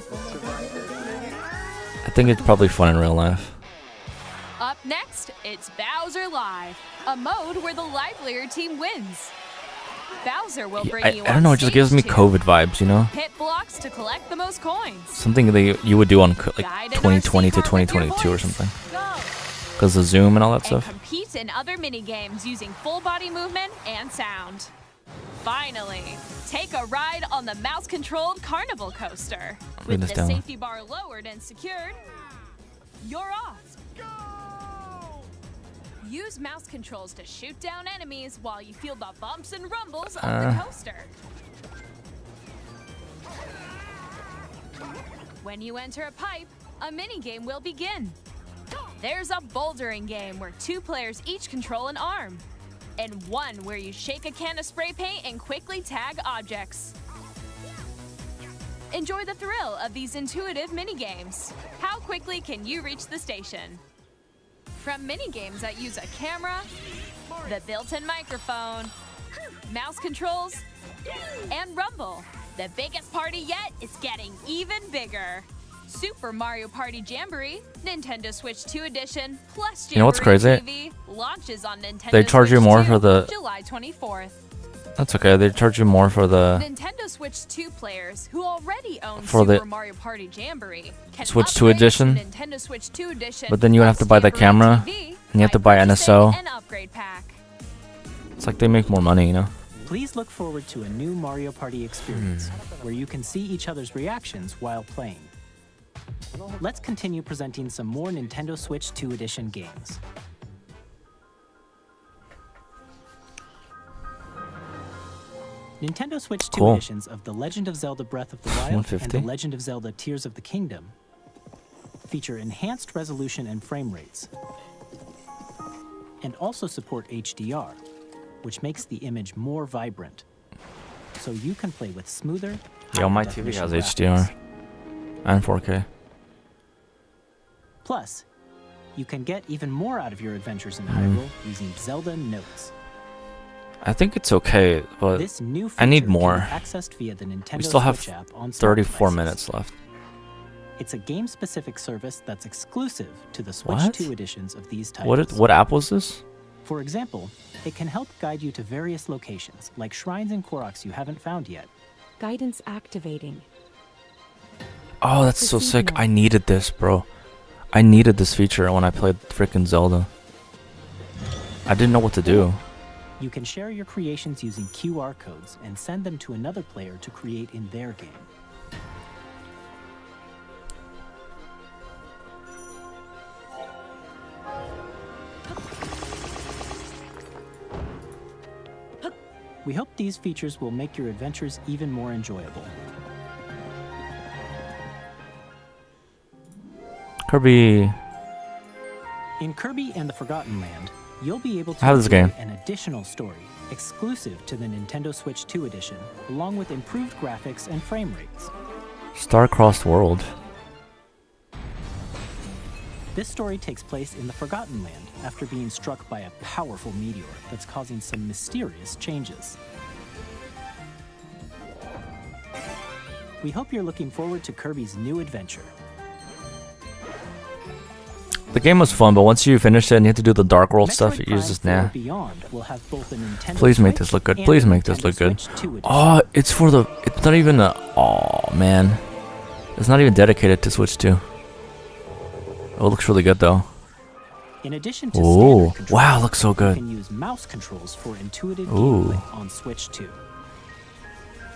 I think it's probably fun in real life. Up next, it's Bowser Live, a mode where the livelier team wins. Bowser will bring I you don't know. It just gives me COVID vibes, you know? Hit blocks to collect the most coins. Something that you would do on like Guide in 2020 to RC car with your 2022 or voice. something. Go. Because the zoom and all that And stuff. compete in other mini games using full body movement and sound. Finally, take a ride on the mouse-controlled carnival coaster. With the down. safety bar lowered and secured, you're off. Use mouse controls to shoot down enemies while you feel the bumps and rumbles of the coaster. When you enter a pipe, a mini game will begin. There's a bouldering game where 2 players each control an arm, and one where you shake a can of spray paint and quickly tag objects. Enjoy the thrill of these intuitive mini games. How quickly can you reach the station? From mini games that use a camera, the built-in microphone, mouse controls, and rumble, the biggest party yet is getting even bigger. Super Mario Party Jamboree, Nintendo Switch 2 Edition, plus Jamboree You know what's crazy? TV launches on Nintendo They charge you Switch more 2, for the- July 24th. That's okay. They charge you more for the Nintendo Switch 2 players who already own For the Super Mario Party Jamboree can Switch 2 upgrade to edition, Nintendo Switch 2 Edition, but then you have to buy the plus camera, Jamboree TV and you have to buy purchasing NSO. an upgrade pack. It's like they make more money, you know? Please look forward to a new Mario Party experience where you can see each other's reactions while playing. Let's continue presenting some more Nintendo Switch 2 Edition games. Nintendo Switch 2 Cool. editions of The Legend of Zelda Breath of the Wild and 150. The Legend of Zelda Tears of the Kingdom feature enhanced resolution and frame rates, and also support HDR, which makes the image more vibrant, so you can play with smoother, Yo, my higher TV definition has graphics. HDR and 4K. Plus, you can get even more out of your adventures in Mm-hmm. Hyrule using Zelda Notes. I think it's okay, but This new I need feature can be more. accessed via the Nintendo We still have Switch app on smart 34 devices. minutes left. It's a game-specific service that's exclusive to the Switch What? 2 editions of these titles. What app was this? For example, it can help guide you to various locations, like shrines and Koroks you haven't found yet. Guidance activating. Oh, that's so Proceed sick. now. I needed this, bro. I needed this feature when I played freaking Zelda. I didn't know what to do. You can share your creations using QR codes and send them to another player to create in their game. We hope these features will make your adventures even more enjoyable. Kirby. In Kirby and the Forgotten Land, you'll be able to I have this enjoy game. an additional story exclusive to the Nintendo Switch 2 edition, along with improved graphics and frame rates. Star-Crossed World. This story takes place in the Forgotten Land after being struck by a powerful meteor that's causing some mysterious changes. We hope you're looking forward to Kirby's new adventure. The game was fun, but once you finish it and you have to do the Dark World Metroid stuff, it Prime uses 4 nah. Beyond will have both a Nintendo Please make Switch this look good. and Please a make this Nintendo look good. Switch 2 edition. Oh, it's for the. It's not even a. Oh man, it's not even dedicated to Switch 2. Oh, it looks really good though. In addition to Oh, standard wow, controls, looks so good. You can use mouse controls for intuitive Ooh. gameplay on Switch 2.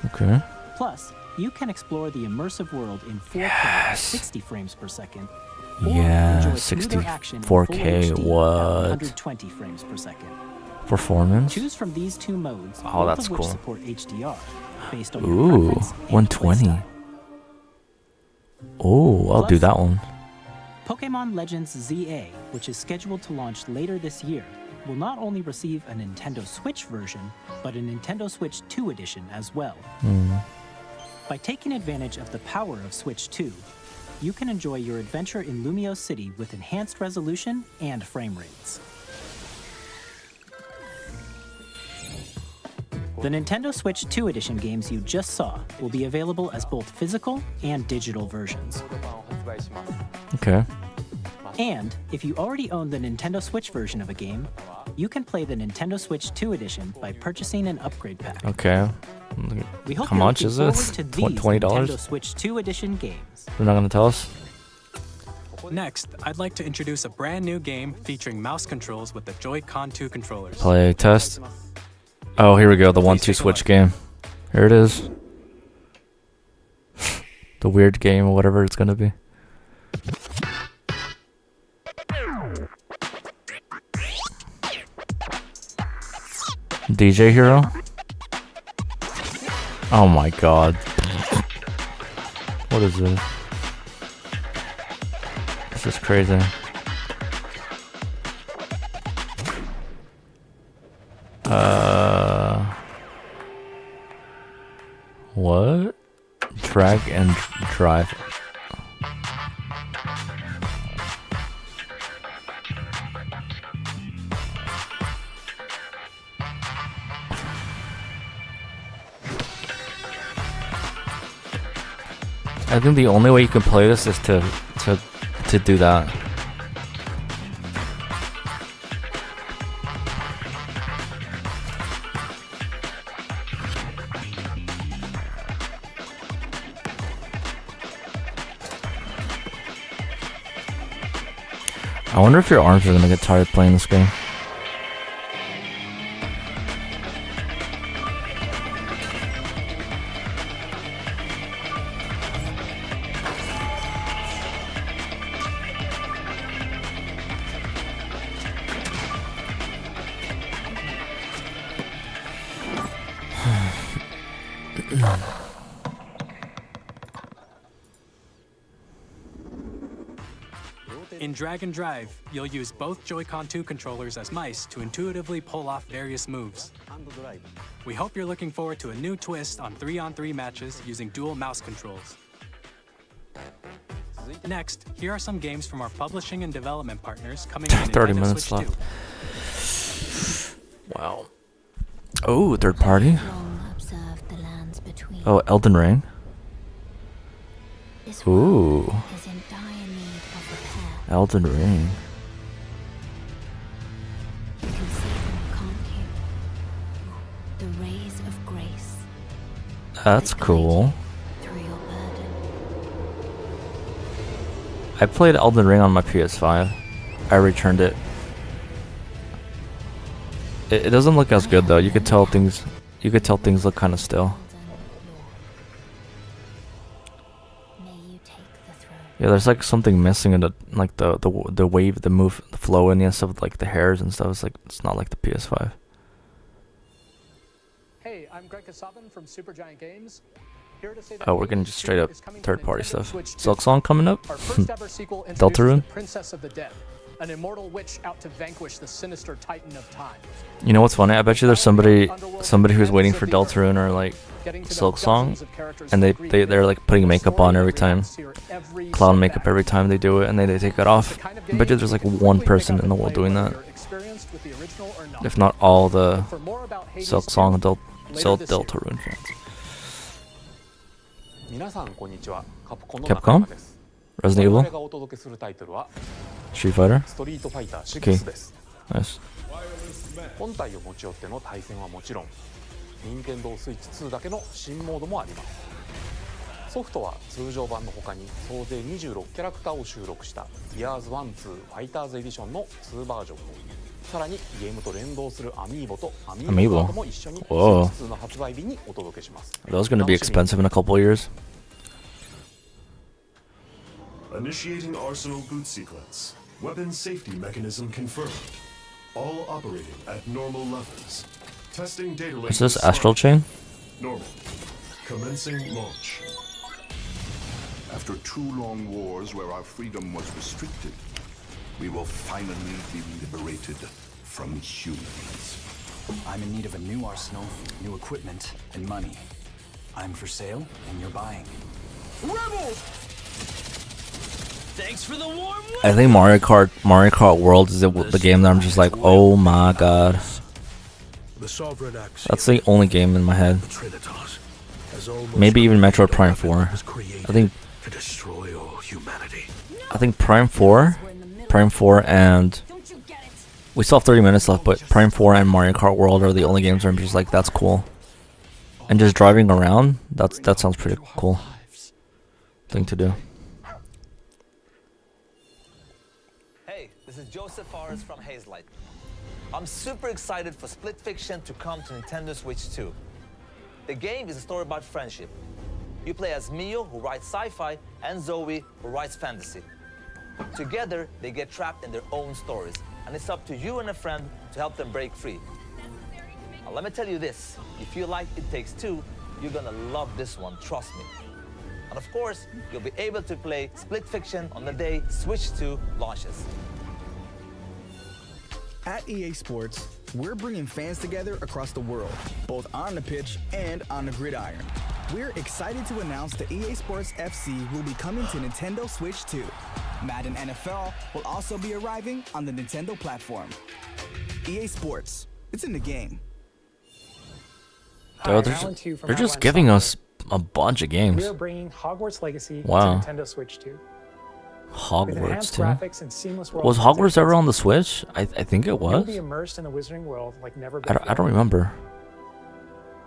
Okay. Plus, you can explore the immersive world in 4K at 60 frames per second. Or Yeah, enjoy smoother action in full 64K. HD at What? 120 frames per second. Performance. Choose from these two modes, Oh, both that's of which cool. support HDR, based on your Ooh, preference and 120. playstyle. Oh, I'll do Plus- that one. Pokemon Legends ZA, which is scheduled to launch later this year, will not only receive a Nintendo Switch version, but a Nintendo Switch 2 edition as well. By taking advantage of the power of Switch 2, you can enjoy your adventure in Lumio City with enhanced resolution and frame rates. The Nintendo Switch 2 edition games you just saw will be available as both physical and digital versions. Okay. And if you already own the Nintendo Switch version of a game, you can play the Nintendo Switch 2 edition by purchasing an upgrade pack. Okay. We hope How you're much looking is this? forward to these $20? Nintendo Switch 2 edition games. They're not gonna tell us. Next, I'd like to introduce a brand new game featuring mouse controls with the Joy-Con 2 controllers. Play test. Oh, here we go. The 1-2 switch game. Here it is. The weird game or whatever it's gonna be. DJ Hero? Oh my god. What is this? This is crazy. What? Drag and drive. I think the only way you can play this is to do that. I wonder if your arms are gonna get tired playing this game. In Drag and Drive, you'll use both Joy-Con 2 controllers as mice to intuitively pull off various moves. We hope you're looking forward to a new twist on 3-on-3 matches using dual mouse controls. Next, here are some games from our publishing and development partners coming to 30 Nintendo minutes Switch 2. left. Wow. Oh, third party. Oh, Elden Ring. Ooh. Elden Ring. That's cool. I played Elden Ring on my PS5. I returned it. It doesn't look as good though. You could tell things look kind of still. Yeah, there's like something missing in the wave, the move, the flow, and stuff, like the hairs and stuff. It's not like the PS5. Hey, I'm Greg Kasabin from Supergiant Games. Here to say that Oh, we're getting just straight up third-party stuff. Switch 2. Silk Song coming up. Our first ever sequel Deltarune. introduces the Princess of the Dead, an immortal witch out to vanquish the sinister Titan of Time. You know what's funny? I bet you there's somebody who's waiting for Deltarune or like Silk Song, and they're like putting makeup on every time, clown makeup every time they do it, and they take it off. I bet you there's like one person in the world doing that, if not all the Silk Song and Deltarune fans. Capcom? Resident Evil? Street Fighter? Okay. Nice. 本体を持ち寄っての対戦はもちろん、任天堂スイッチ2だけの新モードもあります。ソフトは通常版の他に総勢26キャラクターを収録した Gears 1-2 Fighters Edition の2バージョン。さらにゲームと連動するアミーボとアミーボカードも一緒にスイッチ2の発売日にお届けします。Those gonna be expensive in a couple of years. Initiating Arsenal boot sequence. Weapon safety mechanism confirmed. All operating at normal levels. Testing data link. Is this Astral Chain? Normal. Commencing launch. After 2 long wars where our freedom was restricted, we will finally be liberated from humans. I'm in need of a new arsenal, new equipment, and money. I'm for sale, and you're buying. Rebels! Thanks for the warm I think Mario Kart World is the game that I'm just like, oh my god. That's the only game in my head. Maybe even Metroid Prime 4. I think Prime 4 and we still have 30 minutes left, but Prime 4 and Mario Kart World are the only games where I'm just like, that's cool. And just driving around, that sounds pretty cool thing to do. this is Joseph Forrest from Hazelight. I'm super excited for Split Fiction to come to Nintendo Switch 2. The game is a story about friendship. You play as Mio, who writes sci-fi, and Zoe, who writes fantasy. Together, they get trapped in their own stories, and it's up to you and a friend to help them break free. Now, let me tell you this, if you like It Takes Two, you're gonna love this one, trust me. And of course, you'll be able to play Split Fiction on the day Switch 2 launches. At EA Sports, we're bringing fans together across the world, both on the pitch and on the gridiron. We're excited to announce that EA Sports FC will be coming to Nintendo Switch 2. Madden NFL will also be arriving on the Nintendo platform. EA Sports, it's in the game. Dude, they're just giving us a bunch of games. We are bringing Hogwarts Legacy to Wow. Nintendo Switch 2. With Hogwarts enhanced too. graphics and seamless world Was Hogwarts ever on the Switch? I think it You'll was. be immersed in the Wizarding world like never I before. don't remember.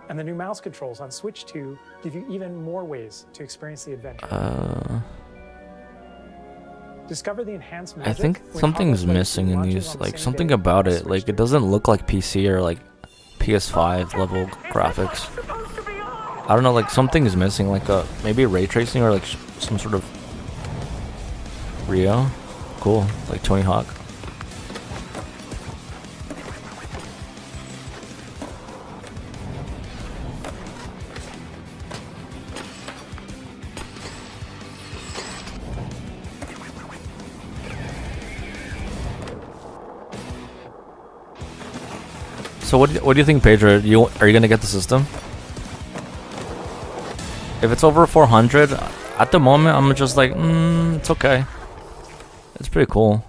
And the new mouse controls on Switch 2 give you even more ways to experience the adventure. Discover the enhanced magic. I think when something's Hogwarts Legacy missing in launches these. on the Like same something day about on it. Like it doesn't look like PC or like PS5 level graphics. I don't know. Like something is missing. Like maybe ray tracing or like some sort of Rio. Cool. Like Tony Hawk. So what do you think, Pedro? Are you gonna get the system? If it's over 400, at the moment I'm just like, it's okay. It's pretty cool.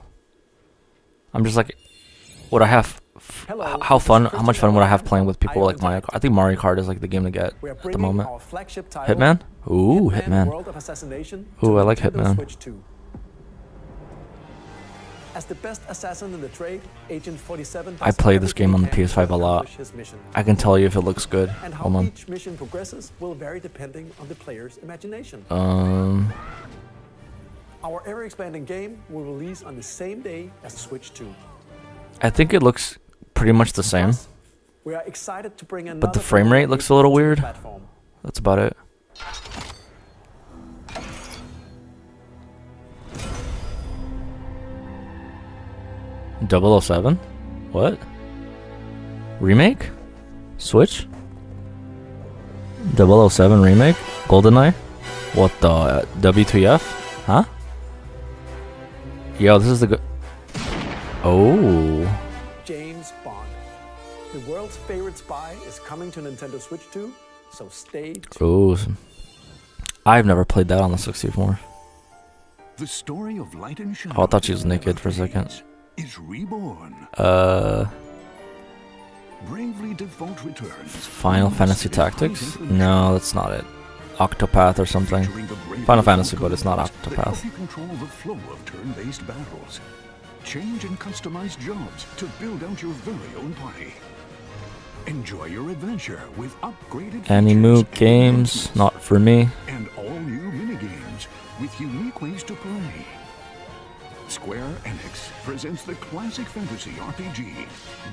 I'm just like, would I have? How much fun would I have playing with people like Mario Kart? I think Mario Kart is like the game to get at the moment. Hitman? Ooh, Hitman. Ooh, I like Hitman. As the best assassin in the trade, Agent 47 I play this game on the PS5 a lot. I can tell you if it looks good. And Hold how on. each mission progresses will vary depending on the player's imagination. Our ever-expanding game will release on the same day as Switch 2. I think it looks pretty much the same. We are excited to bring another But the frame rate looks a little weird. platform. That's about it. .007? What? Remake? Switch? 007 remake? GoldenEye? What the W2F? Huh? Yo, this is the good. Oh. James Bond. The world's favorite spy is coming to Nintendo Switch 2, so stay tuned. Ooh. I've never played that on the 64. The story of light and shadow. Oh, I thought she was naked for a second. Is reborn. Bravely Default returns. Final Fantasy Tactics? No, that's not it. Octopath or something. Final Fantasy, but it's not Octopath. You control the flow of turn-based battles. Change and customize jobs to build out your very own party. Enjoy your adventure with upgraded Animu games, not for me. and all new minigames with unique ways to play. Square Enix presents the classic fantasy RPG,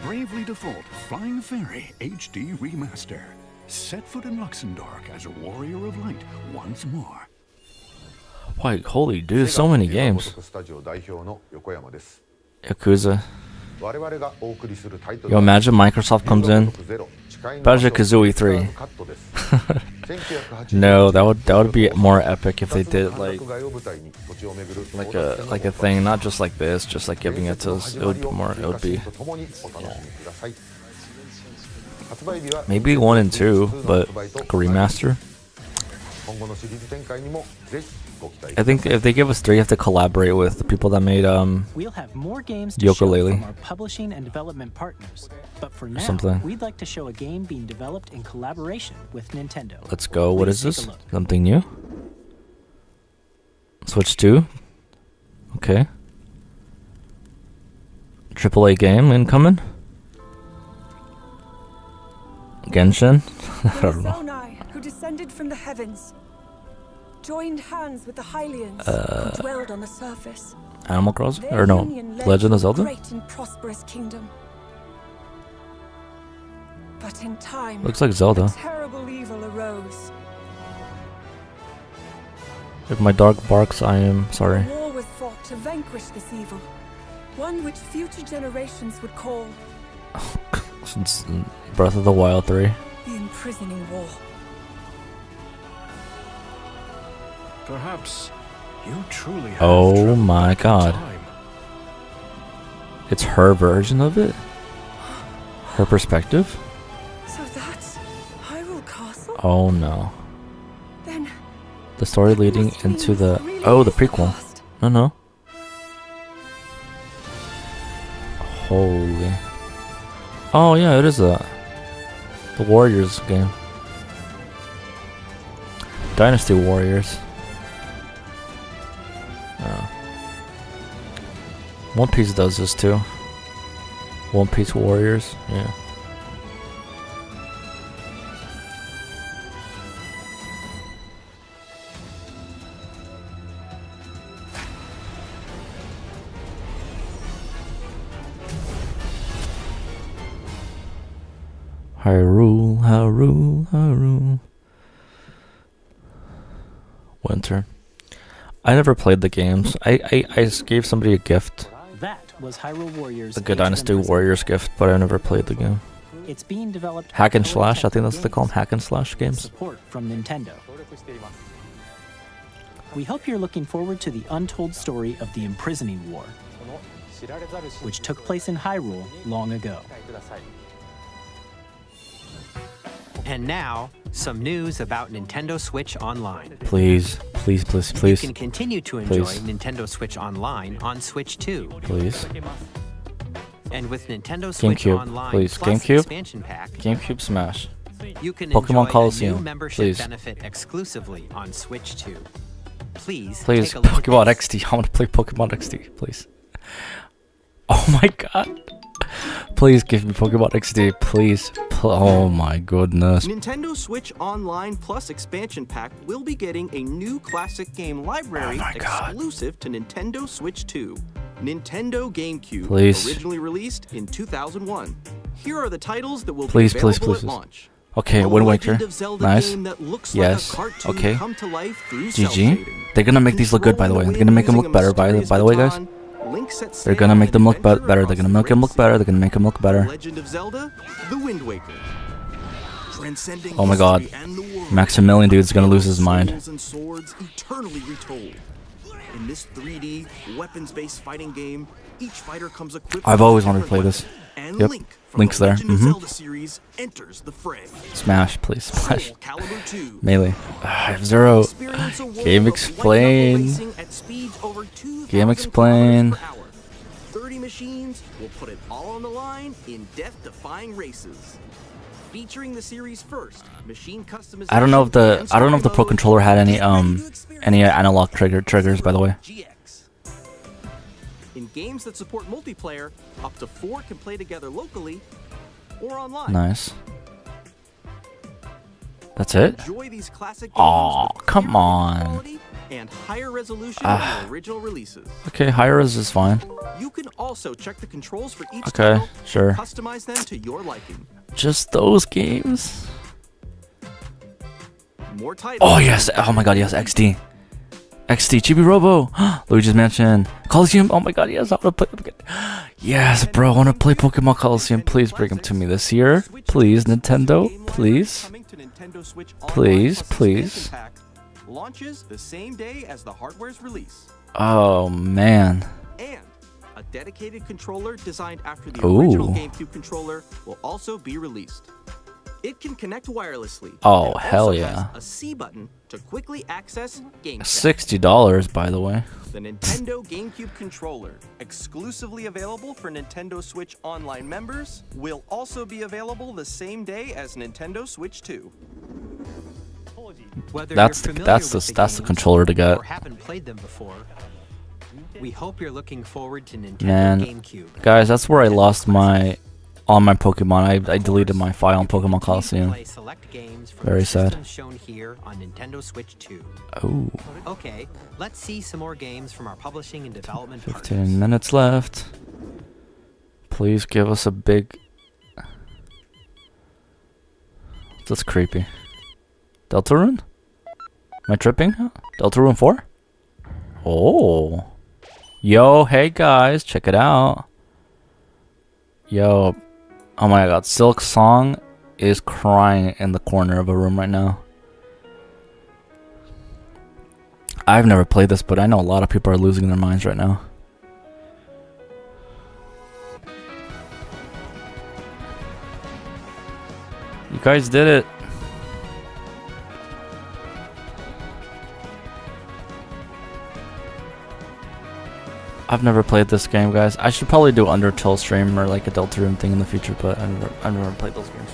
Bravely Default Flying Fairy HD Remaster. Set foot in Luxembourg as a warrior of light once more. Why, holy dude, so many games. Yakuza. Yo, imagine Microsoft comes in. Banjo-Kazooie 3. No, that would be more epic if they did like a thing, not just like this, just like giving it to us. It would be more. It would be maybe 1 and 2, but like a remaster. I think if they give us 3, you have to collaborate with the people that made We'll have more games to show Yooka-Laylee. from our publishing and development partners. But for now, something. we'd like to show a game being developed in collaboration with Nintendo. Let's go. What is Please take this? a look. Something new? Switch 2? Okay. AAA game incoming? Genshin? I don't know. Zonai, who descended from the heavens, joined hands with the Hylians Uh, who dwelled on the surface. Animal Crossing? Or no, Legend of Zelda? Great and prosperous kingdom. But in time, Looks like Zelda. a terrible evil arose. If my dog barks, I am sorry. A war was fought to vanquish this evil, one which future generations would call Since Breath of the Wild 3. the imprisoning war. Perhaps you truly have Oh traveled my back in god. time. It's her version of it? Her perspective? So that's Hyrule Castle? Oh no. Then The story leading into the... Oh, the prequel. No. Holy... Oh yeah, it is the Warriors game. Dynasty Warriors. Oh. One Piece does this too. One Piece Warriors, yeah. Hyrule. Winter. I never played the games. I gave somebody a gift. That was Hyrule Warriors. The Good Dynasty Warriors gift, but I never played the game. It's being developed Hack and slash, I think that's what they call them, hack and slash games. Support from Nintendo. We hope you're looking forward to the untold story of the Imprisoning War, which took place in Hyrule long ago. And now, some news about Nintendo Switch Online. Please. You can continue to enjoy Please. Nintendo Switch Online on Switch 2. Please. And with Nintendo Switch GameCube, Online please. Plus GameCube. expansion pack, GameCube Smash. you can Pokemon enjoy Coliseum, a new membership please. benefit exclusively on Switch 2. Please, Please, take a look at Pokemon this. XD. I want to play Pokemon XD, please. Oh my god. Please give me Pokemon XD, please. Oh my goodness. Nintendo Switch Online Plus expansion pack will be getting a new classic game library exclusive to Nintendo Switch 2. Nintendo GameCube, Please. originally released in 2001. Here are the titles that will Please, be please, available please. at launch. Okay, A Wind Legend Waker. of Zelda Nice. game that looks Yes. like a cartoon Okay. come to life through cell GG. shading. They're gonna make these look good, by the way. They're gonna make them look better, by the way, guys. Link set They're gonna make them look better. They're gonna make them look better. They're gonna make them look better. Legend of Zelda, The Wind Waker. Transcending Oh my god. history and the world. Maximilian dude's gonna lose his mind. Souls and swords eternally retold. In this 3D weapons-based fighting game, each fighter comes equipped I've with always a wanted to different play this. weapon, and Yep. Link from Link's the there. Legend of Zelda series enters the fray. Smash, please. Smash. Soul Calibur 2. Melee. F-Zero. Experience a world Game of explain. racing at speeds over 2,000 Game explain. kilometers per hour. 30 machines will put it all on the line in death-defying races. Featuring the series first, machine customization. I don't know if the Pro mode, Controller had any analog triggers, by the way. GX. In games that support multiplayer, up to 4 can play together locally or online. Nice. That's it? Enjoy these classic games Aw, with come clear on. quality and higher resolution than the original releases. Okay, high res is fine. You can also check the controls for each Okay, title sure. and customize them to your liking. Just those games? More titles. Oh yes! Oh my god, yes, XD. XD, Chibi Robo! Luigi's Mansion, Coliseum, oh my god, yes, I wanna play them again. Yes, bro, I wanna play Pokemon Coliseum. Please bring them to me this year. Please, Nintendo, please. Please, please. Pack launches the same day as the hardware's release. Oh man. And a dedicated controller designed after the Ooh. original GameCube controller will also be released. It can connect wirelessly. Oh, and hell also yeah. has a C button to quickly access Game Chat. $60, by the way. The Nintendo GameCube controller, exclusively available for Nintendo Switch Online members, will also be available the same day as Nintendo Switch 2. Whether That's you're the familiar that's with the that's the games controller to get. or haven't played them before, we hope you're looking forward to Nintendo Man, GameCube. guys, that's where I lost my all my Pokemon. I deleted my file on Pokemon Coliseum. Very sad. Shown here on Nintendo Switch 2. Oh. Okay, let's see some more games from our publishing and development 15 minutes left. Please give us a big... That's creepy. Deltarune? Am I tripping? Deltarune 4? Oh. Yo, hey guys, check it out. Yo. Oh my god, Silk Song is crying in the corner of a room right now. I've never played this, but I know a lot of people are losing their minds right now. You guys did it. I've never played this game, guys. I should probably do Undertale stream or like a Deltarune thing in the future, but I've never played those games.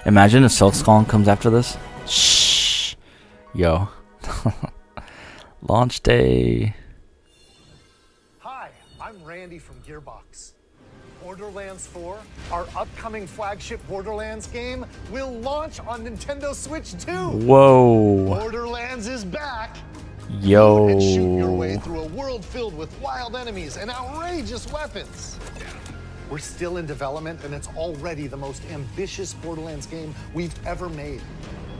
Imagine if Silk Song comes after this. Shh. Yo. Launch day. Hi, I'm Randy from Gearbox. Borderlands 4, our upcoming flagship Borderlands game, will launch on Nintendo Switch 2. Whoa. Borderlands is back. Yo. And shoot your way through a world filled with wild enemies and outrageous weapons. We're still in development, and it's already the most ambitious Borderlands game we've ever made.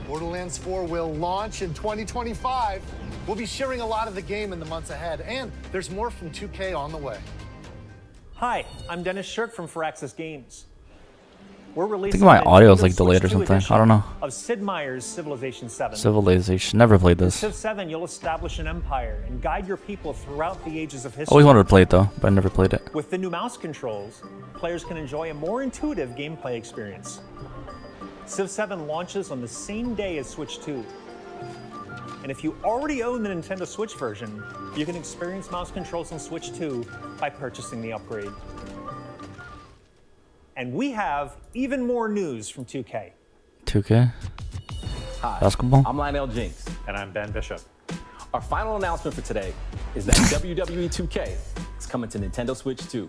Borderlands 4 will launch in 2025. We'll be sharing a lot of the game in the months ahead, and there's more from 2K on the way. Hi, I'm Dennis Shirk from Firaxis Games. We're I releasing think my audio is Nintendo like delayed or Switch 2 something. I don't know. Of Sid Meier's Civilization 7. Civilization. Never played In this. Civ 7, you'll establish an empire and guide your people throughout the ages of history. Always wanted to play it though, but I never played it. With the new mouse controls, players can enjoy a more intuitive gameplay experience. Civ 7 launches on the same day as Switch 2. And if you already own the Nintendo Switch version, you can experience mouse controls on Switch 2 by purchasing the upgrade. And we have even more news from 2K. 2K? Hi, Basketball? I'm Lionel Jinks. And I'm Ben Bishop. Our final announcement for today is that WWE 2K is coming to Nintendo Switch 2.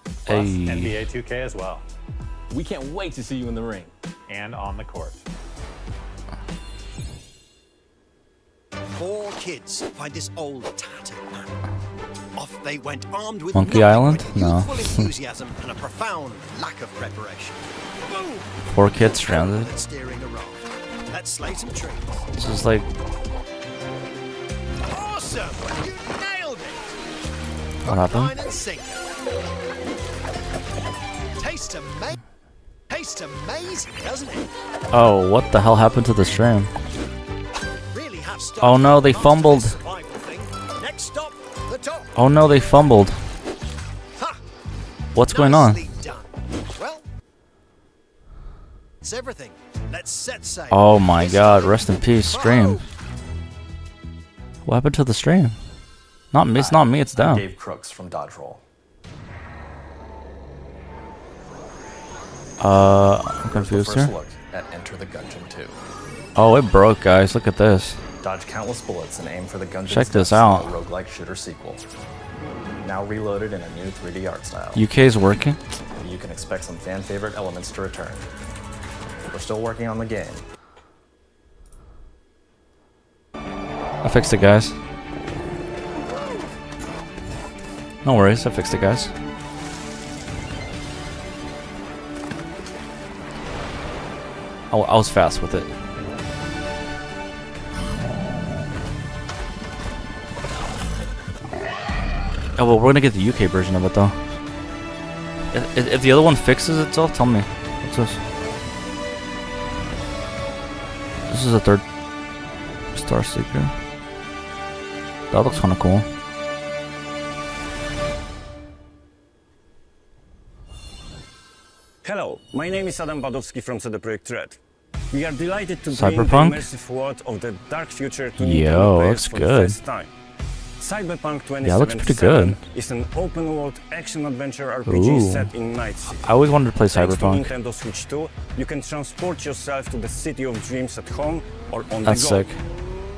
Plus Hey. NBA 2K as well. We can't wait to see you in the ring. And on the court. 4 kids find this old tattered man. Off they went armed with Monkey nothing Island? but No. youthful enthusiasm and a profound lack of preparation. Boom! 4 kids stranded. At steering a raft. Let's slay some trees. This is like... Awesome! You nailed it! What happened? Line and sinker. Tastes amazing, doesn't it? Oh, what the hell happened to the stream? Really have stopped Oh no, they most of this fumbled. survival thing. Next stop, the top. Oh no, they fumbled. What's going on? Nicely done. Well, it's everything. Let's set sail. Oh my god, rest in peace, stream. What happened to the stream? Not me, it's not me, it's I'm them. Dave Crooks from Dodge Roll. I'm confused First here. look at Enter the Gungeon 2. Oh, it broke, guys. Look at this. Dodge countless bullets and aim for the Gungeon's Check this depths in out. a roguelike shooter sequel. Now reloaded in a new 3D art style. UK is working. You can expect some fan favorite elements to return. We're still working on the game. I fixed it, guys. No worries, I fixed it, guys. I was fast with it. Oh well, we're gonna get the UK version of it though. If the other one fixes itself, tell me. What's this? This is a 3rd Star Seeker. That looks kind of cool. Hello, my name is Adam Badowski from CD Projekt Red. We are delighted to Cyberpunk? bring the immersive world of the dark future to Yo, Nintendo players looks for good. the first time. Cyberpunk 2077 Yeah, it looks pretty good. is an open-world action-adventure RPG Ooh. set in Night City. I always wanted to play Thanks Cyberpunk. to Nintendo Switch 2, you can transport yourself to the city of dreams at home or on That's the go. sick.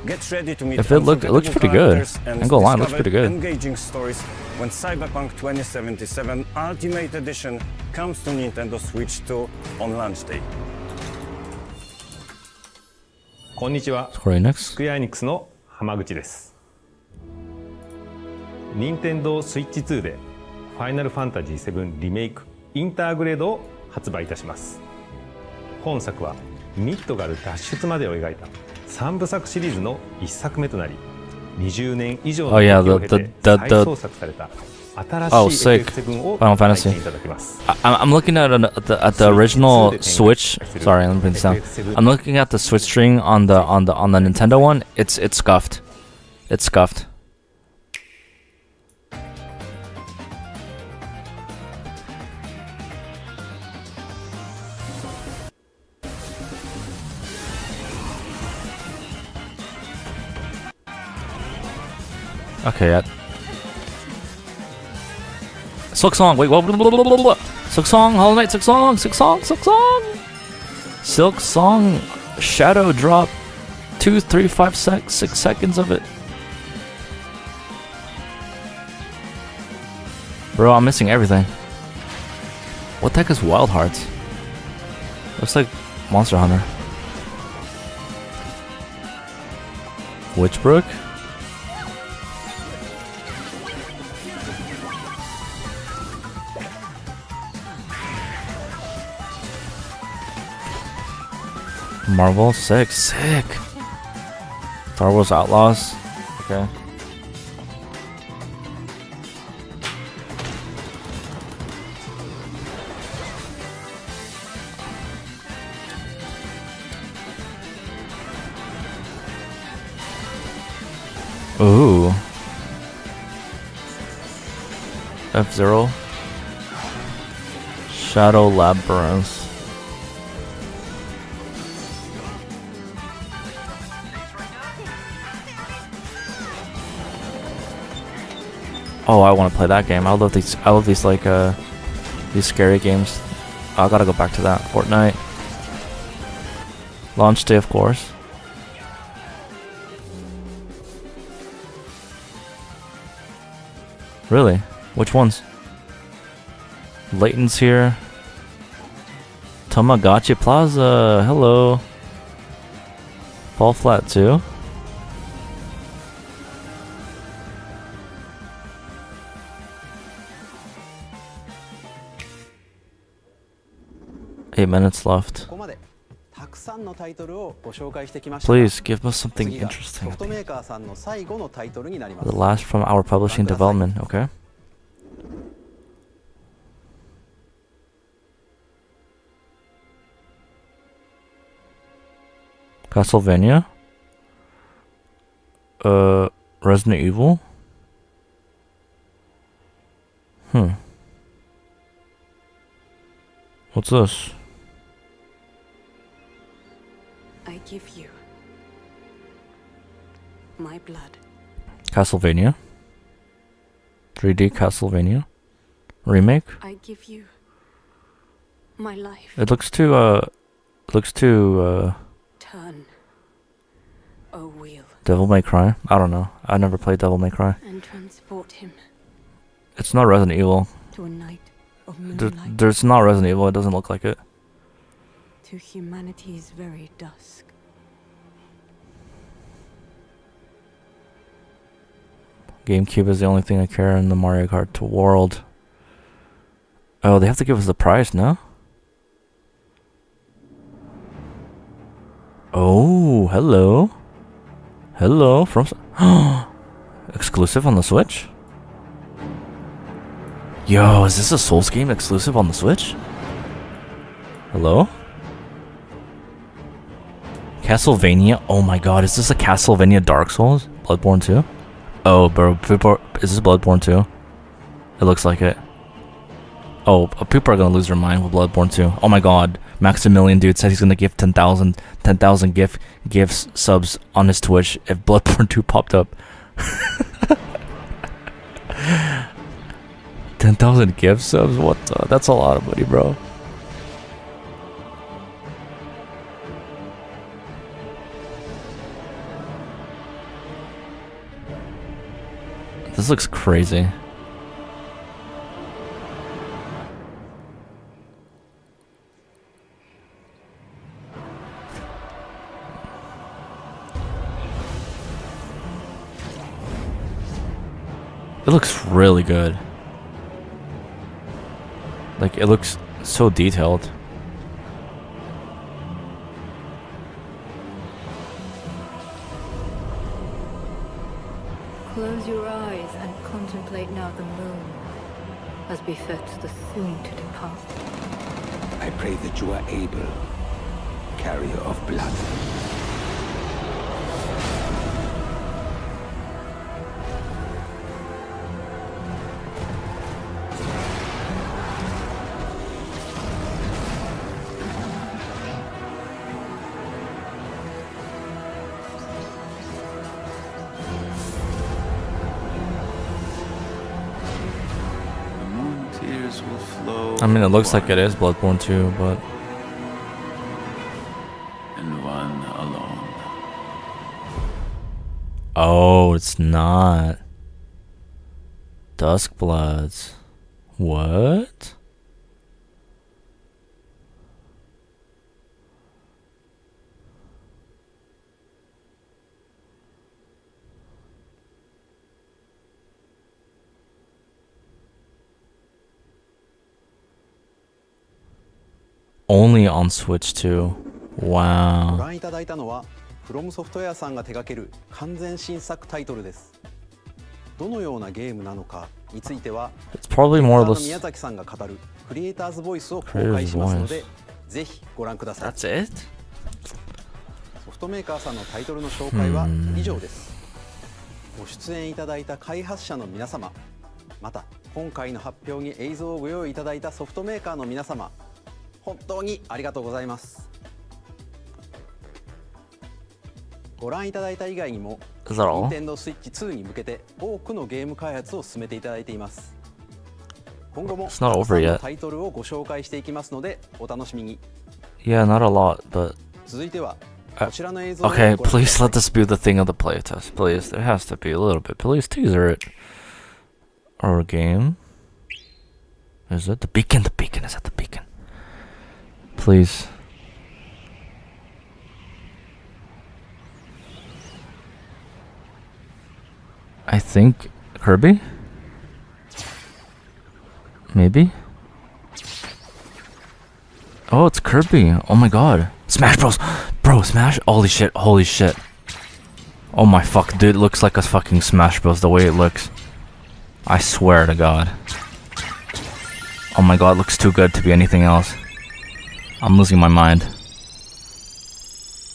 Get ready to meet If it looks unforgettable pretty good. characters and I ain't gonna lie, it looks discover pretty good. engaging stories when Cyberpunk 2077 Ultimate Edition comes to Nintendo Switch 2 on launch day. こんにちは。 Square Enix. スクエアエニックスの浜口です。任天堂スイッチ2でファイナルファンタジー7リメイクインターグレードを発売いたします。本作はミッドガル脱出までを描いた3部作シリーズの1作目となり、20年以上の時を経て再創作された新しい FF7 を体験いただきます。I'm looking at the original Switch. Sorry, let me bring this down. I'm looking at the Switch string on the Nintendo one. It's scuffed. It's scuffed. Okay, Silksong, wait, what? Silksong, Hollow Knight, Silksong. Silksong, Shadow Drop, 2, 3, 5, 6 seconds of it. Bro, I'm missing everything. What the heck is Wild Hearts? Looks like Monster Hunter. Witchbrook? Marvel, sick. Star Wars Outlaws, okay. Ooh. F-Zero. Shadow Labyrinth. Oh, I want to play that game. I love these like these scary games. I gotta go back to that. Fortnite. Launch day, of course. Really? Which ones? Layton's here. Tamagotchi Plaza. Hello. Fall Flat 2. Eight minutes left. Please give us something interesting. The last from our publishing development, okay? Castlevania? Resident Evil? What's this? I give you my blood. Castlevania? 3D Castlevania? Remake? I give you my life. It looks too, Turn, O wheel. Devil May Cry? I don't know. I never played Devil May Cry. And transport him. It's not Resident Evil. To a night of moonlight. There's not Resident Evil. It doesn't look like it. To humanity's very dusk. GameCube is the only thing I care in the Mario Kart world. Oh, they have to give us the price, no? Oh, hello. Hello, from... exclusive on the Switch? Yo, is this a Souls game exclusive on the Switch? Hello? Castlevania? Oh my god, is this a Castlevania Dark Souls? Bloodborne 2? Oh, bro, is this Bloodborne 2? It looks like it. Oh, people are gonna lose their mind with Bloodborne 2. Oh my god, Maximilian dude says he's gonna give 10,000 gifts subs on his Twitch if Bloodborne 2 popped up. 10,000 gift subs? What the? That's a lot of money, bro. This looks crazy. It looks really good. Like, it looks so detailed. Close your eyes and contemplate now the moon, as befits the soon to depart. I pray that you are able, carrier of blood. I mean, it looks like it is Bloodborne 2, but... And one alone. Oh, it's not. Duskbloods. What? Only on Switch 2. ご Wow. 覧いただいたのはフロムソフトウェアさんが手掛ける完全新作タイトルです。どのようなゲームなのかについては It's probably more or の less 宮崎さんが語るクリエイターズボイスを公開しますので、ぜひご覧ください。 That's it? ソフトメーカーさんのタイトルの紹介は以上です。ご出演いただいた開発者の皆様、また今回の発表に映像をご用意いただいたソフトメーカーの皆様、本当にありがとうございます。ご覧いただいた以外にも、Is that all? Nintendo Switch 2に向けて多くのゲーム開発を進めていただいています。今後も It's not たくさ over んの yet. タイトルをご紹介していきますので、お楽しみに。 Yeah, not a lot, but... 続いてはこちらの映像を Okay, ご覧くだ please さい。 let this be the thing of the playtest. Please, there has to be a little bit. Please teaser it. Or a game. Is it? The beacon, the beacon. Is that the beacon? Please. I think Kirby? Maybe? Oh, it's Kirby. Oh my god. Smash Bros. Bro, Smash? Holy shit, holy shit. Oh my fuck, dude, it looks like a fucking Smash Bros. The way it looks. I swear to god. Oh my god, it looks too good to be anything else. I'm losing my mind.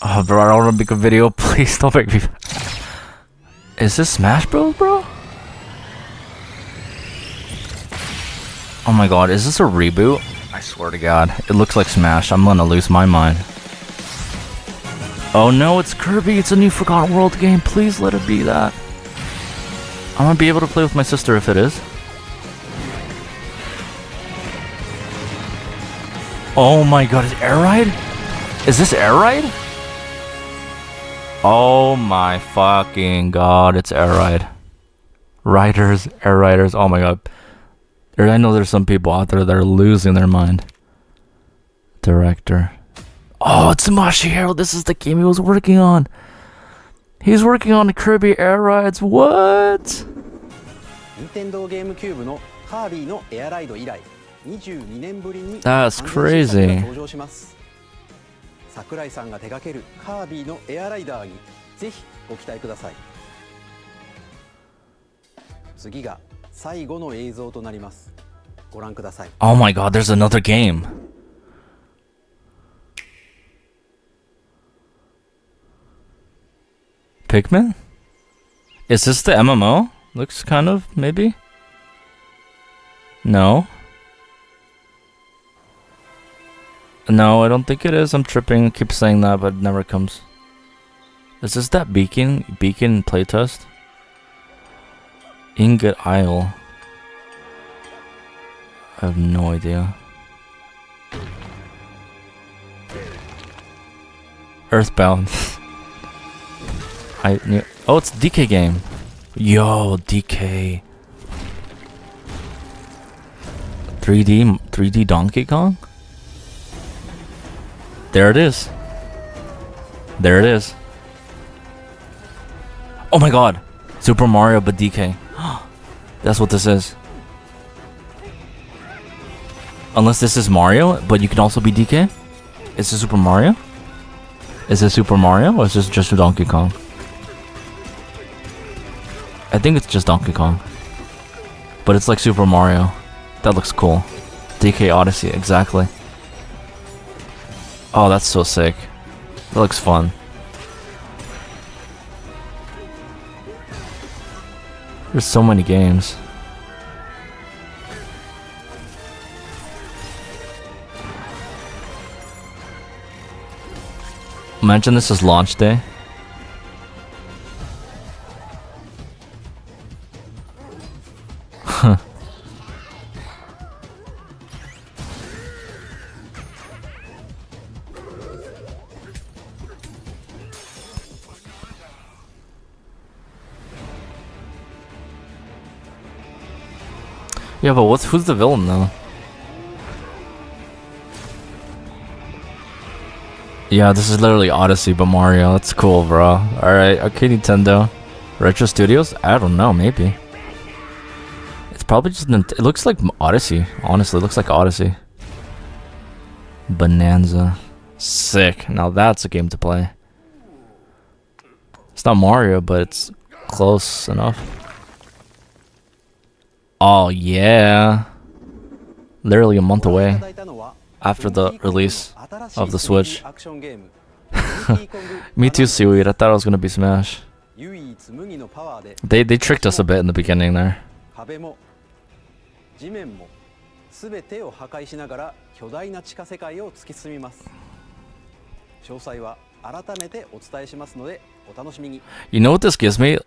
Oh, bro, I don't want to make a video. Please don't make me... Is this Smash Bros, bro? Oh my god, is this a reboot? I swear to god, it looks like Smash. I'm gonna lose my mind. Oh no, it's Kirby. It's a new Forgotten World game. Please let it be that. I'm gonna be able to play with my sister if it is. Oh my god, is Air Ride? Is this Air Ride? Oh my fucking god, it's Air Ride. Riders, Air Riders, oh my god. I know there's some people out there that are losing their mind. Director. Oh, it's Masahiro. This is the game he was working on. He's working on Kirby Air Rides. What? Nintendo GameCube のカービィのエアライド以来22年ぶりに That's 完全新作が crazy. 登場します。桜井さんが手掛けるカービィのエアライダーにぜひご期待ください。次が最後の映像となります。ご覧ください。 Oh my god, there's another game. Pikmin? Is this the MMO? Looks kind of, maybe? No. No, I don't think it is. I'm tripping. I keep saying that, but it never comes. Is this that beacon playtest? Ingot Isle. I have no idea. Earthbound. I knew. Oh, it's DK game. Yo, DK. 3D Donkey Kong? There it is. There it is. Oh my god. Super Mario but DK. That's what this is. Unless this is Mario, but you can also be DK? Is this Super Mario? Is this Super Mario, or is this just Donkey Kong? I think it's just Donkey Kong. But it's like Super Mario. That looks cool. DK Odyssey, exactly. Oh, that's so sick. That looks fun. There's so many games. Imagine this is launch day. Yeah, but who's the villain though? Yeah, this is literally Odyssey, but Mario. That's cool, bro. Alright, okay, Nintendo. Retro Studios? I don't know, maybe. It's probably just... It looks like Odyssey. Honestly, it looks like Odyssey. Bonanza. Sick. Now that's a game to play. It's not Mario, but it's close enough. Oh, yeah. Literally a month away. After the release of the Switch. Me too, Seaweed. I thought it was gonna be Smash. They tricked us a bit in the beginning there. You know what this gives me?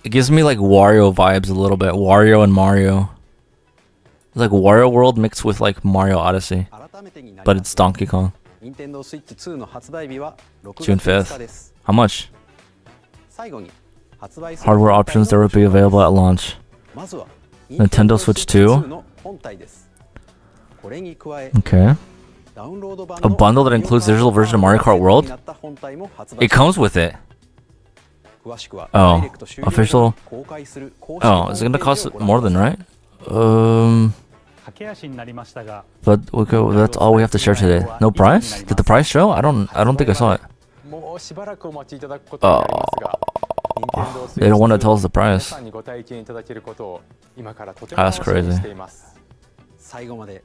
It gives me like Wario vibes a little bit. Wario and Mario. Like Wario World mixed with like Mario Odyssey, but it's Donkey Kong. June 5th. How much? Hardware options that will be available at launch. Nintendo Switch 2. Okay. A bundle that includes digital version of Mario Kart World. It comes with it. Oh, official. Oh, is it gonna cost more than right? But okay, that's all we have to share today. No price? Did the price show? I don't think I saw it. They don't want to tell us the price. That's crazy.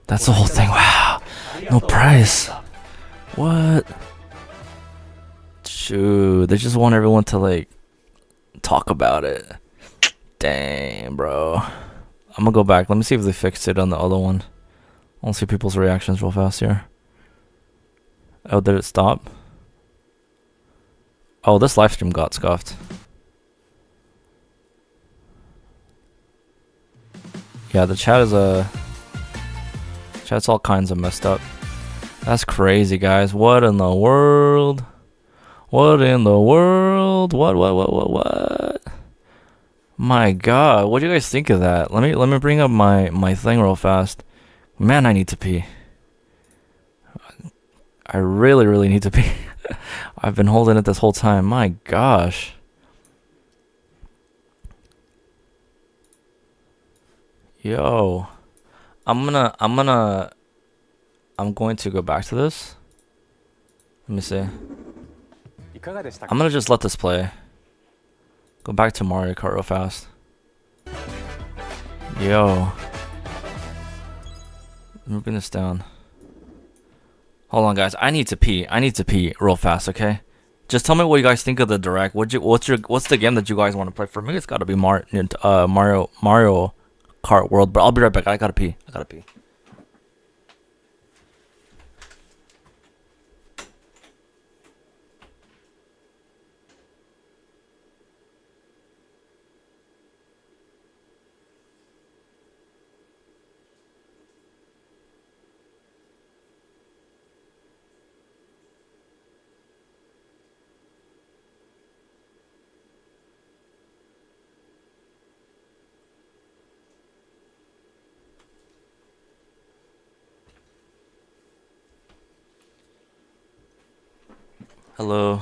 That's the whole thing. Wow. No price. What? Shoot, they just want everyone to like talk about it. Dang, bro. I'm gonna go back. Let me see if they fixed it on the other one. I want to see people's reactions real fast here. Oh, did it stop? Oh, this live stream got scuffed. Yeah, the chat is chat's all kinds of messed up. That's crazy, guys. What in the world? What in the world? What? My god, what do you guys think of that? Let me bring up my thing real fast. Man, I need to pee. I really need to pee. I've been holding it this whole time. My gosh. Yo. I'm going to go back to this. Let me see. I'm gonna just let this play. Go back to Mario Kart real fast. Yo. Let me bring this down. Hold on, guys. I need to pee real fast, okay? Just tell me what you guys think of the direct. What's the game that you guys want to play? For me, it's got to be Mario Kart World. But I'll be right back. I gotta pee. Hello.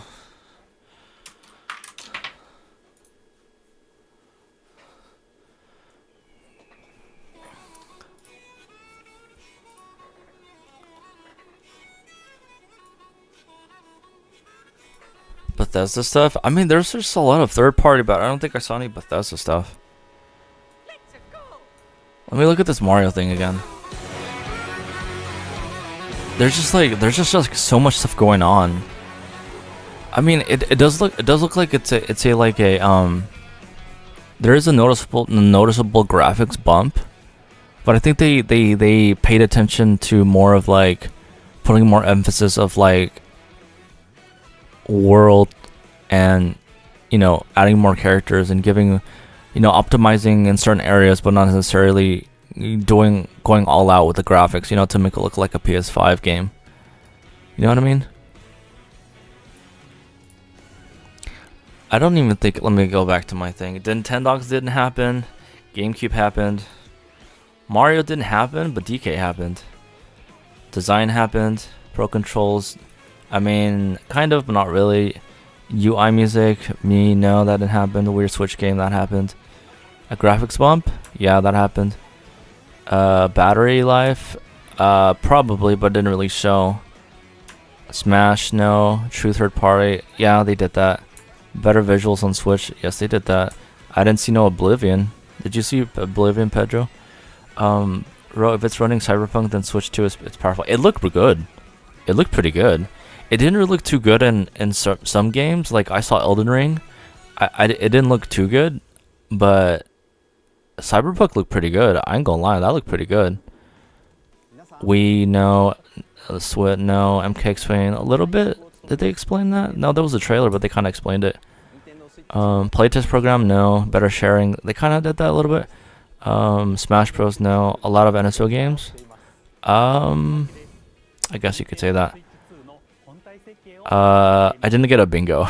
Bethesda stuff. I mean, there's just a lot of third party, but I don't think I saw any Bethesda stuff. Let me look at this Mario thing again. There's just like so much stuff going on. I mean, it does look like it's a like a there is a noticeable graphics bump, but I think they paid attention to more of like putting more emphasis of like world and, you know, adding more characters and giving, you know, optimizing in certain areas, but not necessarily going all out with the graphics, you know, to make it look like a PS5 game. You know what I mean? I don't even think, let me go back to my thing. Nintendogs didn't happen. GameCube happened. Mario didn't happen, but DK happened. Design happened. Pro Controls, I mean, kind of, but not really. UI music, no, that didn't happen. The weird Switch game, that happened. A graphics bump, yeah, that happened. Battery life, probably, but didn't really show. Smash, no. True third party, yeah, they did that. Better visuals on Switch, yes, they did that. I didn't see no Oblivion. Did you see Oblivion, Pedro? If it's running Cyberpunk, then Switch 2 it's powerful. It looked good. It looked pretty good. It didn't really look too good in some games. Like I saw Elden Ring. It didn't look too good, but Cyberpunk looked pretty good. I ain't gonna lie, that looked pretty good. We know, Swit, no, MK explained a little bit. Did they explain that? No, that was a trailer, but they kind of explained it. Playtest program, no. Better sharing, they kind of did that a little bit. Smash Bros, no. A lot of NSO games. I guess you could say that. I didn't get a bingo.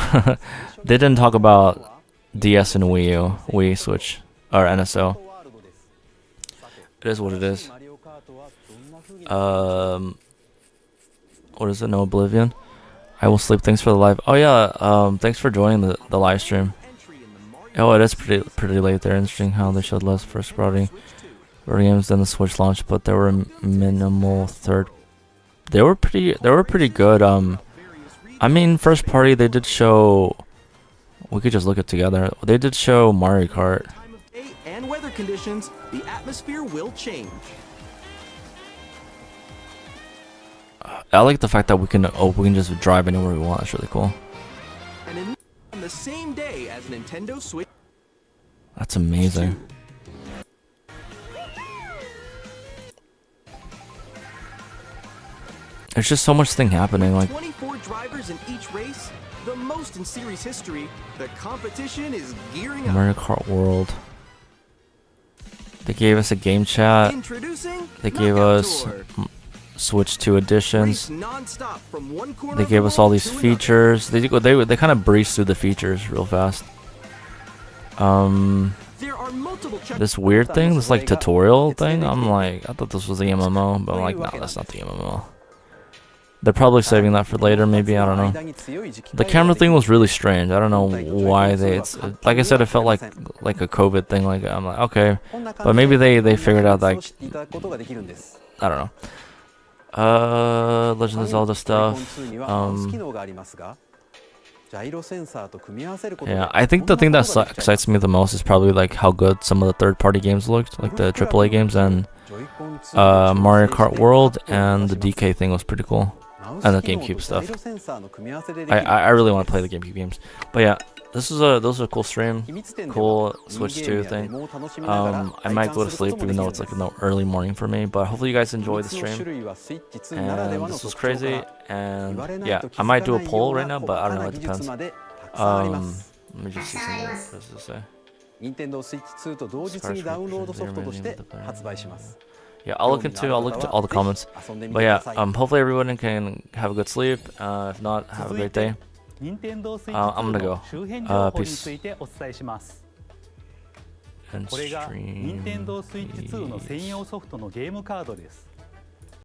They didn't talk about DS and Wii U, Wii, Switch, or NSO. It is what it is. What is it? No Oblivion. I will sleep. Thanks for the live. Oh yeah. Thanks for joining the live stream. Oh, it is pretty late there. Interesting how they showed less first party games than the Switch launch, but there were minimal third. They were pretty good. I mean, first party, they did show. We could just look it together. They did show Mario Kart. And weather conditions, the atmosphere will change. I like the fact that we can just drive anywhere we want. That's really cool. And on the same day as Nintendo Switch. That's amazing. There's just so much thing happening. Like 24 drivers in each race, the most in series history. The competition is gearing up. Mario Kart World. They gave us a game chat. They gave us Switch 2 editions. They gave us all these features. They kind of breezed through the features real fast. This weird thing, this like tutorial thing. I'm like, I thought this was the MMO, but I'm like, no, that's not the MMO. They're probably saving that for later, maybe, I don't know. The camera thing was really strange. I don't know why it's like I said, it felt like a COVID thing. Like I'm like, okay, but maybe they figured out like, I don't know. Legend of Zelda stuff. Yeah, I think the thing that excites me the most is probably like how good some of the third-party games looked, like the AAA games, and Mario Kart World, and the DK thing was pretty cool. And the GameCube stuff. I really want to play the GameCube games. But yeah, those are a cool stream, cool Switch 2 thing. I might go to sleep even though it's like in the early morning for me. But hopefully you guys enjoyed the stream. And this was crazy. And yeah, I might do a poll right now, but I don't know. It depends. Let me just see something. What does this say? Nintendo Switch 2と同日にダウンロードソフトとして発売します。 Yeah, I'll look into all the comments. But yeah, hopefully everyone can have a good sleep. If not, have a great day. I'm gonna go. Peace. And stream. 任天堂スイッチ2の専用ソフトのゲームカードです。